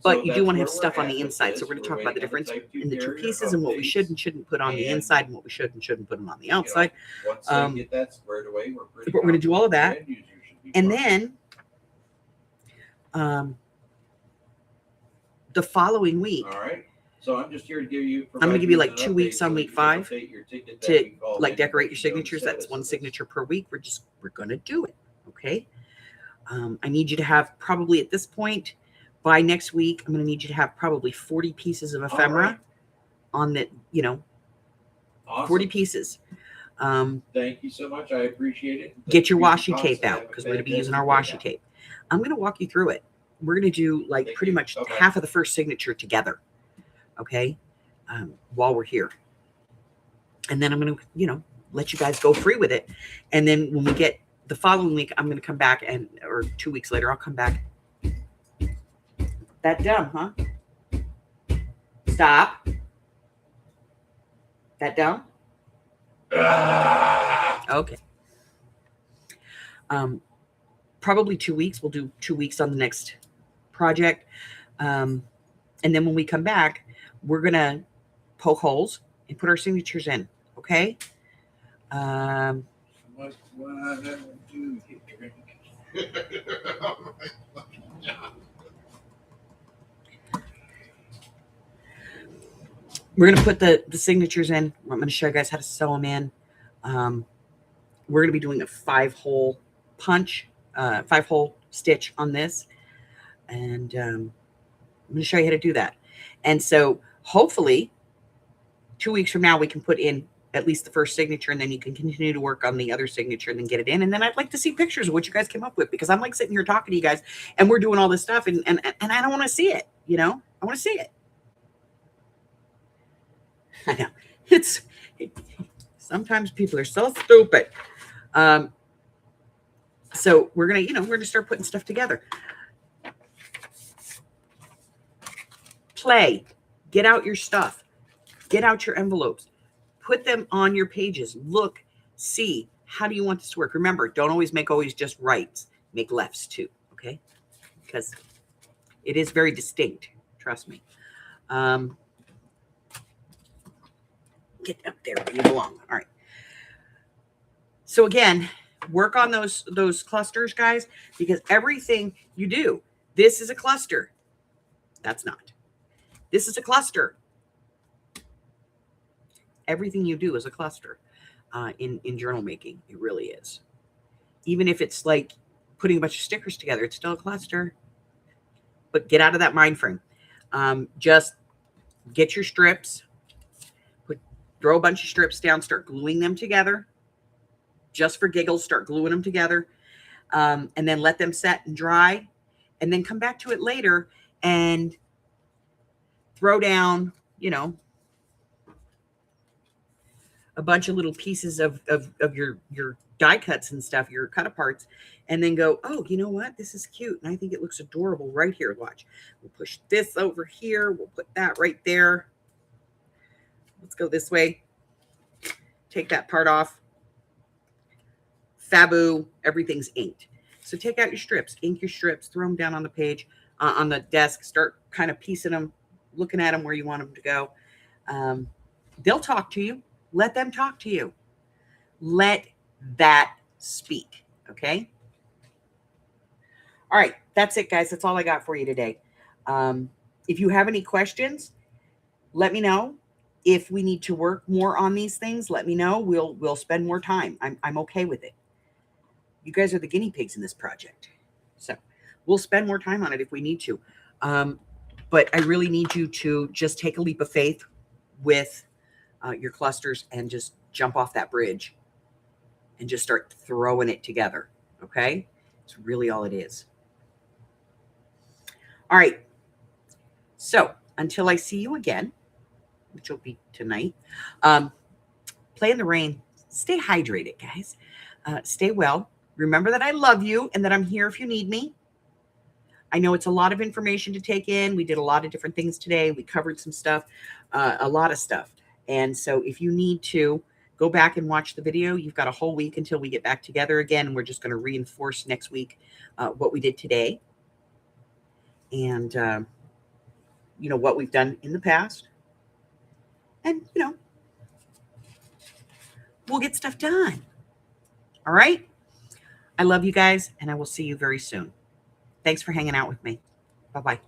But you do want to have stuff on the inside. So we're going to talk about the difference in the 2 pieces and what we should and shouldn't put on the inside and what we should and shouldn't put them on the outside. But we're going to do all of that. And then the following week, all right. So I'm just here to give you. I'm going to give you like 2 weeks on week 5 to decorate your signatures. That's 1 signature per week. We're going to do it. Okay. I need you to have probably at this point by next week, I'm going to need you to have probably 40 pieces of ephemera on the, Awesome. 40 pieces. Thank you so much. I appreciate it. Get your washi tape out because we're going to be using our washi tape. I'm going to walk you through it. We're going to do like pretty much half of the first signature together. Okay. While we're here. And then I'm going to, you know, let you guys go free with it. And then when we get the following week, I'm going to come back or 2 weeks later, I'll come back. That dumb, huh? Stop. That dumb? Okay. Probably 2 weeks. We'll do 2 weeks on the next project. And then when we come back, we're going to poke holes and put our signatures in. Okay. What do you drink? We're going to put the signatures in. I'm going to show you guys how to sew them in. We're going to be doing a 5-hole punch, 5-hole stitch on this. And I'm going to show you how to do that. And so hopefully 2 weeks from now, we can put in at least the first signature, and then you can continue to work on the other signature and then get it in. And then I'd like to see pictures of what you guys came up with, because I'm like sitting here talking to you guys and we're doing all this stuff and I don't want to see it. You know, I want to see it. I know sometimes people are so stupid. So we're going to start putting stuff together. Play, get out your stuff, get out your envelopes, put them on your pages. Look, see, how do you want this to work? Remember, don't always make just rights, make lefts too. Okay. Because it is very distinct. Trust me. Get up there where you belong. All right. So again, work on those clusters, guys, because everything you do, this is a cluster. That's not. This is a cluster. Everything you do is a cluster in journal making. It really is. Even if it's like putting a bunch of stickers together, it's still a cluster. But get out of that mind frame. Just get your strips. Throw a bunch of strips down, start gluing them together. Just for giggles, start gluing them together. And then let them set and dry. And then come back to it later and throw down, you know, a bunch of little pieces of your die cuts and stuff, your cut aparts, and then go, oh, you know what? This is cute. And I think it looks adorable right here. Watch. We'll push this over here. We'll put that right there. Let's go this way. Take that part off. Fabu, everything's inked. So take out your strips, ink your strips, throw them down on the page, on the desk, start kind of piecing them, looking at them where you want them to go. They'll talk to you. Let them talk to you. Let that speak. Okay. All right. That's it, guys. That's all I got for you today. If you have any questions, let me know. If we need to work more on these things, let me know. We'll spend more time. I'm okay with it. You guys are the guinea pigs in this project. So we'll spend more time on it if we need to. But I really need you to just take a leap of faith with your clusters and just jump off that bridge and just start throwing it together. Okay? It's really all it is. All right. So until I see you again, which will be tonight, play in the rain. Stay hydrated, guys. Stay well. Remember that I love you and that I'm here if you need me. I know it's a lot of information to take in. We did a lot of different things today. We covered some stuff, a lot of stuff. And so if you need to go back and watch the video, you've got a whole week until we get back together again. And we're just going to reinforce next week what we did today. And, you know, what we've done in the past. And, you know, we'll get stuff done. All right. I love you guys, and I will see you very soon. Thanks for hanging out with me. Bye-bye.